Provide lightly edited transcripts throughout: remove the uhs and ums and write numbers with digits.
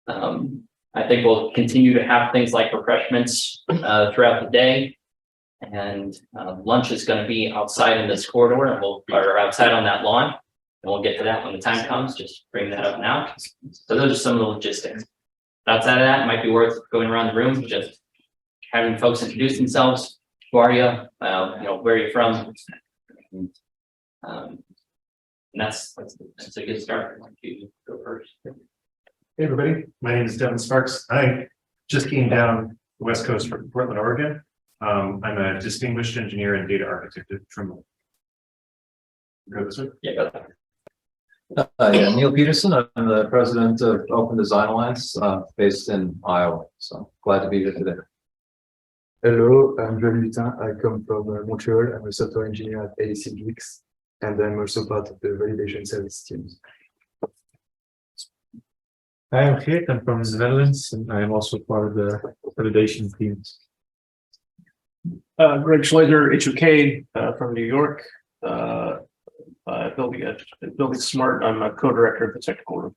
I think we'll continue to have things like refreshments throughout the day. And lunch is going to be outside in this corridor, and or outside on that lawn. And we'll get to that when the time comes. Just bring that up now. So those are some of the logistics. Outside of that, it might be worth going around the room, just having folks introduce themselves. Who are you? You know, where are you from? And that's a good start. Why don't you go first? Hey everybody, my name is Devin Sparks. I just came down the West Coast from Portland, Oregon. I'm a distinguished engineer and data architect at Trimble. Go this way? Yeah, go there. Yeah, Neil Peterson. I'm the president of Open Design Alliance, based in Iowa. So glad to be here today. Hello, I'm Joël Lutin. I come from Montreal. I'm a software engineer at AASHTO, and I'm also part of the validation service teams. Hi, I'm Geert. I'm from the Netherlands, and I am also part of the validation teams. Greg Schleider, HOK, from New York. buildingSMART. I'm a co-director of the technical room.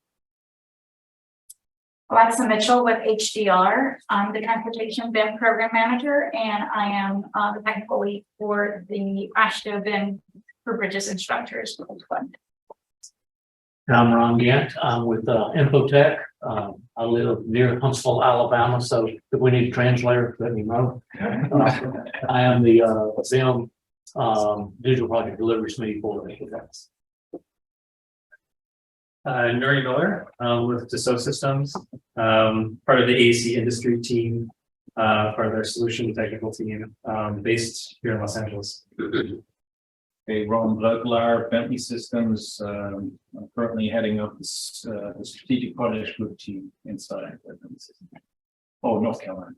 Alexa Mitchell with HDR. I'm the Transportation BIM Program Manager, and I am the technical lead for the AASHTO BIM for bridges and structures. I'm Ron Gant. I'm with Infotech. I live near Huntsville, Alabama, so if we need a translator, let me know. I am the BIM digital project delivery SME for Infotech. Nuri Miller with Dassault Systems, part of the AEC industry team, part of their solution technical team, based here in Los Angeles. Hey, Ron Vogelaar, Bentley Systems. I'm currently heading up this the strategic projects group team inside Bentley Systems. Oh, North Carolina.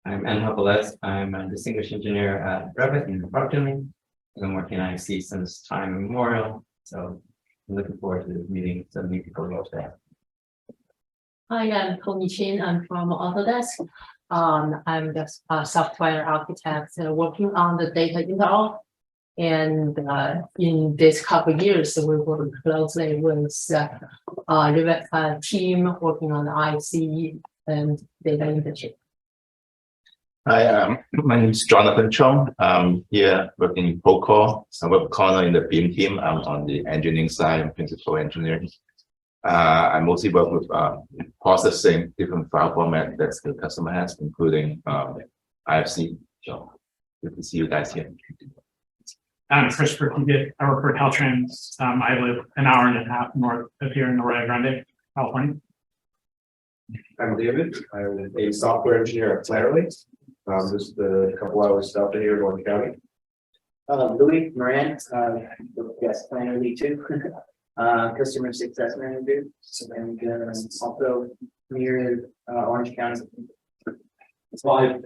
I'm Anne Hopelez. I'm a distinguished engineer at Revit in product domain. I've been working at IC since time immemorial. So I'm looking forward to meeting some new people today. Hi, I'm Tony Chin. I'm from Autodesk. I'm the software architect working on the data interop. And in this couple of years, we work closely with Revit team working on the IC and data internship. Hi, my name is Jonathan Chong. I'm here working in Procore. I work with Connor in the BIM team. I'm on the engineering side, I'm principal engineer. I mostly work with processing different file format that the customer has, including IFC. So good to see you guys here. I'm Christopher Puget. I work for Caltrans. I live an hour and a half north of here in Arroyo Grande, California. I'm David. I'm a software engineer at Clearly. Just a couple hours south of here in North County. Louis Moran, yes, planner lead too. Customer success manager, and also near Orange County. It's fine.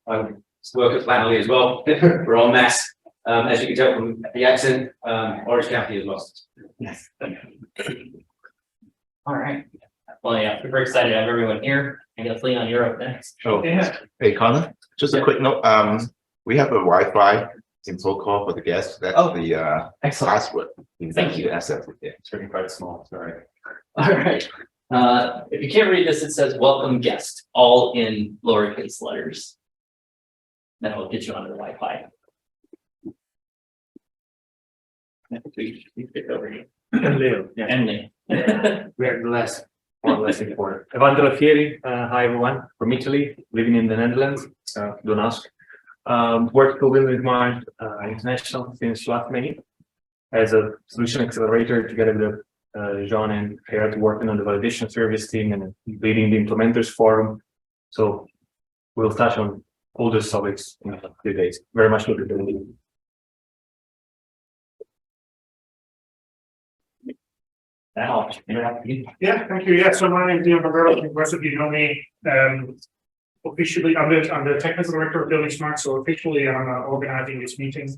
I work at Plannerly as well. We're all mass. As you can tell from the accent, Orange County as well. Yes. All right. Well, yeah, super excited to have everyone here. I guess Leon, you're up next. Oh, yeah. Hey, Connor, just a quick note. We have a Wi-Fi in Procore for the guests. That's the password. Thank you. Asset. Yeah. It's really quite small. Sorry. All right. If you can't read this, it says "Welcome guest," all in lowercase letters. Then we'll get you onto the Wi-Fi. Over here. And Leo. Yeah. And Leo. We are the last or less important. Evandro Fieri. Hi everyone. From Italy, living in the Netherlands. Don't ask. Worked for buildingSMART International since last May as a solution accelerator together with Jean and Gerard, working on the validation service team and leading the implementers forum. So we'll touch on all those topics in a few days. Very much looking forward to it. Yeah, thank you. Yeah, so my name is Léon van Berlo. The rest of you know me. Officially, I'm the technical director of buildingSMART. So officially, I'm organizing this meeting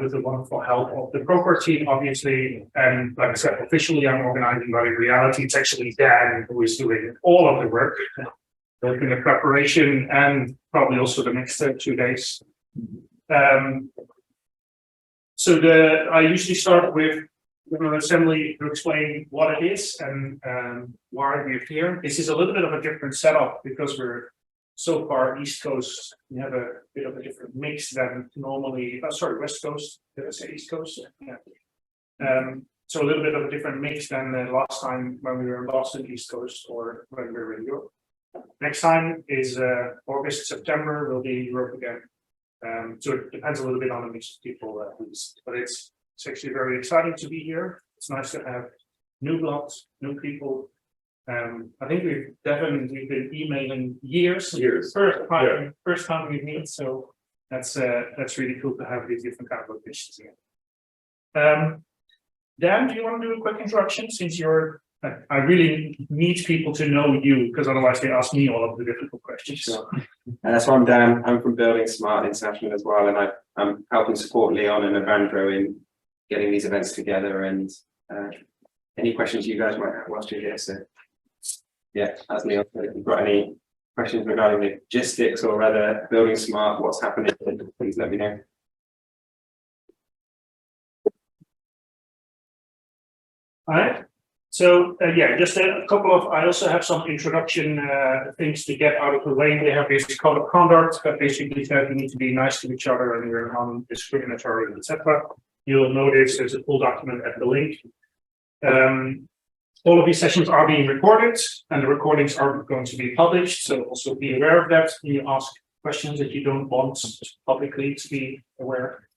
with the wonderful help of the Procore team, obviously. And like I said, officially, I'm organizing, but in reality, it's actually Dan who is doing all of the work, both in the preparation and probably also the next 2 days. So I usually start with General Assembly to explain what it is and why we're here. This is a little bit of a different setup because we're so far East Coast. We have a bit of a different mix than normally. West Coast. Did I say East Coast? Yeah. So a little bit of a different mix than last time when we were in Boston, East Coast, or when we were in Europe. Next time is August, September. We'll be in Europe again. So it depends a little bit on the mix of people, but it's actually very exciting to be here. It's nice to have new blood, new people. I think we've been emailing years. First time we meet, so that's really cool to have these different kind of locations again. Dan, do you want to do a quick introduction since you're? I really need people to know you because otherwise they ask me all of the difficult questions. Sure. So I'm Dan. I'm from buildingSMART International as well, and I'm helping support Leon and Evandro in getting these events together. And any questions you guys might have whilst you're here. So yeah, as Leon said, if you've got any questions regarding the logistics or rather buildingSMART, what's happening, please let me know. All right. So yeah, just a couple of. I also have some introduction things to get out of the way. We have this code of conduct that basically says we need to be nice to each other and we're non-discriminatory, etc. You'll notice there's a full document at the link. All of these sessions are being recorded, and the recordings are going to be published. So also be aware of that when you ask questions that you don't want publicly to be aware.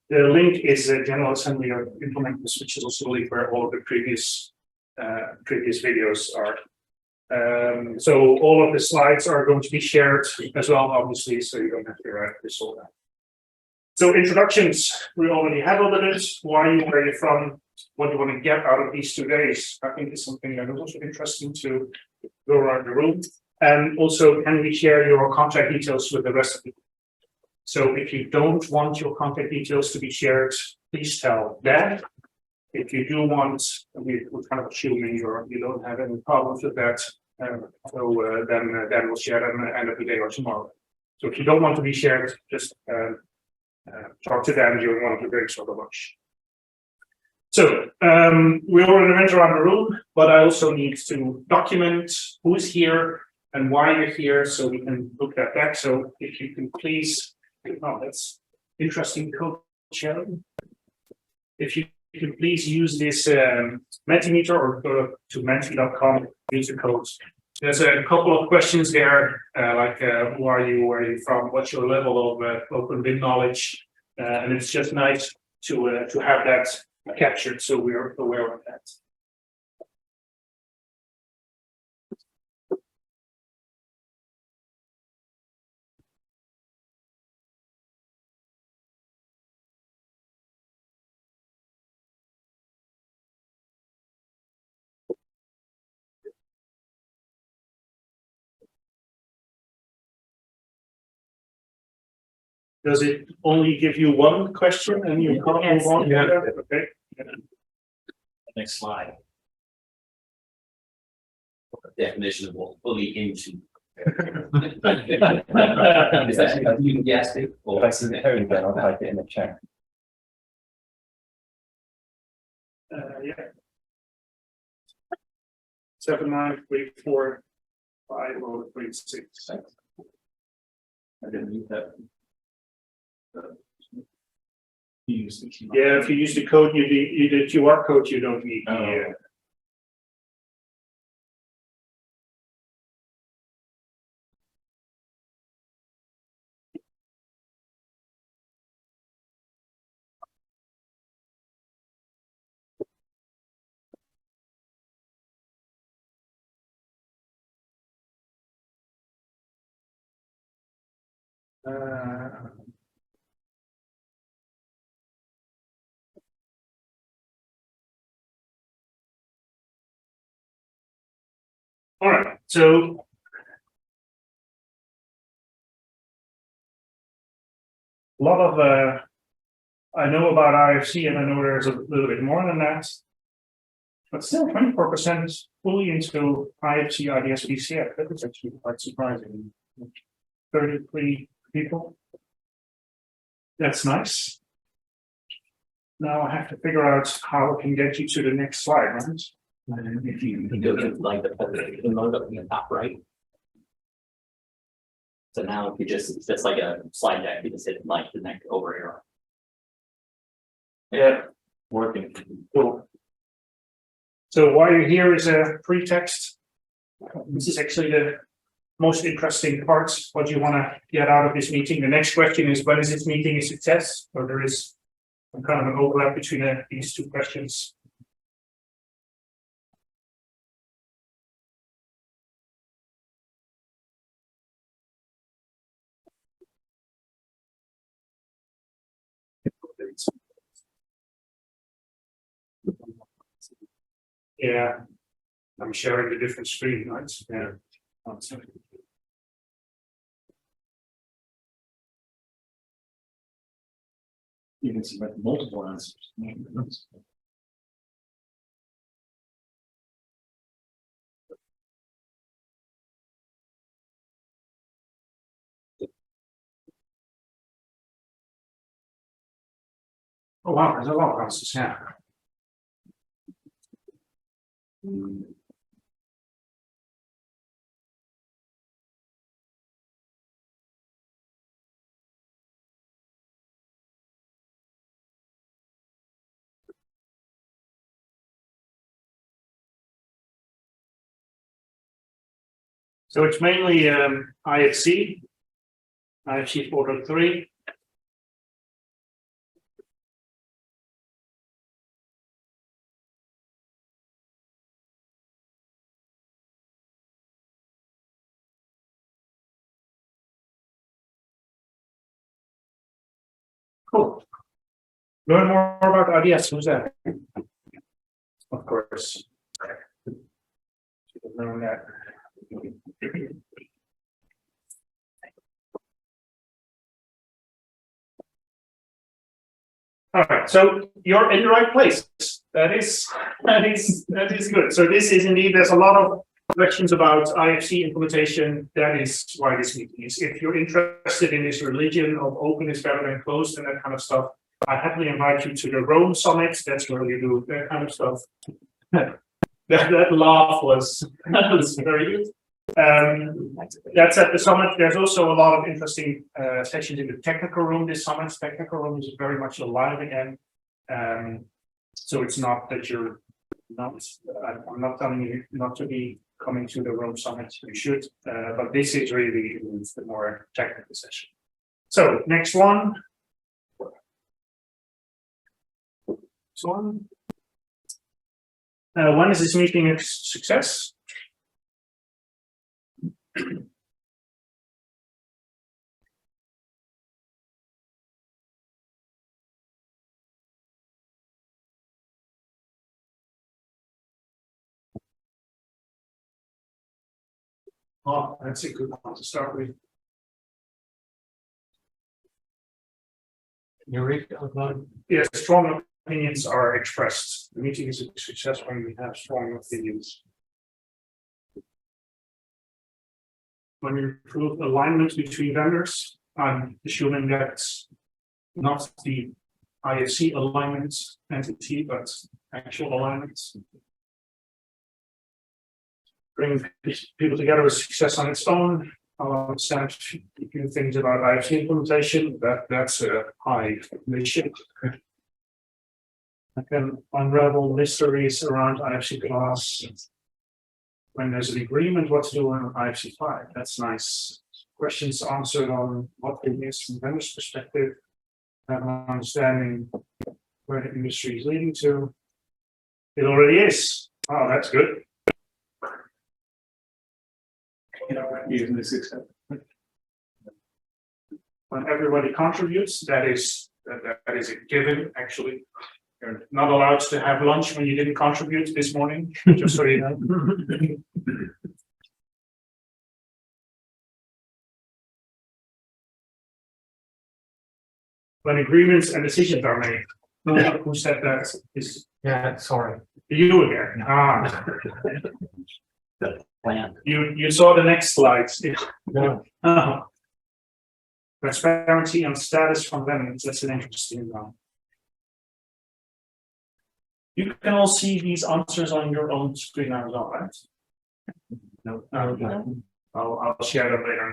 The link is a General Assembly of Implementers, which is also the link where all of the previous videos are. So all of the slides are going to be shared as well, obviously, so you don't have to write this all down. So introductions, we already had all of this. Why are you, where you're from, what do you want to get out of these 2 days? I think it's something that is also interesting to go around the room. And also, can we share your contact details with the rest of the group? So if you don't want your contact details to be shared, please tell Dan. If you do want, we're kind of assuming you don't have any problems with that. Then we'll share them at the end of the day or tomorrow. So if you don't want to be shared, just talk to Dan during one of the breaks or the lunch. So we already went around the room, but I also need to document who's here and why you're here so we can look that back. So if you can please. Oh, that's interesting code sharing. If you can please use this Mentimeter or go to menti.com, use the codes. There's a couple of questions there, like who are you, where are you from, what's your level of open bin knowledge, and it's just nice to have that captured so we're aware of that. Does it only give you one question and you can't move on? Yeah. Okay. Next slide. Definition of what fully into. Is that enthusiastic or? If I see the code, then I'll type it in the chat. Yeah. 79345036. I didn't need that. Yeah, if you use the code, you the QR code, you don't need the. All right, so a lot of I know about IFC and I know there's a little bit more than that, but still 24% fully into IFC IDS VCF. That is actually quite surprising. 33 people. That's nice. Now I have to figure out how I can get you to the next slide, right? If you go to like the mode up in the top right. So now if you just, it's just like a slide deck, you just hit like the next over arrow. Yeah. Working. Cool. So why you're here is a pretext. This is actually the most interesting part. What do you want to get out of this meeting? The next question is, when is this meeting a success? Or there is some kind of an overlap between these two questions. Yeah, I'm sharing a different screen, right? Yeah. One second. You can see like multiple answers. Oh wow, there's a lot of answers, yeah. So it's mainly IFC 4.3. Cool. Learn more about ideas. Who's that? Of course. Learn that. All right, so you're in the right place. That is good. So this is indeed, there's a lot of questions about IFC implementation. That is why this meeting is. If you're interested in this religion of open is better than closed and that kind of stuff, I happily invite you to the Rome Summit. That's where you do that kind of stuff. that laugh was very good. That's at the summit. There's also a lot of interesting sessions in the technical room. This summit's technical room is very much alive again. So it's not that you're not, I'm not telling you not to be coming to the Rome Summit. You should, but this is really the more technical session. So next one. When is this meeting a success? Oh, that's a good one to start with. Yes, strong opinions are expressed. The meeting is a success when we have strong opinions. When we improve alignment between vendors, I'm assuming that's not the IFC alignment entity, but actual alignments. Bring people together with success on its own. I'll understand a few things about IFC implementation. That's a high mission. I can unravel mysteries around IFC class. When there's an agreement, what to do on IFC 5. That's nice. Questions answered on what it is from vendor's perspective. Have an understanding where the industry is leading to. It already is. Oh, that's good. Using the success. When everybody contributes, that is a given. Actually, you're not allowed to have lunch when you didn't contribute this morning. Just so you know. When agreements and decisions are made. Who said that? Yeah, sorry. You again. Ah. You saw the next slides. Yeah. Transparency and status from vendors. That's an interesting one. You can all see these answers on your own screen as well, right? No. I'll share them later.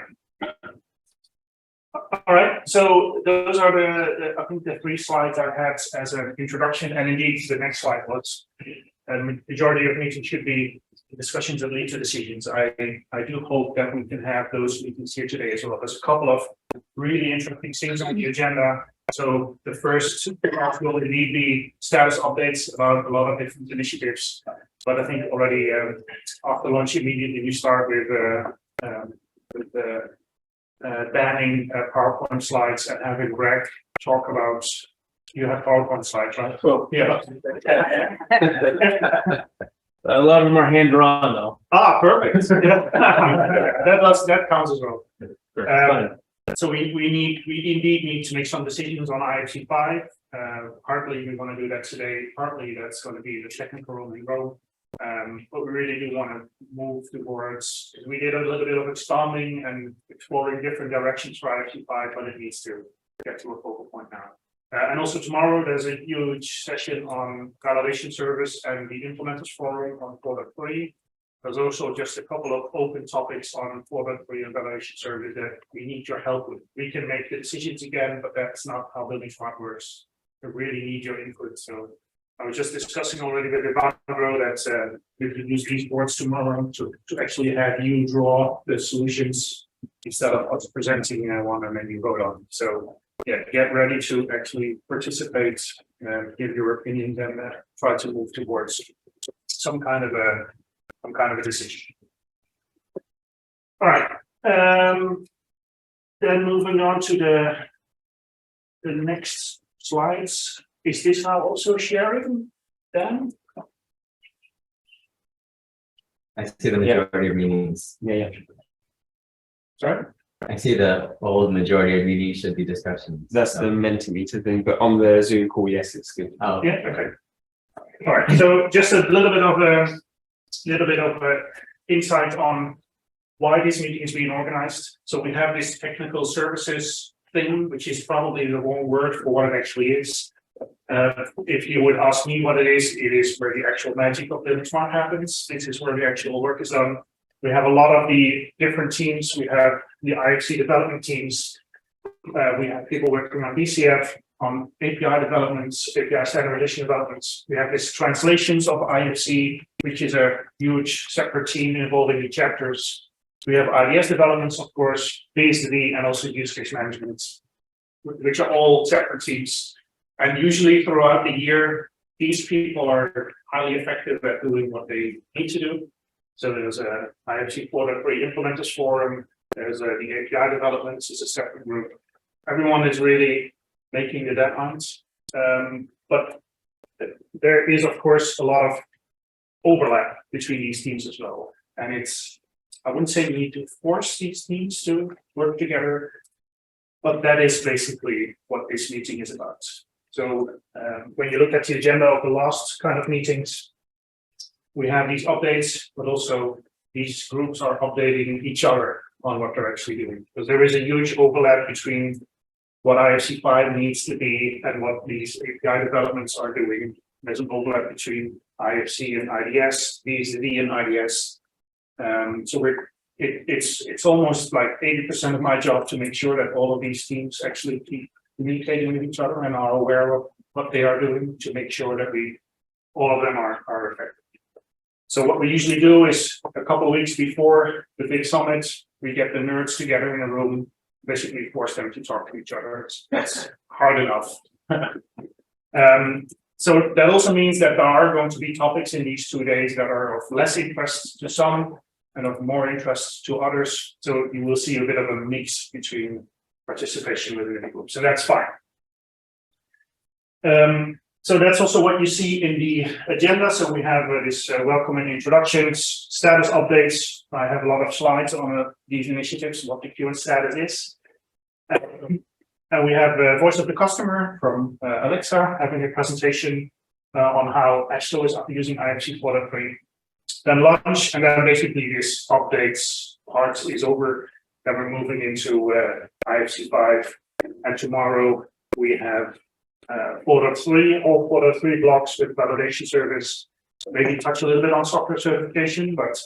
All right, so those are I think the 3 slides I had as an introduction, and indeed the next slide was. Majority of meetings should be discussions that lead to decisions. I do hope that we can have those meetings here today as well. There's a couple of really interesting things on the agenda. So the first part will indeed be status updates about a lot of different initiatives. But I think already after lunch immediately we start with banning PowerPoint slides and having Greg talk about. You have PowerPoint slides, right? Well, yeah. A lot of them are hand drawn though. Ah, perfect. Yeah. that counts as well. So we indeed need to make some decisions on IFC 5. Partly we want to do that today. Partly that's going to be the technical room we go. But we really do want to move towards. We did a little bit of expanding and exploring different directions for IFC 5, but it needs to get to a focal point now. And also tomorrow there's a huge session on validation service and the implementers forum on 4.3. There's also just a couple of open topics on 4.3 and validation service that we need your help with. We can make the decisions again, but that's not how buildingSMART works. We really need your input. So I was just discussing already with Evandro that we can use these boards tomorrow to actually have you draw the solutions instead of us presenting one and then you vote on. So yeah, get ready to actually participate, give your opinions, and try to move towards some kind of a decision. All right. Then moving on to the next slides. Is this now also sharing, Dan? I see the majority of meetings. Yeah. Sorry? I see the old majority of meetings should be discussions. That's the Mentimeter thing, but on the Zoom call, yes, it's good. Oh. Yeah, okay. All right, so just a little bit of insight on why this meeting is being organized. So we have this technical services thing, which is probably the wrong word for what it actually is. If you would ask me what it is where the actual magic of buildingSMART happens. This is where the actual work is done. We have a lot of the different teams. We have the IFC development teams. We have people working on BCF, on API developments, API standardization developments. We have this translations of IFC, which is a huge separate team involving the chapters. We have IDS developments, of course, BSD, and also use case management, which are all separate teams. And usually throughout the year, these people are highly effective at doing what they need to do. So there's a IFC 4.3 implementers forum. There's the API developments is a separate group. Everyone is really making the deadlines. But there is, of course, a lot of overlap between these teams as well. And I wouldn't say we need to force these teams to work together, but that is basically what this meeting is about. So when you look at the agenda of the last kind of meetings, we have these updates, but also these groups are updating each other on what they're actually doing. Because there is a huge overlap between what IFC 5 needs to be and what these API developments are doing. There's an overlap between IFC and IDS, BSD and IDS. So it's almost like 80% of my job to make sure that all of these teams actually keep communicating with each other and are aware of what they are doing to make sure that all of them are effective. So what we usually do is a couple of weeks before the big summit, we get the nerds together in a room, basically force them to talk to each other. That's hard enough. So that also means that there are going to be topics in these 2 days that are of less interest to some and of more interest to others. So you will see a bit of a mix between participation within the group. So that's fine. So that's also what you see in the agenda. So we have this welcome and introductions, status updates. I have a lot of slides on these initiatives, what the current status is. And we have Voice of the Customer from Alexa having a presentation on how AASHTO is using IFC 4.3. Then lunch, and then basically this updates part is over. Then we're moving into IFC 5. And tomorrow we have 4.3, all 4.3 blocks with validation service. Maybe touch a little bit on software certification, but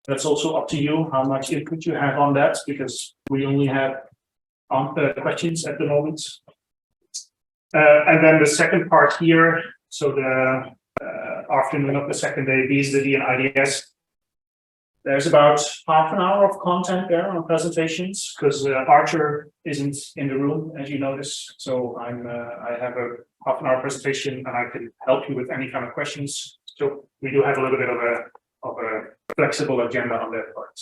that's also up to you how much input you have on that, because we only have questions at the moment. And then the second part here, so the afternoon of the second day, BSDD and IDS. There's about half an hour of content there on presentations, because Archer isn't in the room, as you notice. So I have a half an hour presentation, and I can help you with any kind of questions. So we do have a little bit of a flexible agenda on that part.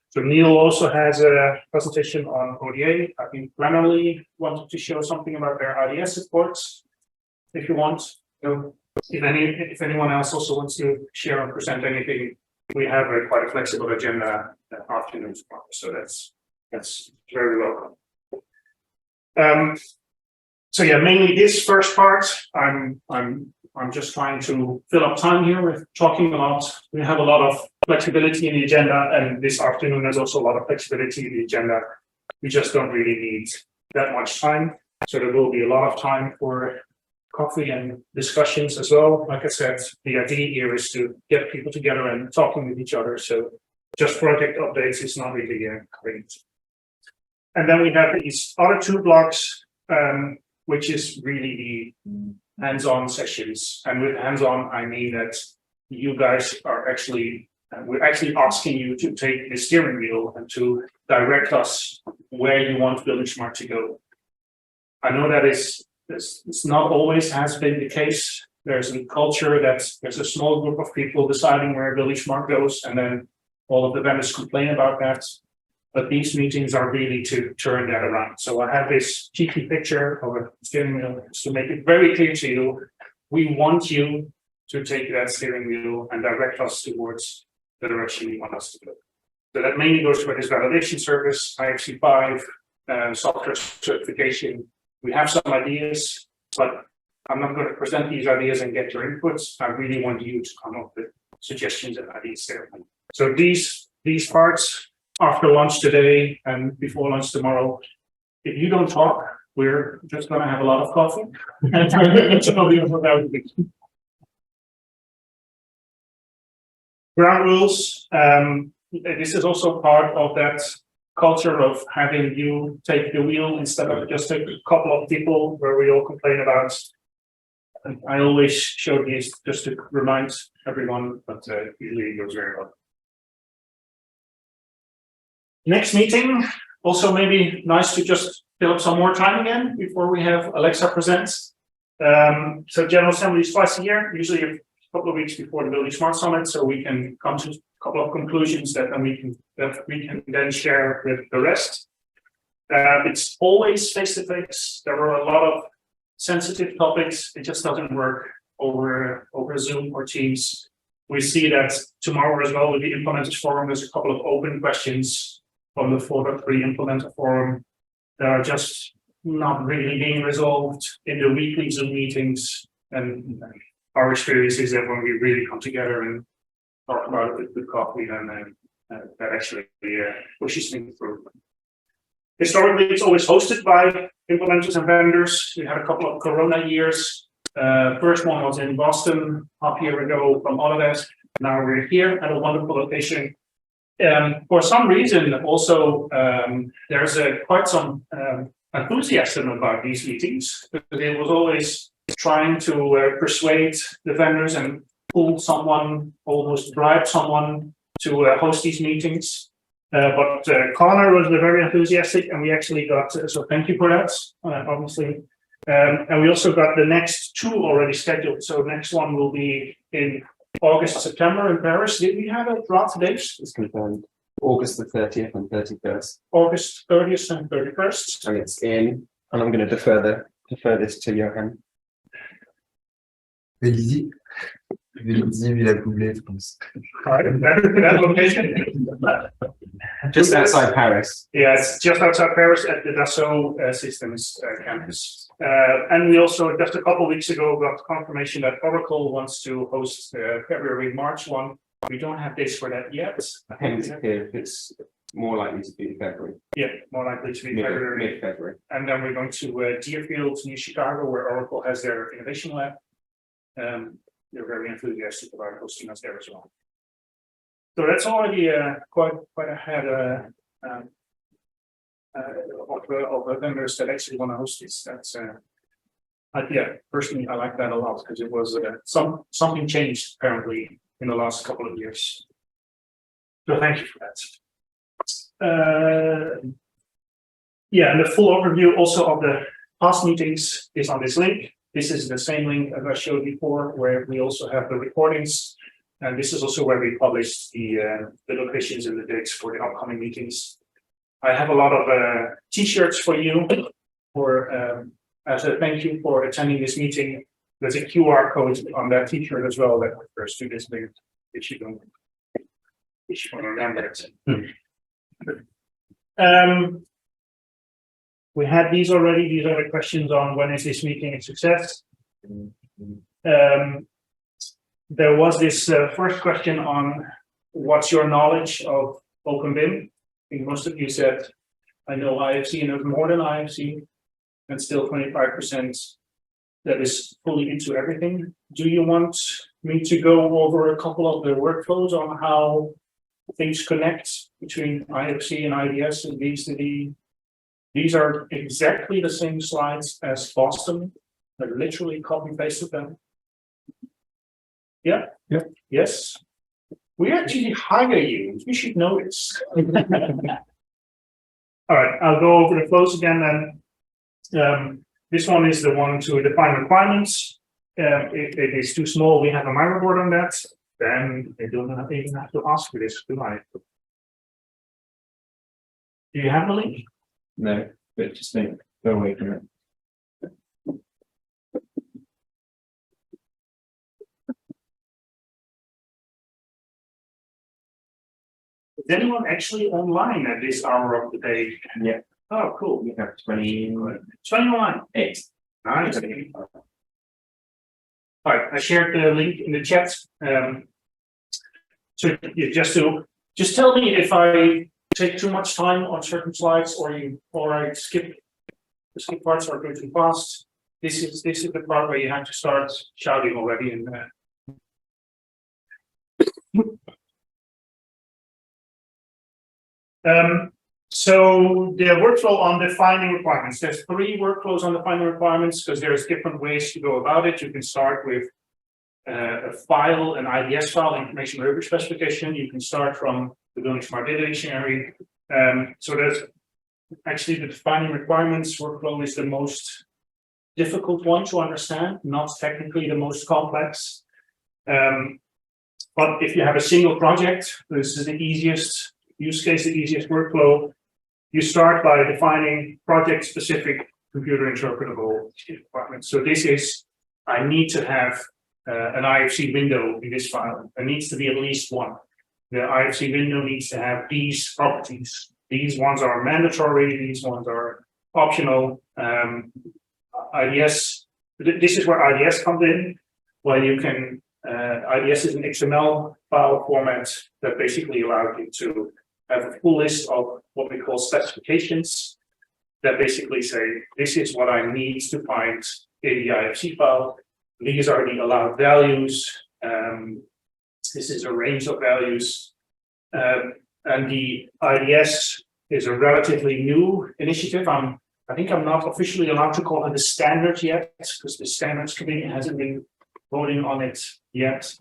So Neil also has a presentation on ODA. I think Glenelly wanted to show something about their IDS supports, if you want. So if anyone else also wants to share or present anything, we have quite a flexible agenda afternoon, so that's very welcome. So yeah, mainly this first part, I'm just trying to fill up time here with talking a lot. We have a lot of flexibility in the agenda, and this afternoon there's also a lot of flexibility in the agenda. We just don't really need that much time, so there will be a lot of time for coffee and discussions as well. Like I said, the idea here is to get people together and talking with each other. So just project updates is not really great. And then we have these other two blocks, which is really the hands-on sessions. And with hands-on, I mean that you guys are we're actually asking you to take the steering wheel and to direct us where you want buildingSMART to go. I know that it's not always has been the case. There's a culture that there's a small group of people deciding where buildingSMART goes, and then all of the vendors complain about that. But these meetings are really to turn that around. So I have this cheeky picture of a steering wheel to make it very clear to you. We want you to take that steering wheel and direct us towards the direction you want us to go. So that mainly goes for this validation service, IFC5, software certification. We have some ideas, but I'm not going to present these ideas and get your inputs. I really want you to come up with suggestions and ideas there. So these parts after lunch today and before lunch tomorrow, if you don't talk, we're just going to have a lot of coffee. Ground rules. This is also part of that culture of having you take the wheel instead of just a couple of people where we all complain about. And I always show these just to remind everyone, but usually it goes very well. Next meeting, also maybe nice to just fill up some more time again before we have Alexa present. So General Assembly is twice a year, usually a couple of weeks before the buildingSMART Summit, so we can come to a couple of conclusions that we can then share with the rest. It's always face-to-face. There were a lot of sensitive topics. It just doesn't work over Zoom or Teams. We see that tomorrow as well with the Implementers Forum, there's a couple of open questions from the 4.3 Implementer Forum that are just not really being resolved in the weekly Zoom meetings. And our experience is that when we really come together and talk about it with coffee, then that actually pushes things through. Historically, it's always hosted by implementers and vendors. We had a couple of Corona years. First one was in Boston half a year ago from Autodesk. Now we're here at a wonderful location. For some reason, also, there's quite some enthusiasm about these meetings. It was always trying to persuade the vendors and pull someone, almost bribe someone to host these meetings. But Connor was very enthusiastic, and we actually got, so thank you for that, obviously. And we also got the next two already scheduled. So next one will be in August, September in Paris. Did we have a draft date? It's confirmed. August the 30th and 31st. August 30th and 31st. And it's in, and I'm going to defer this to Johan. Vélizy, Villa-Coublay, France. That location. Just outside Paris. Yeah, it's just outside Paris at the Dassault Systems campus. And we also, just a couple of weeks ago, got confirmation that Oracle wants to host February, March one. We don't have dates for that yet. I think if it's more likely to be February, Yeah, more likely to be February. mid-February. And then we're going to Deerfield, near Chicago, where Oracle has their innovation lab. They're very enthusiastic about hosting us there as well. So that's already quite ahead of vendors that actually want to host this. That's yeah, personally I like that a lot because it was something changed apparently in the last couple of years. So thank you for that. Yeah, and the full overview also of the past meetings is on this link. This is the same link as I showed before, where we also have the recordings. And this is also where we published the locations and the dates for the upcoming meetings. I have a lot of t-shirts for you for as a thank you for attending this meeting. There's a QR code on that t-shirt as well that refers to this link if you don't remember it. We had these already. These are the questions on when is this meeting a success. There was this first question on what's your knowledge of OpenBIM. I think most of you said, I know IFC and more than IFC, and still 25% that is fully into everything. Do you want me to go over a couple of the workflows on how things connect between IFC and IDS and these are exactly the same slides as Boston. I literally copy pasted them. Yeah. Yeah. Yes. We actually hire you. You should know this. All right. I'll go over the flows again then. This one is the one to define requirements. If it is too small, we have a Miro board on that. Then they don't even have to ask for this, do I? Do you have the link? No, but just think, go away from it. Is anyone actually online at this hour of the day? Yeah. Oh, cool. We have 21. 8. Nice. All right, I shared the link in the chat. So you just tell me if I take too much time on certain slides, or I skip parts or go too fast. This is the part where you have to start shouting already. And so the workflow on defining requirements. There's 3 workflows on defining requirements because there's different ways to go about it. You can start with a file, an IDS file, information delivery specification. You can start from the buildingSMART data dictionary. So there's actually the defining requirements workflow is the most difficult one to understand, not technically the most complex. But if you have a single project, this is the easiest use case, the easiest workflow. You start by defining project-specific computer interpretable requirements. So this is, I need to have an IFC window in this file. There needs to be at least one. The IFC window needs to have these properties. These ones are mandatory, these ones are optional. IDS, this is where IDS comes in, where you can, IDS is an XML file format that basically allows you to have a full list of what we call specifications that basically say, this is what I need to find in the IFC file. These are the allowed values. This is a range of values. And the IDS is a relatively new initiative. I think I'm not officially allowed to call it a standard yet, because the standards committee hasn't been voting on it yet.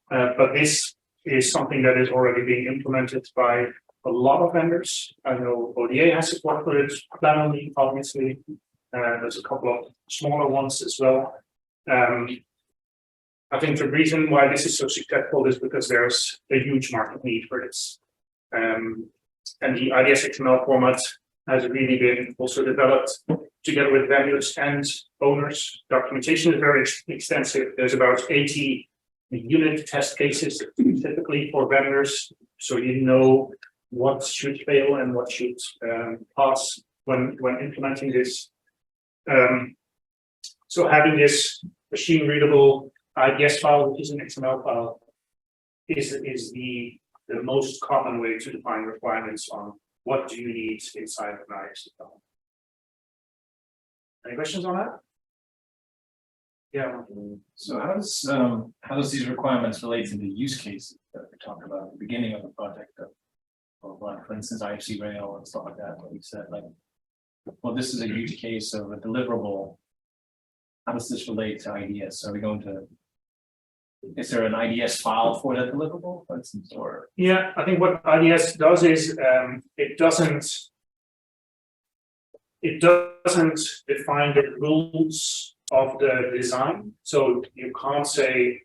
But this is something that is already being implemented by a lot of vendors. I know ODA has support for it, Plannerly, obviously. There's a couple of smaller ones as well. I think the reason why this is so successful is because there's a huge market need for this. And the IDS XML format has really been also developed together with vendors and owners. Documentation is very extensive. There's about 80 unit test cases typically for vendors. So you know what should fail and what should pass when implementing this. So having this machine readable IDS file, which is an XML file, is the the most common way to define requirements on what do you need inside of an IFC file. Any questions on that? Yeah. So how does these requirements relate to the use cases that we talked about at the beginning of the project? For instance, IFC rail and stuff like that, what you said, like, well, this is a use case of a deliverable. How does this relate to IDS? Are we going to, is there an IDS file for that deliverable, for instance, or? Yeah, I think what IDS does is it doesn't define the rules of the design. So you can't say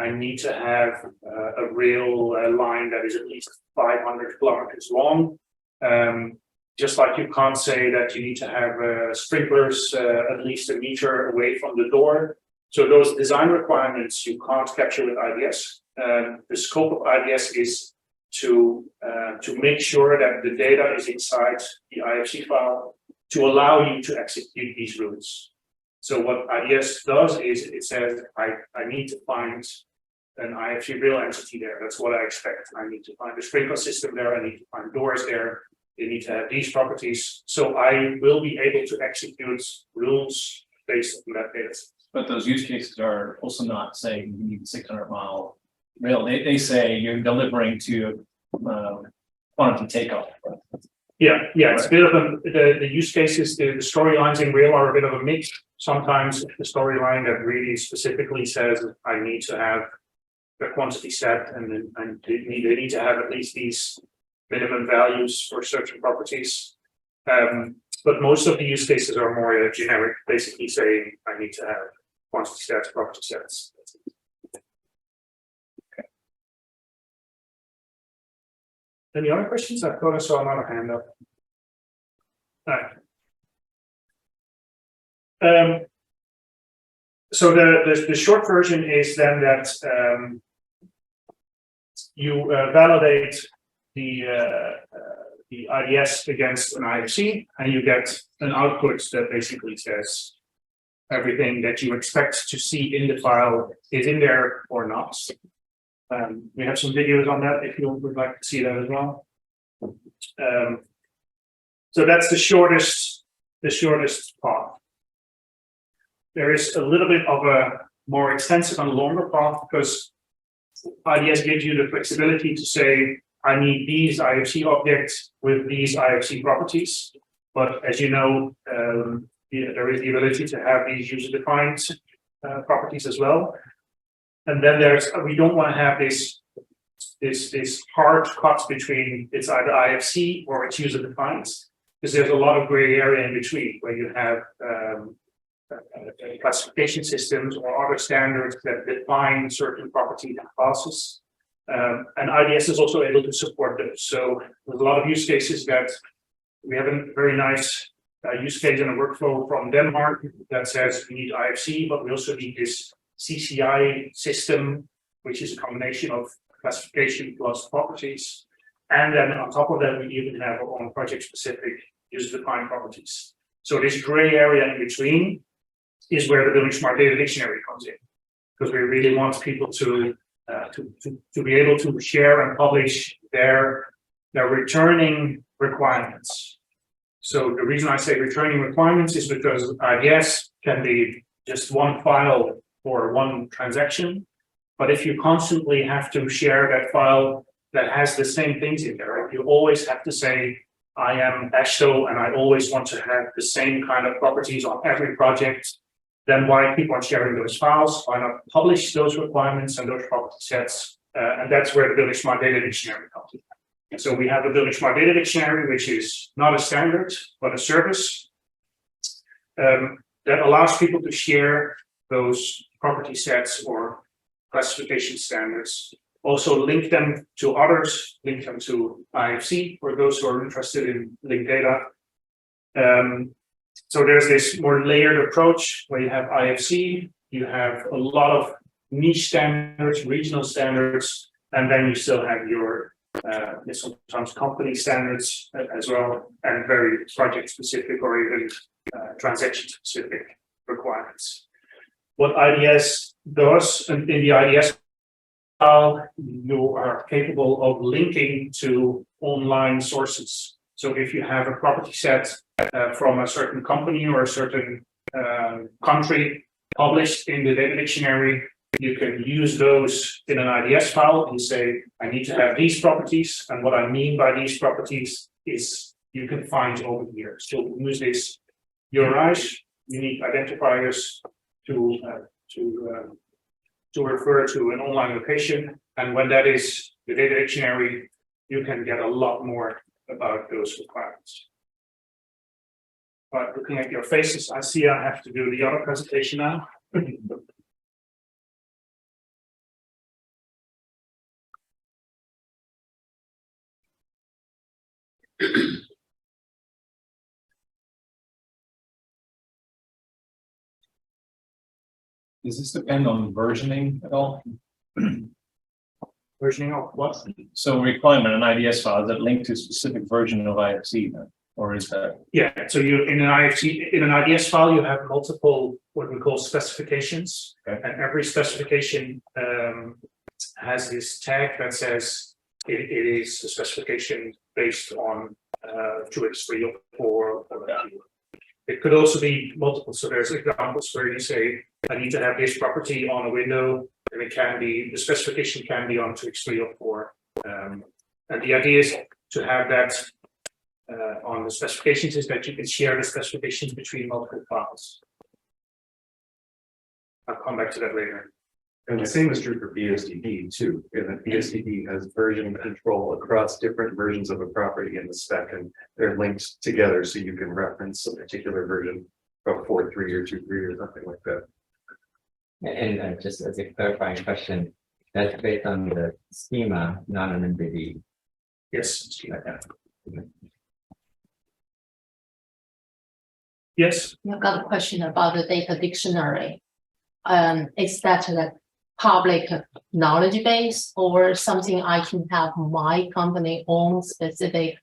I need to have a rail line that is at least 500 kilometers long. Just like you can't say that you need to have sprinklers at least a meter away from the door. So those design requirements you can't capture with IDS. The scope of IDS is to make sure that the data is inside the IFC file to allow you to execute these rules. So what IDS does is it says, I need to find an IFC real entity there. That's what I expect. I need to find a sprinkler system there. I need to find doors there. They need to have these properties. So I will be able to execute rules based on that data. But those use cases are also not saying you need a 600-mile rail. They say you're delivering to quantity takeoff. Yeah, it's a bit of the use cases, the storylines in rail are a bit of a mix. Sometimes the storyline that really specifically says I need to have a quantity set and they need to have at least these minimum values for certain properties. But most of the use cases are more generic, basically saying I need to have quantity sets, property sets. Okay. Any other questions? I thought I saw another hand up. All right. So the short version is then that you validate the IDS against an IFC, and you get an output that basically says everything that you expect to see in the file is in there or not. We have some videos on that if you would like to see that as well. So that's the shortest path. There is a little bit of a more extensive and longer path because IDS gives you the flexibility to say, I need these IFC objects with these IFC properties. But as you know, there is the ability to have these user-defined properties as well. And then we don't want to have this hard cut between it's either IFC or it's user-defined, because there's a lot of gray area in between where you have classification systems or other standards that define certain properties and classes. And IDS is also able to support those. So there's a lot of use cases that we have a very nice use case in a workflow from Denmark that says we need IFC, but we also need this CCI system, which is a combination of classification plus properties. And then on top of that, we even have our own project-specific user-defined properties. So this gray area in between is where the buildingSMART data dictionary comes in, because we really want people to be able to share and publish their returning requirements. So the reason I say returning requirements is because IDS can be just one file for one transaction, but if you constantly have to share that file that has the same things in there, if you always have to say, I am AASHTO and I always want to have the same kind of properties on every project, then why keep on sharing those files? Why not publish those requirements and those property sets? And that's where the buildingSMART data dictionary comes in. And so we have the buildingSMART data dictionary, which is not a standard, but a service that allows people to share those property sets or classification standards. Also link them to others, link them to IFC for those who are interested in linked data. So there's this more layered approach where you have IFC, you have a lot of niche standards, regional standards, and then you still have your sometimes company standards as well, and very project specific or even transaction specific requirements. What IDS does in the IDS file, you are capable of linking to online sources. So if you have a property set from a certain company or a certain country published in the data dictionary, you can use those in an IDS file and say, I need to have these properties. And what I mean by these properties is you can find over here. So use this URIs, unique identifiers, to refer to an online location. And when that is the data dictionary, you can get a lot more about those requirements. But looking at your faces, I see I have to do the other presentation now. Does this depend on versioning at all? Versioning of what? So requirement, an IDS file, is that linked to a specific version of IFC then? Or is that? Yeah, so you in an IDS file, you have multiple what we call specifications, and every specification has this tag that says it is a specification based on 2x3 or 4. It could also be multiple. So there's examples where you say, I need to have this property on a window, and it can be, the specification can be on 2x3 or 4. And the idea is to have that on the specifications is that you can share the specifications between multiple files. I'll come back to that later. And the same is true for BSDD too, and that BSDD has version control across different versions of a property in the spec, and they're linked together so you can reference a particular version of 4.3 or 2.3 or something like that. And just as a clarifying question, that's based on the schema, not an MVD. Yes. Yes. I've got a question about the data dictionary. Is that a public knowledge base or something I can have my company own specific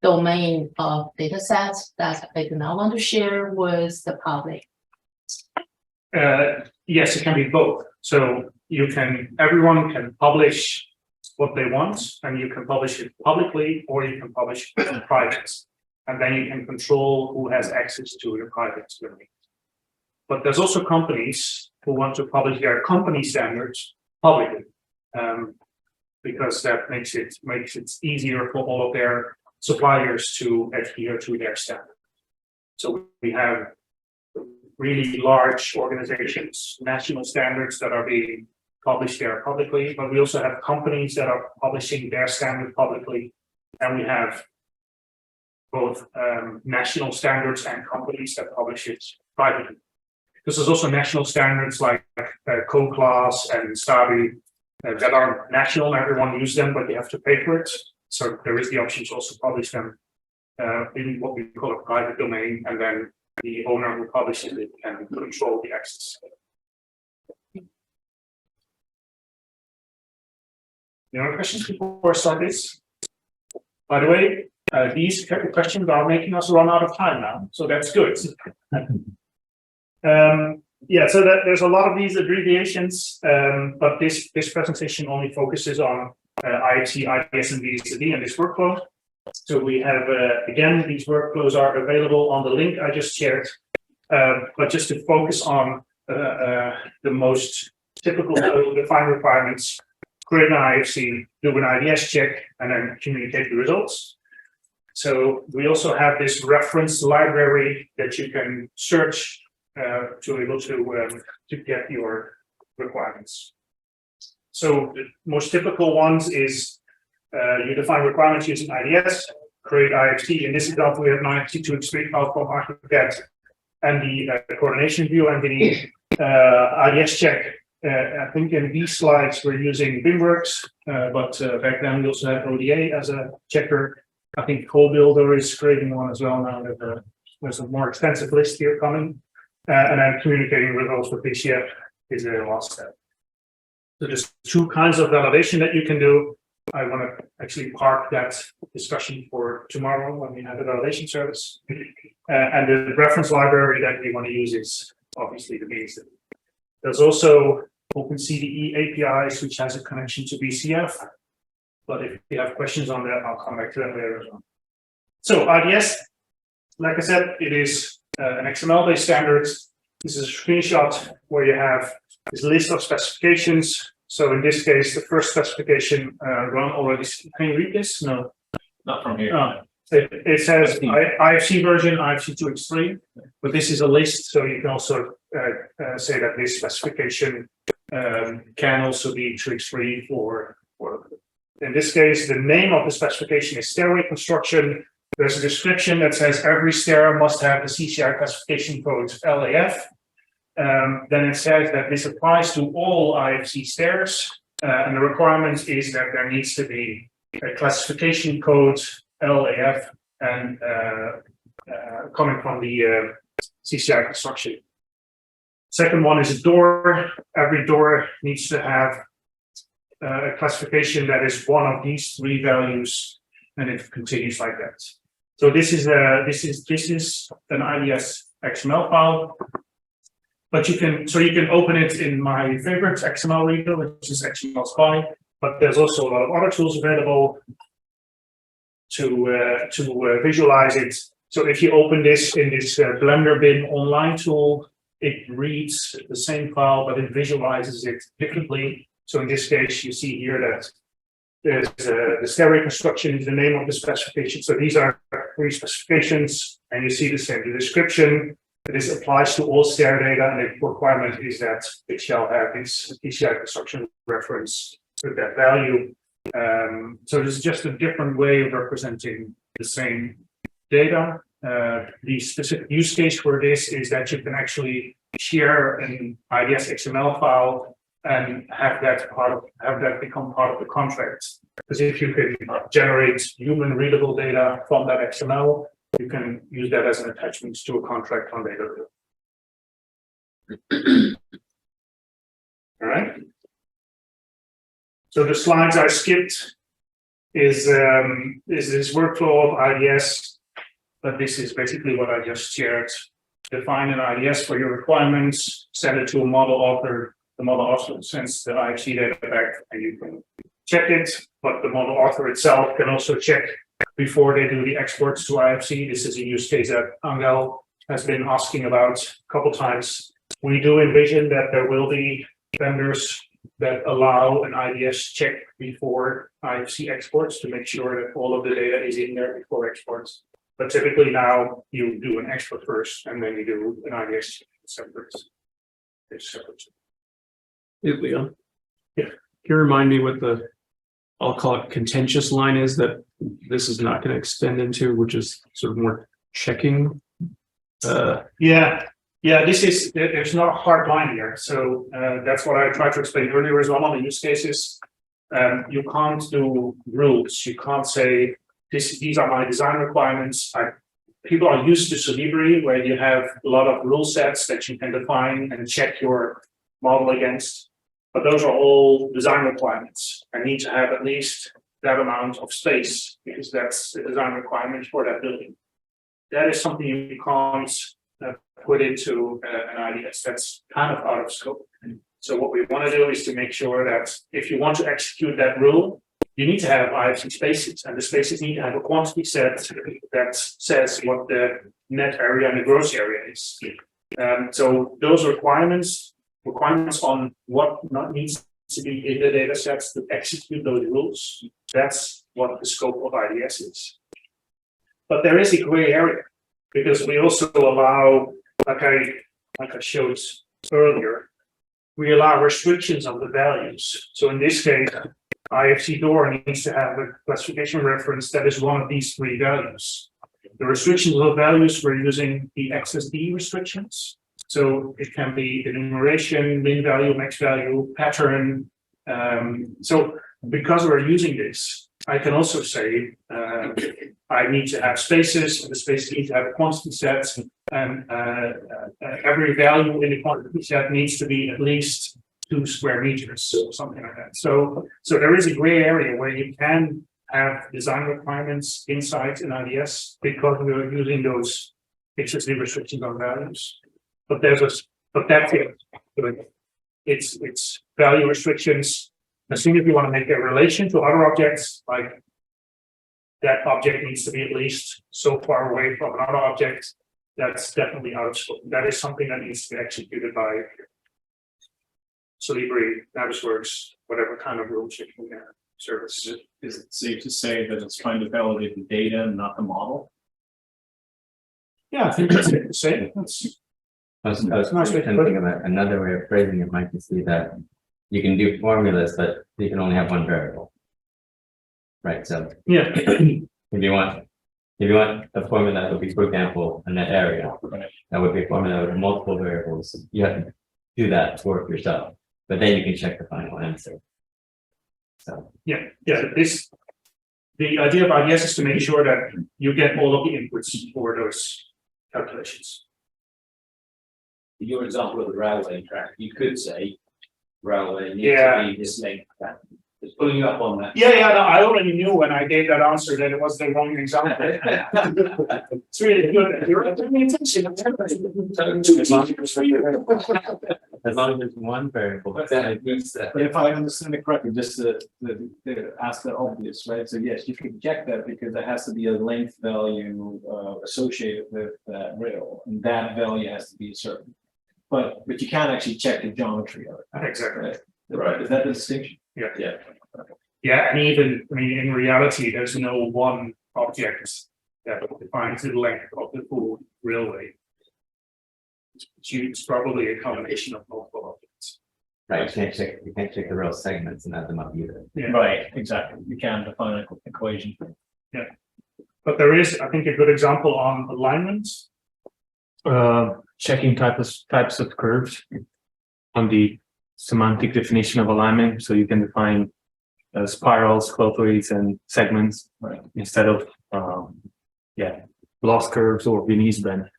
domain of data sets that I do not want to share with the public? Yes, it can be both. So everyone can publish what they want, and you can publish it publicly or you can publish it in private. And then you can control who has access to your private domain. But there's also companies who want to publish their company standards publicly, because that makes it easier for all of their suppliers to adhere to their standards. So we have really large organizations, national standards that are being published there publicly, but we also have companies that are publishing their standard publicly, and we have both national standards and companies that publish it privately. Because there's also national standards like CoClass and STABI that are national, everyone uses them, but you have to pay for it. So there is the option to also publish them in what we call a private domain, and then the owner who publishes it can control the access. Any other questions before I start this? By the way, these questions are making us run out of time now, so that's good. Yeah, so there's a lot of these abbreviations, but this presentation only focuses on IFC, IDS, and BSD and this workflow. So we have, again, these workflows are available on the link I just shared, but just to focus on the most typical defined requirements: create an IFC, do an IDS check, and then communicate the results. So we also have this reference library that you can search to be able to get your requirements. So the most typical ones is you define requirements using IDS, create IFC. In this example, we have an IFC to explain file from architect and the coordination view and the IDS check. I think in these slides we're using BIMWorks, but back then we also had ODA as a checker. I think CoBuilder is creating one as well now that there's a more extensive list here coming. And then communicating results with PCF is the last step. So there's two kinds of validation that you can do. I want to actually park that discussion for tomorrow when we have the validation service. And the reference library that we want to use is obviously the BSD. There's also OpenCDE APIs, which has a connection to BCF. But if you have questions on that, I'll come back to that later as well. So IDS, like I said, it is an XML-based standard. This is a screenshot where you have this list of specifications. So in this case, the first specification, Ron already, can you read this? No. Not from here. It says IFC version, IFC 2x3, but this is a list, so you can also say that this specification can also be 2x3 for in this case, the name of the specification is stairway construction. There's a description that says every stair must have the CCI classification code LAF. Then it says that this applies to all IFC stairs, and the requirement is that there needs to be a classification code LAF and coming from the CCI construction. Second one is a door. Every door needs to have a classification that is one of these three values, and it continues like that. So this is an IDS XML file, but you can open it in my favorite XML reader, which is XML Spy. But there's also a lot of other tools available to visualize it. So if you open this in this Blender bin online tool, it reads the same file, but it visualizes it differently. So in this case, you see here that there's the stairway construction is the name of the specification. So these are three specifications, and you see the same. The description, this applies to all stair data, and the requirement is that it shall have its PCI construction reference with that value. So this is just a different way of representing the same data. The specific use case for this is that you can actually share an IDS XML file and have that become part of the contract. Because if you can generate human readable data from that XML, you can use that as an attachment to a contract on data. All right. So the slides I skipped is this workflow of IDS, but this is basically what I just shared. Define an IDS for your requirements, send it to a model author. The model author sends the IFC data back, and you can check it, but the model author itself can also check before they do the exports to IFC. This is a use case that Angel has been asking about a couple times. We do envision that there will be vendors that allow an IDS check before IFC exports to make sure that all of the data is in there before exports. But typically now you do an export first, and then you do an IDS check separate. It's separate. Hey, Leon. Yeah. Can you remind me what the, I'll call it contentious line is that this is not going to extend into, which is sort of more checking? Yeah, there's not a hard line here. So that's what I tried to explain earlier as well on the use cases. You can't do rules. You can't say, these are my design requirements. People are used to Solibri, where you have a lot of rule sets that you can define and check your model against. But those are all design requirements. I need to have at least that amount of space, because that's the design requirement for that building. That is something you can't put into an IDS. That's kind of out of scope. So what we want to do is to make sure that if you want to execute that rule, you need to have IFC spaces, and the spaces need to have a quantity set that says what the net area and the gross area is. So those requirements on what needs to be in the data sets to execute those rules, that's what the scope of IDS is. But there is a gray area, because we also allow, like I showed earlier, we allow restrictions on the values. So in this case, IFC door needs to have a classification reference that is one of these three values. The restrictions of values, we're using the XSD restrictions. So it can be enumeration, min value, max value, pattern. So because we're using this, I can also say I need to have spaces, and the spaces need to have a quantity set, and every value in the quantity set needs to be at least 2 square meters, or something like that. So there is a gray area where you can have design requirements inside an IDS because we're using those XSD restrictions on values. But that's it. its value restrictions. As soon as we want to make a relation to other objects, like that object needs to be at least so far away from another object, that's definitely out of scope. That is something that needs to be executed by Solibri, Navisworks, whatever kind of rule checking service. Is it safe to say that it's trying to validate the data and not the model? Yeah, I think that's safe to say. I was Nice way to thinking put it. about another way of phrasing it might be see that you can do formulas, but you can only have one variable. Right, so Yeah. if you want a formula that would be, for example, a net area, that would be a formula with multiple variables. You have to do that work yourself, but then you can check the final answer. So Yeah, the idea of IDS is to make sure that you get all of the inputs for those calculations. Your example of the railway track, you could say railway needs Yeah. to be this length. It's pulling you up on that. Yeah, no, I already knew when I gave that answer that it was the wrong example. It's really good. You're paying attention. as long as there's one variable, If I understand it correctly, just to ask the obvious, right? So yes, you can check that because there has to be a length value associated with that rail, and that value has to be certain. But you can't actually check the geometry of it. Exactly. Right, is that the distinction? Yeah. Yeah. Yeah, and even, I mean, in reality, there's no one object that defines the length of the full railway. It's probably a combination of multiple objects. right, you can't check the real segments and add them up either. Yeah. Right, exactly. You can define an equation. Yeah. But there is, I think, a good example on alignment. Checking types of curves on the semantic definition of alignment, so you can define spirals, clothoids, and segments, right, instead of loss curves or Viennese bend.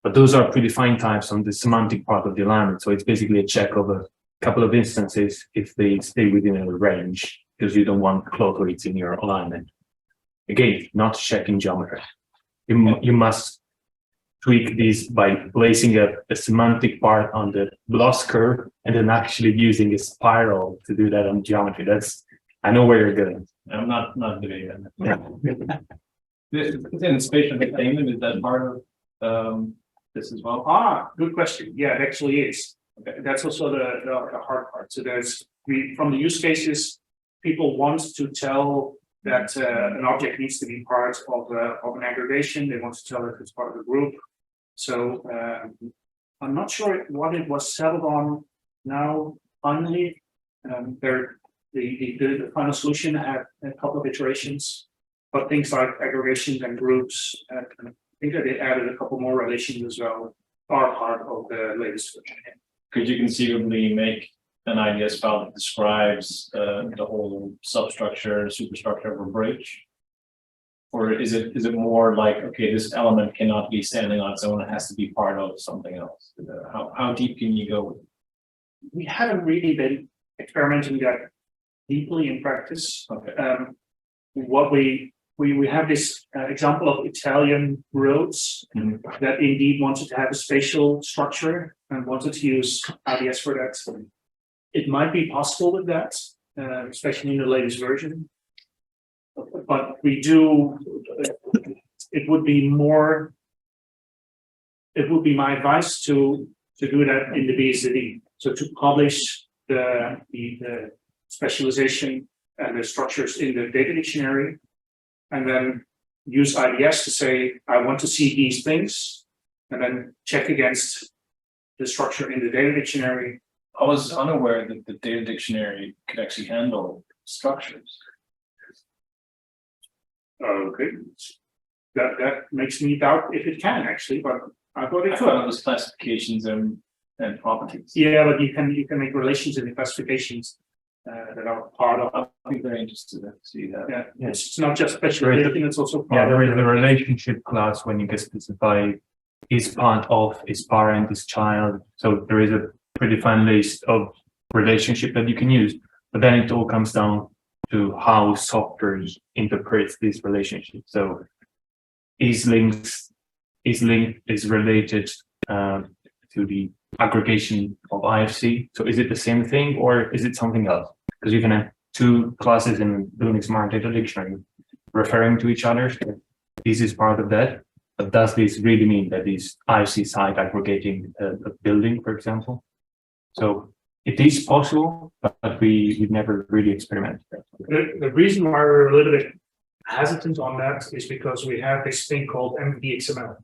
But those are predefined types on the semantic part of the alignment. So it's basically a check of a couple of instances if they stay within a range, because you don't want clothoids in your alignment. Again, not checking geometry. You must tweak this by placing a semantic part on the loss curve and then actually using a spiral to do that on geometry. I know where you're going. I'm not debating that. Within spatial containment, is that part of this as well? Good question. Yeah, it actually is. Okay. That's also the hard part. So from the use cases, people want to tell that an object needs to be part of an aggregation. They want to tell that it's part of a group. So I'm not sure what it was settled on now. Finally, the final solution had a couple of iterations, but things like aggregations and groups, I think that they added a couple more relations as well, are part of the latest version. Could you conceivably make an IDS file that describes the whole substructure, superstructure of a bridge? Or is it more like, okay, this element cannot be standing on its own, it has to be part of something else? How deep can you go with it? We haven't really been experimenting that deeply in practice. Okay. What we have this example of Italian roads that indeed wanted to have a spatial structure and wanted to use IDS for that. It might be possible with that, especially in the latest version. But it would be my advice to do that in the BSD. So to publish the specialization and the structures in the data dictionary, and then use IDS to say, I want to see these things, and then check against the structure in the data dictionary. I was unaware that the data dictionary could actually handle structures. Okay, that makes me doubt if it can actually, but I thought it I could. thought it was classifications and properties. Yeah, but you can make relations in the classifications that are part of. I'd be very interested to see that. Yeah, it's not just specialization; it's also part There is of a relationship class when you can specify is part of, is parent, is child. So there is a predefined list of relationship that you can use, but then it all comes down to how software interprets this relationship. So is related to the aggregation of IFC. So is it the same thing or is it something else? Because you can have two classes in buildingSMART data dictionary referring to each other. So this is part of that. But does this really mean that is IFC site aggregating a building, for example? So it is possible, but we've never really experimented. The reason why we're a little bit hesitant on that is because we have this thing called MVXML.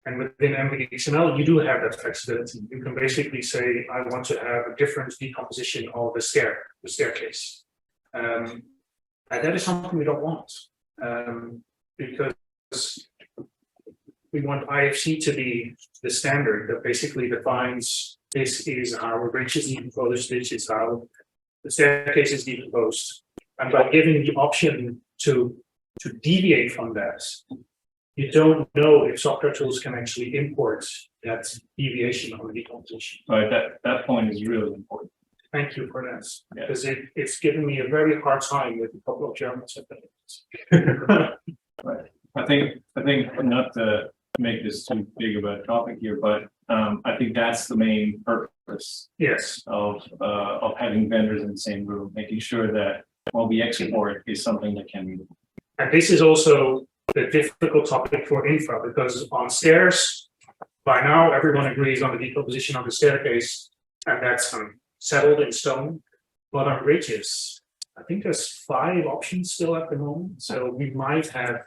And within MVXML, you do have that flexibility. You can basically say, I want to have a different decomposition of the staircase. And that is something we don't want. Because we want IFC to be the standard that basically defines this is how a bridge is decomposed, this is how the staircase is decomposed. And by giving the option to deviate from that, you don't know if software tools can actually import that deviation on the decomposition. Right, that point is really important. Thank you for that, because it's given me a very hard time with a couple of Germans. Right. I think not to make this too big of a topic here, but I think that's the main purpose. Yes. Of having vendors in the same room, making sure that what we export is something that can be. And this is also the difficult topic for infra, because on stairs, by now everyone agrees on the decomposition of the staircase, and that's settled in stone. But on bridges, I think there's 5 options still at the moment. So we might have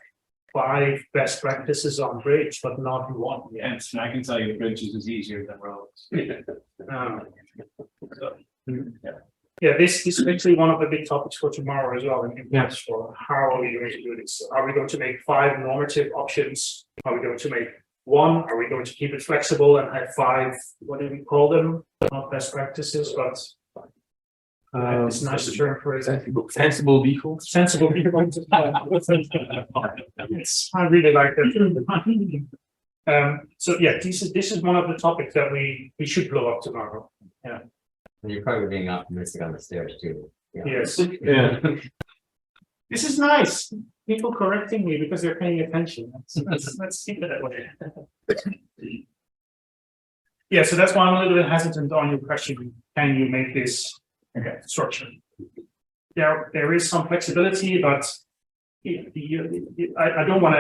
5 best practices on bridge, but not 1 yet. And I can tell you bridges is easier than roads. Yeah, this is actually one of the big topics for tomorrow as well. For how are we going to do this? Are we going to make 5 normative options? Are we going to make 1? Are we going to keep it flexible and have 5? What do we call them? Not best practices, but it's a nice term for it. Sensible defaults. Sensible defaults. I really like that. So yeah, this is one of the topics that we should blow up tomorrow. Yeah. And you're probably being optimistic on the stairs too. Yeah. Yes. Yeah. This is nice. People correcting me because they're paying attention. Let's keep it that way. Yeah, so that's why I'm a little bit hesitant on your question. Can you make this structure? Yeah, there is some flexibility, but I don't want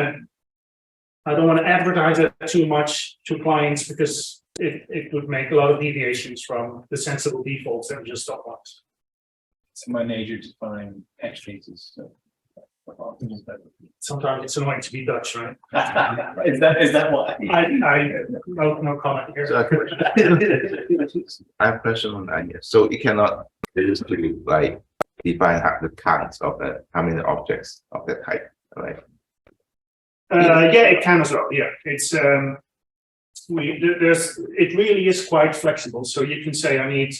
to advertise it too much to clients because it would make a lot of deviations from the sensible defaults that we just talked about. It's my nature to find edge cases. So. Sometimes it's annoying to be Dutch, right? Is that why? No comment here. So I have a question on that here. So you cannot basically like define the counts of how many objects of that type, right? Yeah, it can as well. Yeah, it's it really is quite flexible. So you can say I need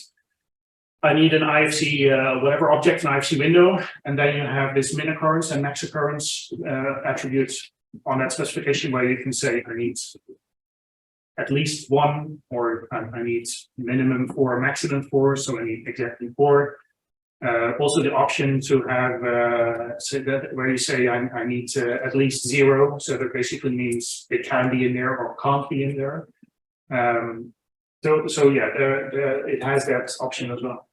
an IFC whatever object, an IFC window, and then you have this min occurrence and max occurrence attributes on that specification where you can say I need at least 1, or I need minimum 4 or maximum 4, so I need exactly 4. Also the option to have so that where you say I need at least 0, so that basically means it can be in there or can't be in there. So yeah, it has that option as well.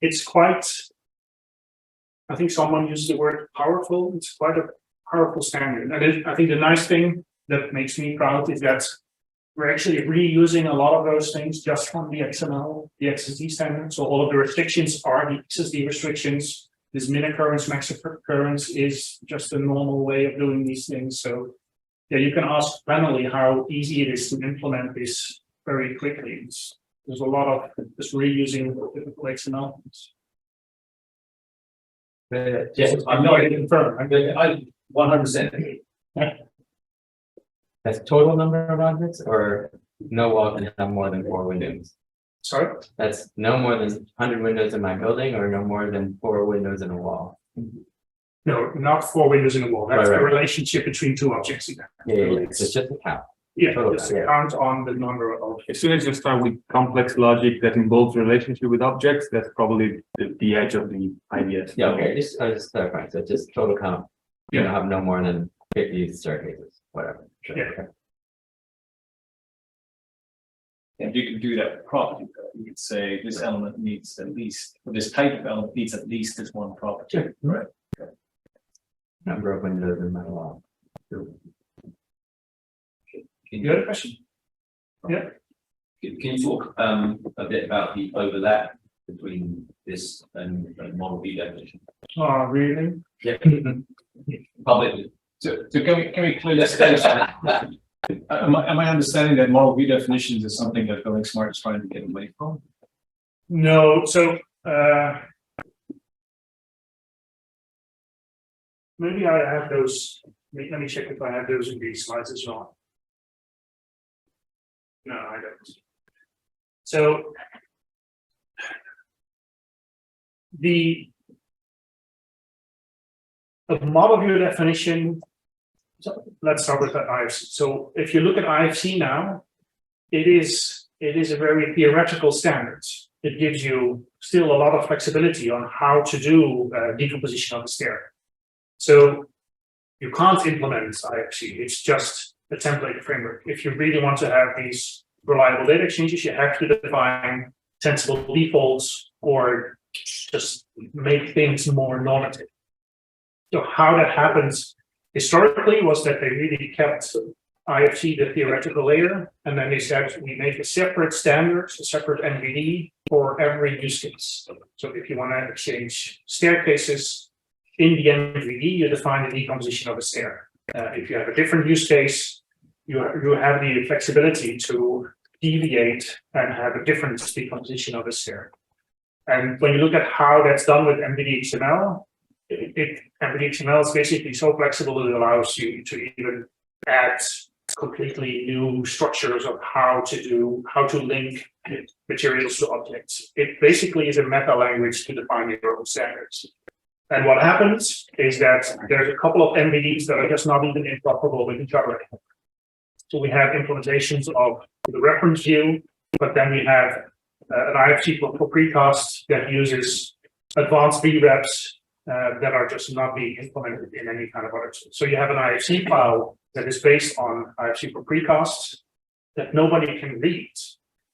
It's quite, I think someone used the word powerful. It's quite a powerful standard. And I think the nice thing that makes me proud is that we're actually reusing a lot of those things just from the XML, the XSD standard. So all of the restrictions are the XSD restrictions. This min occurrence, max occurrence is just a normal way of doing these things. So yeah, you can ask randomly how easy it is to implement this very quickly. There's a lot of just reusing typical XML. Yes, I'm not confirmed. I 100%. That's total number of objects, or no wall can have more than 4 windows? Sorry? That's no more than 100 windows in my building, or no more than 4 windows in a wall? No, not 4 windows in a wall. That's Right. the relationship between 2 objects. Yeah. It's just a count. Yeah, Total just count. count on the number of. As soon as you start with complex logic that involves relationship with objects, that's probably the edge of the idea. Yeah, okay, I was just clarifying, so just total count, you don't have no more than 50 staircases, whatever. Sure. Yeah. And you can do that with property, though. You could say this element needs at least, or this type of element needs at least this one property, right? Number of windows in my wall. You had a question? Yeah. Can you talk a bit about the overlap between this and model B definition? Oh, really? Yeah. Publicly. So can we clearly establish that? Am I understanding that model B definitions is something that buildingSMART is trying to get away from? No, so maybe I have those. Let me check if I have those in these slides as well. No, I don't. So the model view definition. So let's start with the IFC. So if you look at IFC now, it is a very theoretical standard. It gives you still a lot of flexibility on how to do decomposition of the stair. So you can't implement IFC. It's just a template framework. If you really want to have these reliable data exchanges, you have to define sensible defaults or just make things more normative. So how that happens historically was that they really kept IFC the theoretical layer, and then they said we make a separate standard, a separate NVD for every use case. So if you want to exchange staircases in the NVD, you define the decomposition of a stair. If you have a different use case, you have the flexibility to deviate and have a different decomposition of a stair. And when you look at how that's done with MVD XML, MVD XML is basically so flexible that it allows you to even add completely new structures of how to link materials to objects. It basically is a meta language to define your own standards. And what happens is that there's a couple of MVDs that are just not even interoperable with each other. So we have implementations of the reference view, but then we have an IFC for precast that uses advanced VREPs that are just not being implemented in any kind of other tool. So you have an IFC file that is based on IFC for precast that nobody can read.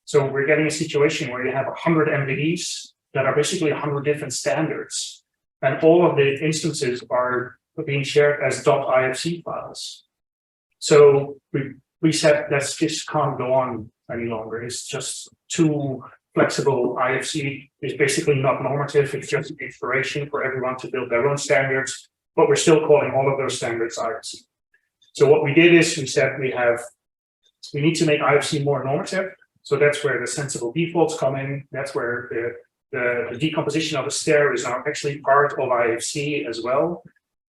So we're getting a situation where you have 100 MVDs that are basically 100 different standards, and all of the instances are being shared as .ifc files. So we said that this can't go on any longer. It's just too flexible. IFC is basically not normative. It's just inspiration for everyone to build their own standards, but we're still calling all of those standards IFC. So what we did is we said we need to make IFC more normative. So that's where the sensible defaults come in. That's where the decomposition of a stair is now actually part of IFC as well.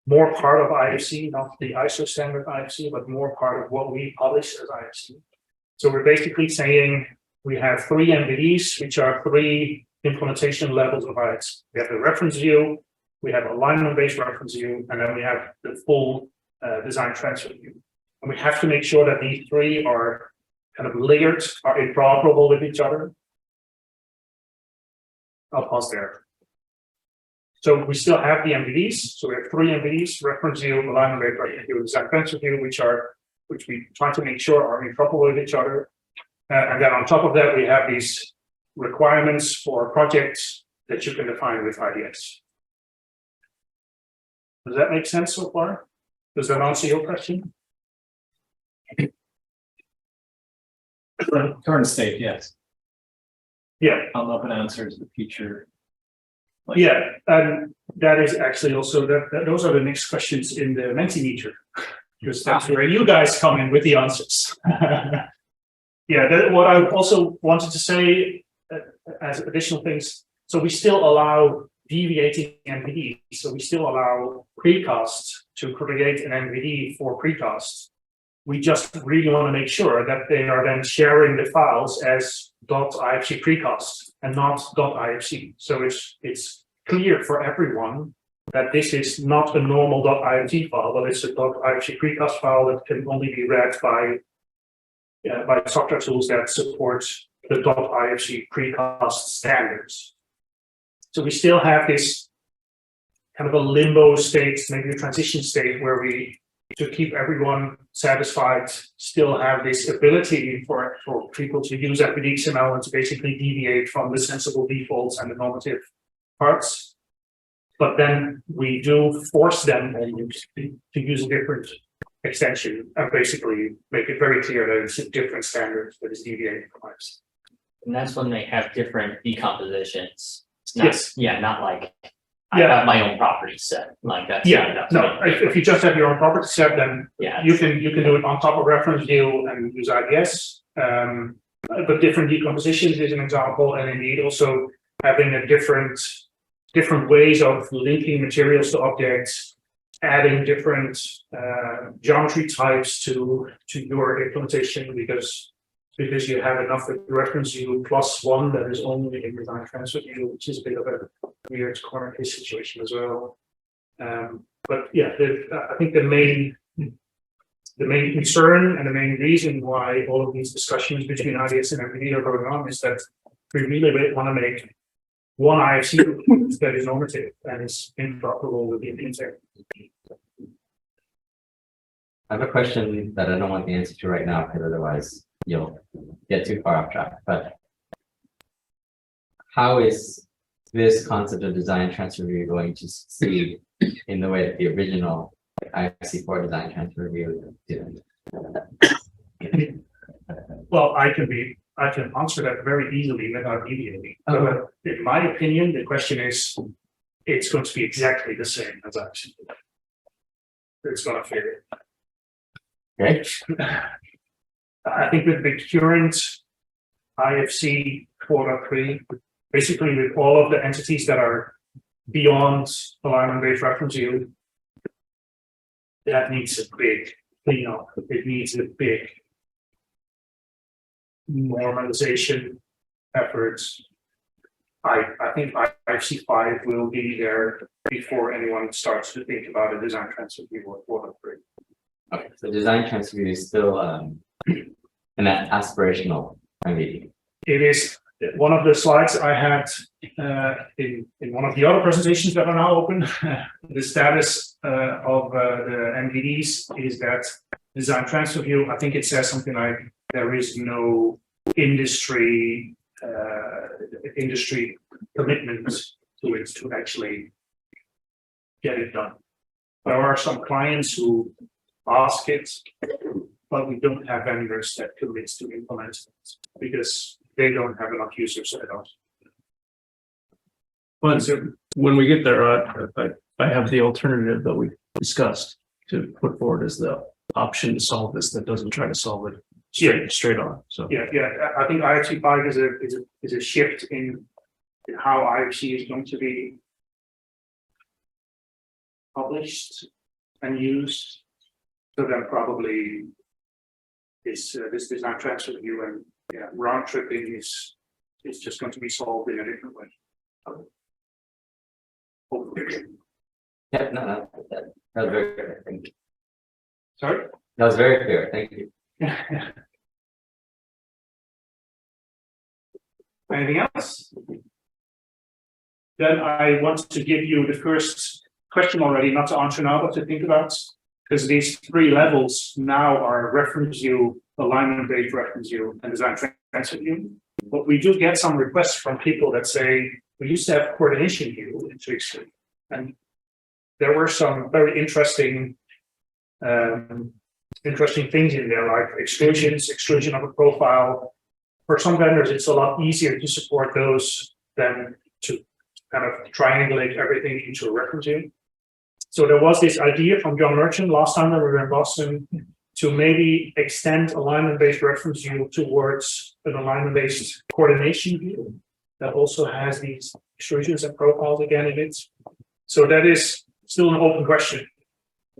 More part of IFC, not the ISO standard IFC, but more part of what we publish as IFC. So we're basically saying we have 3 MVDs, which are 3 implementation levels of IFC. We have the reference view, we have alignment-based reference view, and then we have the full design transfer view. And we have to make sure that these 3 are kind of layered, are interoperable with each other. I'll pause there. So we still have the MVDs. So we have 3 MVDs: reference view, alignment-based reference view, design transfer view, which we try to make sure are interoperable with each other. And then on top of that, we have these requirements for projects that you can define with IDS. Does that make sense so far? Does that answer your question? Current state, yes. Yeah. I'll know if it answers the future. Yeah, and that is actually also those are the next questions in the Mentimeter, because that's where you guys come in with the answers. Yeah, what I also wanted to say as additional things. So we still allow deviating NVD. So we still allow precast to create an NVD for precast. We just really want to make sure that they are then sharing the files as .ifc precast and not .ifc. So it's clear for everyone that this is not a normal .ifc file, but it's a .ifc precast file that can only be read by software tools that support the .ifc precast standards. So we still have this kind of a limbo state, maybe a transition state, where we to keep everyone satisfied, still have this ability for people to use FBD-XML and to basically deviate from the sensible defaults and the normative parts. But then we do force them to use a different extension and basically make it very clear that it's a different standard that is deviating from ours. And that's when they have different decompositions. Yes. Yeah, not like I Yeah. have my own property set, like that's. Yeah, that's no, if you just have your own property set, then Yeah. you can do it on top of reference view and use IDS. But different decompositions is an example, and indeed also having a different ways of linking materials to objects, adding different geometry types to your implementation because you have enough reference view plus one that is only in design transfer view, which is a bit of a weird corner case situation as well. But yeah, I think the main concern and the main reason why all of these discussions between IDS and FBD are going on is that we really want to make one IFC that is normative and is interoperable with the internet. I have a question that I don't want the answer to right now, because otherwise you'll get too far off track, but how is this concept of design transfer review going to succeed in the way that the original IFC4 design transfer review did? Well, I can answer that very easily without deviating. So, in my opinion, the question is, it's going to be exactly the same as IFC. It's going to fit. Okay. I think with the current IFC 4.3, basically with all of the entities that are beyond alignment-based reference view, that needs a big cleanup. It needs a big normalization efforts. I think IFC 5 will be there before anyone starts to think about a design transfer view or 4.3. Okay, so design transfer review is still an aspirational MVP. It is one of the slides I had in one of the other presentations that are now open. The status of the MVDs is that design transfer view, I think it says something like there is no industry commitment to it to actually get it done. There are some clients who ask it, but we don't have vendors that commits to implement it because they don't have enough users at all. Well, so when we get there, I have the alternative that we discussed to put forward as the option to solve this that doesn't try to solve it straight on. So Yeah, I think IFC 5 is a shift in how IFC is going to be published and used. So then probably this design transfer view and round tripping is just going to be solved in a different way. Hopefully. Yeah, no, that was very clear. Thank you. Sorry? That was very clear. Thank you. Anything else? Then I want to give you the first question already, not to answer now, but to think about, because these three levels now are reference view, alignment-based reference view, and design transfer view. But we do get some requests from people that say, we used to have coordination view in 3.3, and there were some very interesting things in there, like exclusion of a profile. For some vendors, it's a lot easier to support those than to kind of triangulate everything into a reference view. So there was this idea from John Merchant last time that we were in Boston to maybe extend alignment-based reference view towards an alignment-based coordination view that also has these extrusions and profiles again in it. So that is still an open question.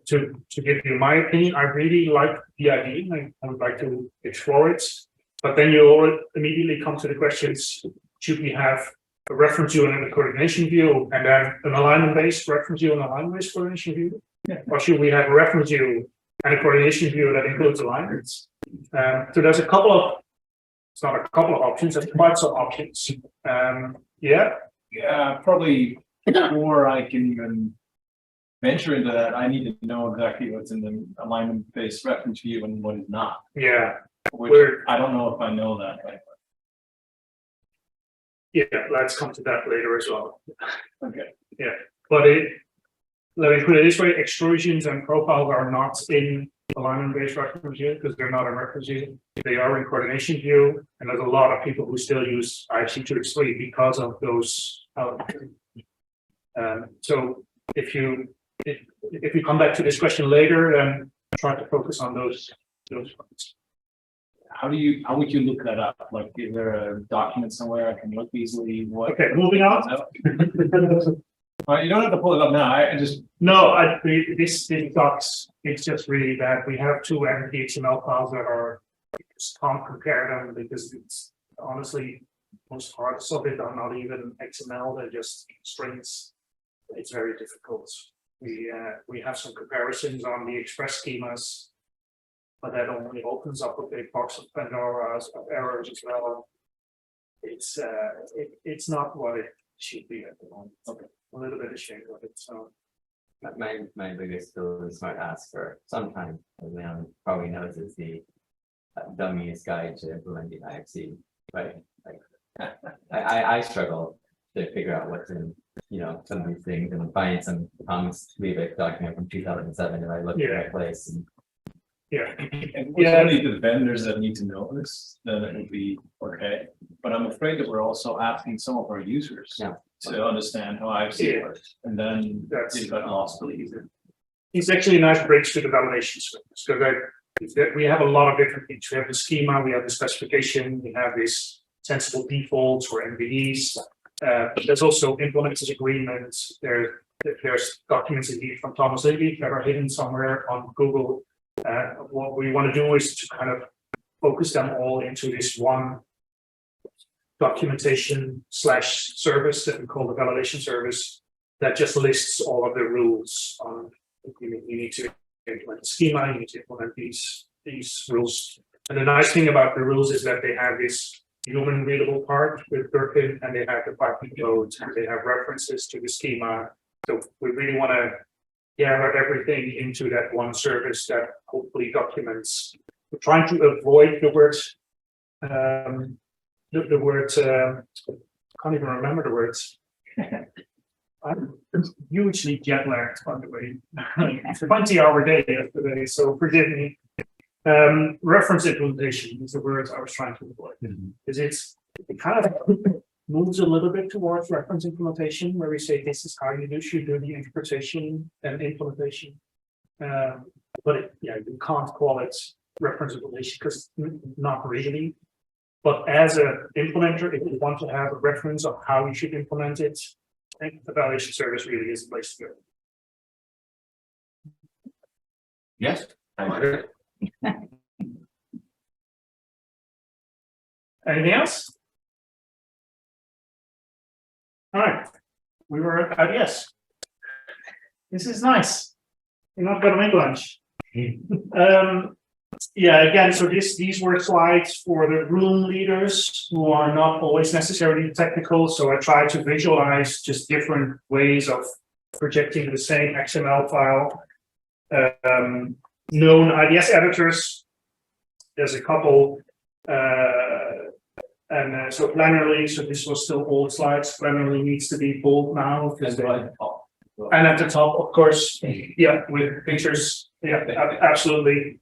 To give you my opinion, I really like the idea. I would like to explore it. But then you immediately come to the questions, should we have a reference view and a coordination view, and then an alignment-based reference view and alignment-based coordination view? Or should we have a reference view and a coordination view that includes alignments? So there's it's not a couple of options, there's quite some options. Yeah, probably before I can even venture into that, I need to know exactly what's in the alignment-based reference view and what is not. Yeah, Which I don't know if I know that. yeah, let's come to that later as well. Okay. Yeah, but let me put it this way, extrusions and profiles are not in alignment-based reference view because they're not in reference view. They are in coordination view, and there's a lot of people who still use IFC 2x3 because of those elements. So if you come back to this question later, then try to focus on those points. How would you look that up? Like, is there a document somewhere I can look easily? What? Okay, moving on. You don't have to pull it up now. I just this docs, it's just really bad. We have two empty XML files that are, just can't compare them because it's honestly most parts of it are not even XML, they're just strings. It's very difficult. We have some comparisons on the express schemas, but that only opens up a big box of Pandora's of errors as well. It's not what it should be at the moment. Okay. A little bit ashamed of it. So My biggest buildingSMART ask for some time, as Leon probably knows, is the dummy's guide to implementing IFC. Right? Like, I struggle to figure out what's in, some of these things, and find some Thomas Leavitt document from 2007 and I look at that place. And, and only the vendors that need to know this, then it would be okay. But I'm afraid that we're also asking some of our users to understand how IFC works, and then it got lost really easy. it's actually a nice bridge to the validation service because we have a lot of different things. We have the schema, we have the specification, we have this sensible defaults or MVDs. There's also implementers agreements. There's documents indeed from Thomas Levy that are hidden somewhere on Google. What we want to do is to kind of focus them all into this one documentation / service that we call the validation service that just lists all of the rules on. You need to implement the schema, you need to implement these rules. And the nice thing about the rules is that they have this human readable part with Gherkin, and they have the Python code, and they have references to the schema. So we really want to gather everything into that one service that hopefully documents. We're trying to avoid the word can't even remember the words. I'm hugely jet lagged, by the way. 20-hour day yesterday, so forgive me. Reference implementation is the word I was trying to avoid. Because it kind of moves a little bit towards reference implementation, where we say this is how you should do the interpretation and implementation. But you can't call it reference implementation because not really. But as an implementer, if you want to have a reference of how you should implement it, I think the validation service really is the place to go. Yes, I agree. Anything else? All right, we were at yes. This is nice. You're not going to make lunch. Again, so these were slides for the room leaders who are not always necessarily technical. So I tried to visualize just different ways of projecting the same XML file. Known IDS editors, there's a couple. So Plannerly, so this was still old slides. Plannerly needs to be bold now. And at the top, of course, with pictures. Yeah, absolutely.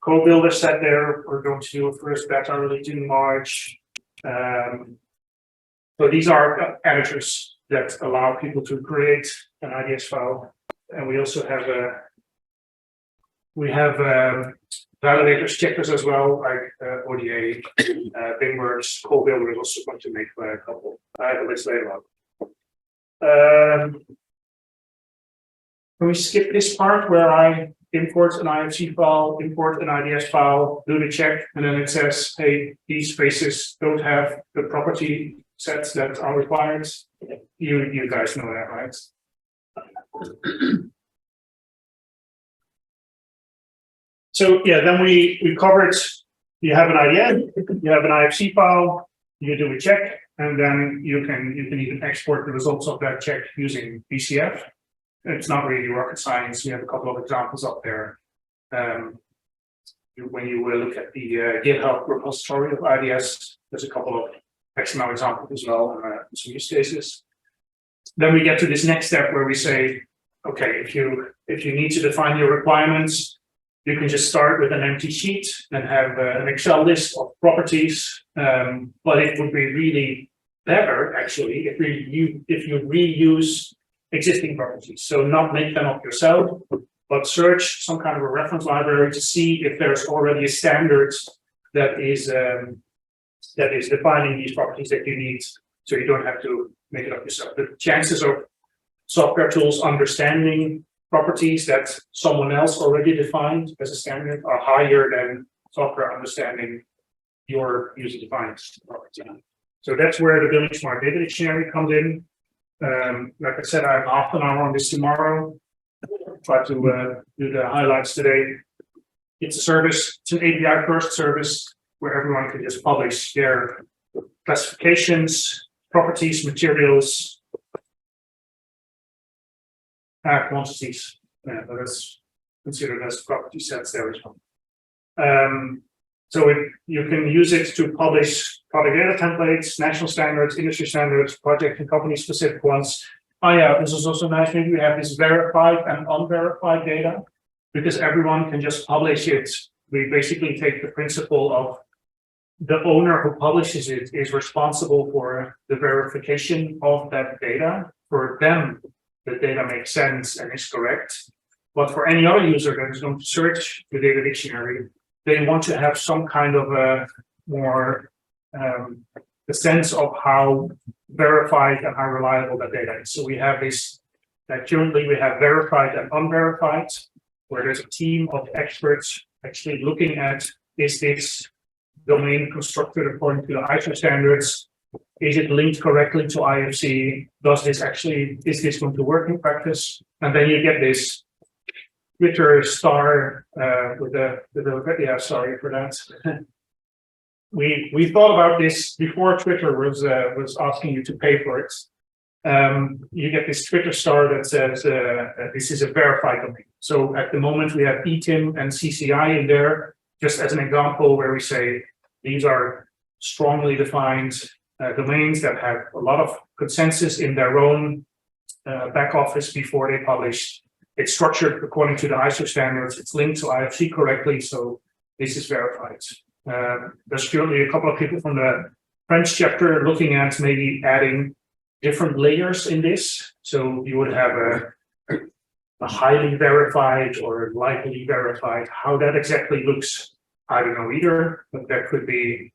Co-builder said there, we're going to do a first beta release in March. So these are editors that allow people to create an IDS file. And we also have validators, checkers as well, like ODA, Bingworks, co-builder is also going to make a couple. I have a list later on. Can we skip this part where I import an IFC file, import an IDS file, do the check, and then it says, hey, these spaces don't have the property sets that are required. You guys know that, right? So then we covered, you have an IDS, you have an IFC file, you do a check, and then you can even export the results of that check using BCF. it's not really rocket science. We have a couple of examples up there. When you look at the GitHub repository of IDS, there's a couple of XML examples as well, and some use cases. Then we get to this next step where we say, okay, if you need to define your requirements, you can just start with an empty sheet and have an Excel list of properties. But it would be really better, actually, if you reuse existing properties. So not make them up yourself, but search some kind of a reference library to see if there's already a standard that is defining these properties that you need, so you don't have to make it up yourself. The chances of software tools understanding properties that someone else already defined as a standard are higher than software understanding your user-defined property. So that's where the buildingSMART data dictionary comes in. Like I said, I have half an hour on this tomorrow. Try to do the highlights today. It's a service, it's an API first service where everyone can just publish their classifications, properties, materials, quantities. But that's considered as property sets there as well. So you can use it to publish product data templates, national standards, industry standards, project and company specific ones. Oh yeah, this is also nice. Maybe we have this verified and unverified data because everyone can just publish it. We basically take the principle of the owner who publishes it is responsible for the verification of that data. For them, the data makes sense and is correct. But for any other user that is going to search the data dictionary, they want to have some kind of a more the sense of how verified and how reliable that data is. So we have this, currently we have verified and unverified, where there's a team of experts actually looking at, is this domain constructed according to the ISO standards? Is it linked correctly to IFC? Is this going to work in practice? And then you get this Twitter star yeah, sorry for that. We thought about this before Twitter was asking you to pay for it. You get this Twitter star that says this is a verified domain. So at the moment we have ETIM and CCI in there, just as an example where we say these are strongly defined domains that have a lot of consensus in their own back office before they publish. It's structured according to the ISO standards. It's linked to IFC correctly, so this is verified. There's currently a couple of people from the French chapter looking at maybe adding different layers in this. So you would have a highly verified or lightly verified. How that exactly looks, I don't know either. But there could be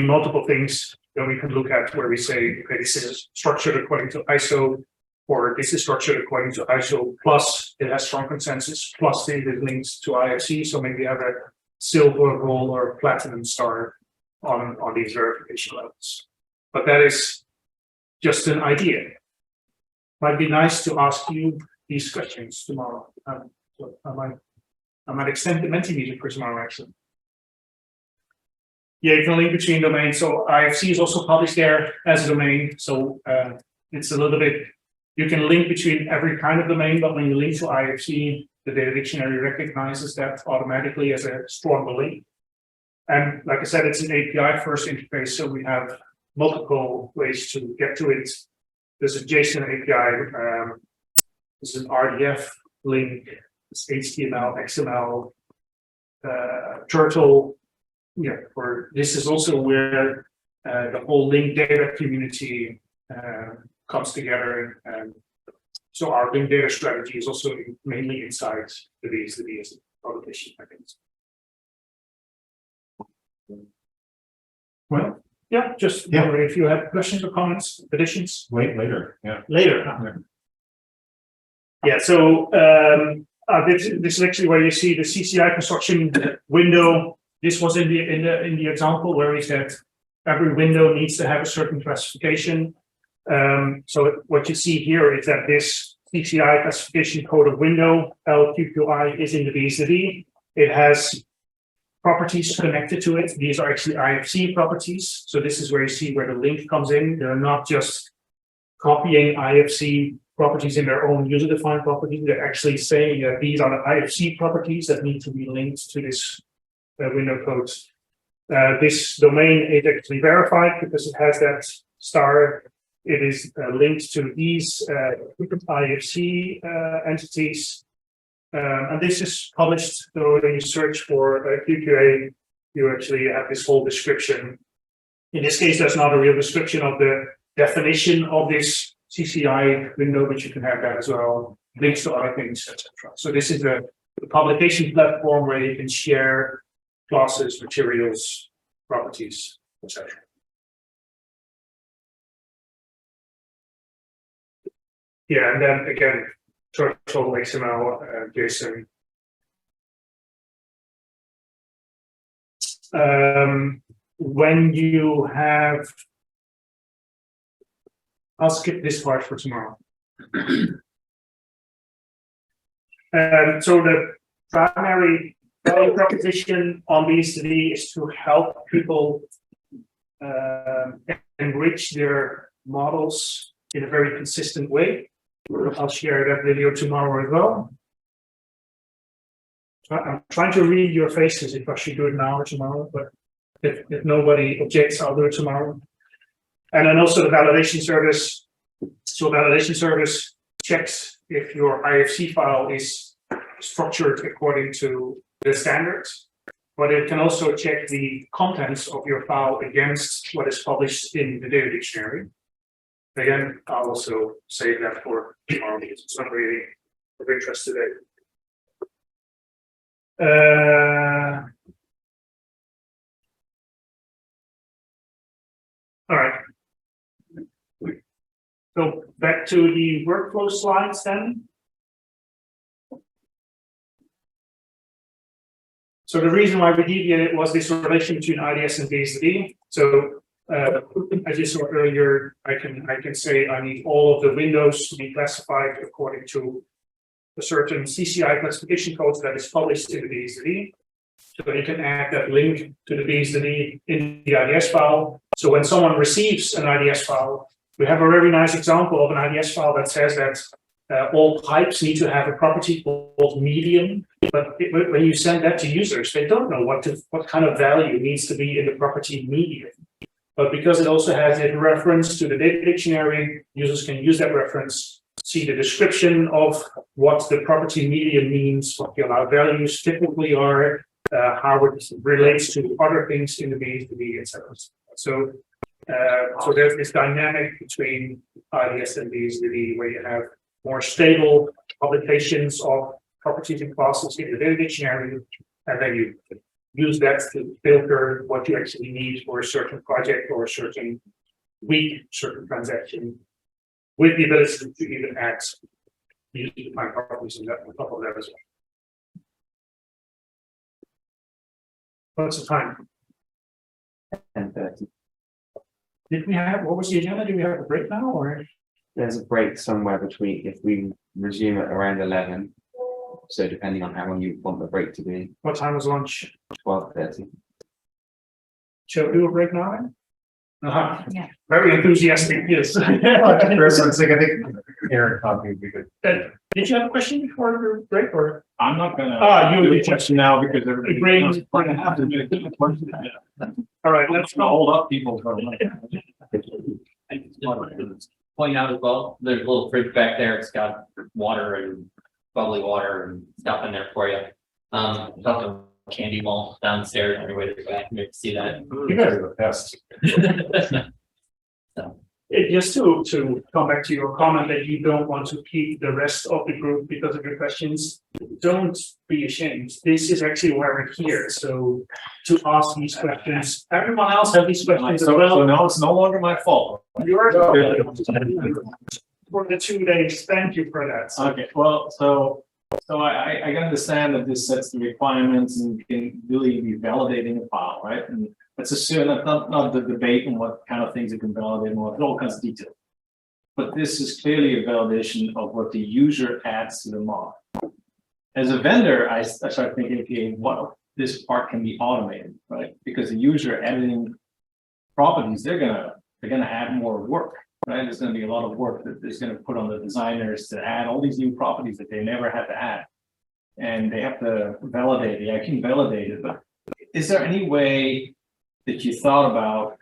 multiple things that we can look at where we say, okay, this is structured according to ISO, or this is structured according to ISO plus it has strong consensus, plus it is linked to IFC. So maybe have a silver, gold, or platinum star on these verification levels. But that is just an idea. Might be nice to ask you these questions tomorrow. So I might extend the Mentimeter for tomorrow actually. Yeah, you can link between domains. So IFC is also published there as a domain. So it's a little bit, you can link between every kind of domain, but when you link to IFC, the data dictionary recognizes that automatically as a stronger link. And like I said, it's an API first interface, so we have multiple ways to get to it. There's a JSON API, there's an RDF link, there's HTML, XML, Turtle. Yeah, or this is also where the whole linked data community comes together. And so our linked data strategy is also mainly inside the VSDB as a publication mechanism. Well, yeah, just wondering if you have questions or comments, additions. Wait, later. Yeah. Later. Yeah. So this is actually where you see the CCI construction window. This was in the example where we said every window needs to have a certain classification. So what you see here is that this CCI classification code of window LQQI is in the VSDB. It has properties connected to it. These are actually IFC properties. So this is where you see where the link comes in. They're not just copying IFC properties in their own user-defined properties. They're actually saying that these are the IFC properties that need to be linked to this window code. This domain is actually verified because it has that star. It is linked to these IFC entities. And this is published. So when you search for QQA, you actually have this whole description. In this case, that's not a real description of the definition of this CCI window, but you can have that as well, links to other things, etc. So this is a publication platform where you can share classes, materials, properties, etc. Yeah, and then again, total XML, JSON. When you have, I'll skip this part for tomorrow. So the primary value proposition on BSD is to help people enrich their models in a very consistent way. I'll share that video tomorrow as well. So I'm trying to read your faces if I should do it now or tomorrow, but if nobody objects, I'll do it tomorrow. And then also the validation service. So validation service checks if your IFC file is structured according to the standards, but it can also check the contents of your file against what is published in the data dictionary. Again, I'll also save that for tomorrow because it's not really of interest today. All right. So back to the workflow slides then. So the reason why we deviated was this relation between IDS and BSD. So as you saw earlier, I can say I need all of the windows to be classified according to a certain CCI classification code that is published in the BSD. So you can add that link to the BSD in the IDS file. So when someone receives an IDS file, we have a very nice example of an IDS file that says that all pipes need to have a property called medium. But when you send that to users, they don't know what kind of value needs to be in the property medium. But because it also has a reference to the data dictionary, users can use that reference, see the description of what the property medium means, what the allowed values typically are, how it relates to other things in the BSD, etc. So there's this dynamic between IDS and BSD where you have more stable publications of properties and classes in the data dictionary, and then you use that to filter what you actually need for a certain project or a certain week, certain transaction, with the ability to even add user-defined properties on top of that as well. What's the time? 10:30. Did we have, what was the agenda? Do we have a break now or? There's a break somewhere between, if we resume at around 11. So depending on how long you want the break to be. What time was lunch? 12:30. Shall we do a break now? Yeah. Very enthusiastic, yes. I think Aaron copy would be good. Did you have a question before the break or? I'm not gonna. You do a question now because everybody. Brains- We're gonna have to do a question. All right, let's gonna go. hold up people for a minute. Point out as well, there's a little fridge back there. It's got water and bubbly water and stuff in there for you. Got the candy mall downstairs. Everybody back to see that. You guys are the best. So. Just to come back to your comment that you don't want to keep the rest of the group because of your questions, don't be ashamed. This is actually why we're here. So to ask these questions, everyone else have these questions as So well. now it's no longer my fault. You're for the 2 days. Thank you for that. Okay, well, so I can understand that this sets the requirements and can really be validating a file, right? And let's assume that not the debate on what kind of things you can validate and what all kinds of detail. But this is clearly a validation of what the user adds to the model. As a vendor, I start thinking, okay, what this part can be automated, right? Because the user editing properties, they're gonna add more work. right? There's gonna be a lot of work that is gonna put on the designers to add all these new properties that they never had to add. And they have to validate it, I can validate it, but is there any way that you thought about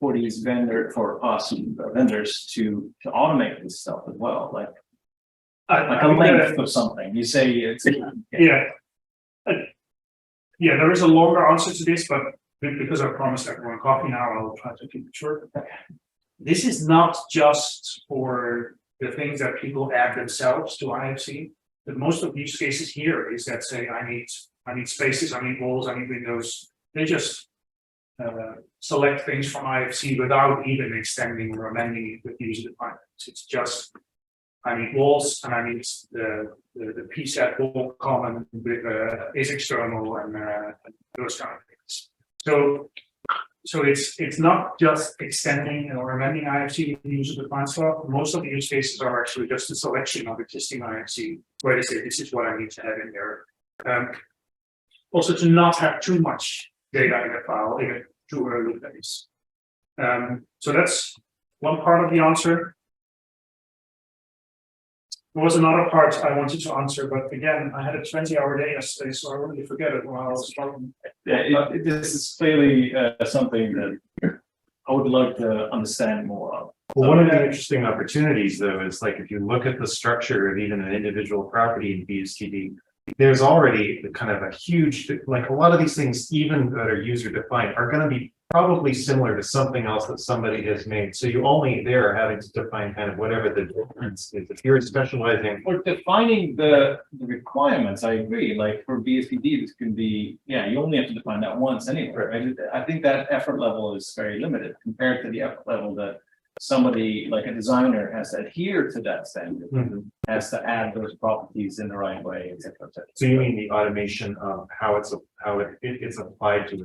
for these vendors to automate this stuff as well, like a length of something, you say it's. Yeah. Yeah, there is a longer answer to this, but because I promised everyone coffee now, I'll try to keep it short. This is not just for the things that people add themselves to IFC. But most of the use cases here is that say, I need spaces, I need walls, I need windows. They just select things from IFC without even extending or amending it with user defined. It's just, I need walls and I need the PSET wall common with is external and those kind of things. So it's not just extending or amending IFC with user defined stuff. Most of the use cases are actually just a selection of existing IFC where they say this is what I need to have in there. Also to not have too much data in a file in a too early phase. So that's one part of the answer. There was another part I wanted to answer, but again, I had a 20-hour day yesterday, so I really forget it while I was talking. Yeah, this is clearly something that I would like to understand more of. Well, one of the interesting opportunities though is like if you look at the structure of even an individual property in BSTD, there's already kind of a huge, like a lot of these things, even that are user defined, are going to be probably similar to something else that somebody has made. So you only there are having to define kind of whatever the difference is. If you're specializing or defining the requirements, I agree. Like for BSPD, this can be, yeah, you only have to define that once anyway. Right? I think that effort level is very limited compared to the effort level that somebody like a designer has to adhere to that standard, has to add those properties in the right way, etc. So you mean the automation of how it's applied to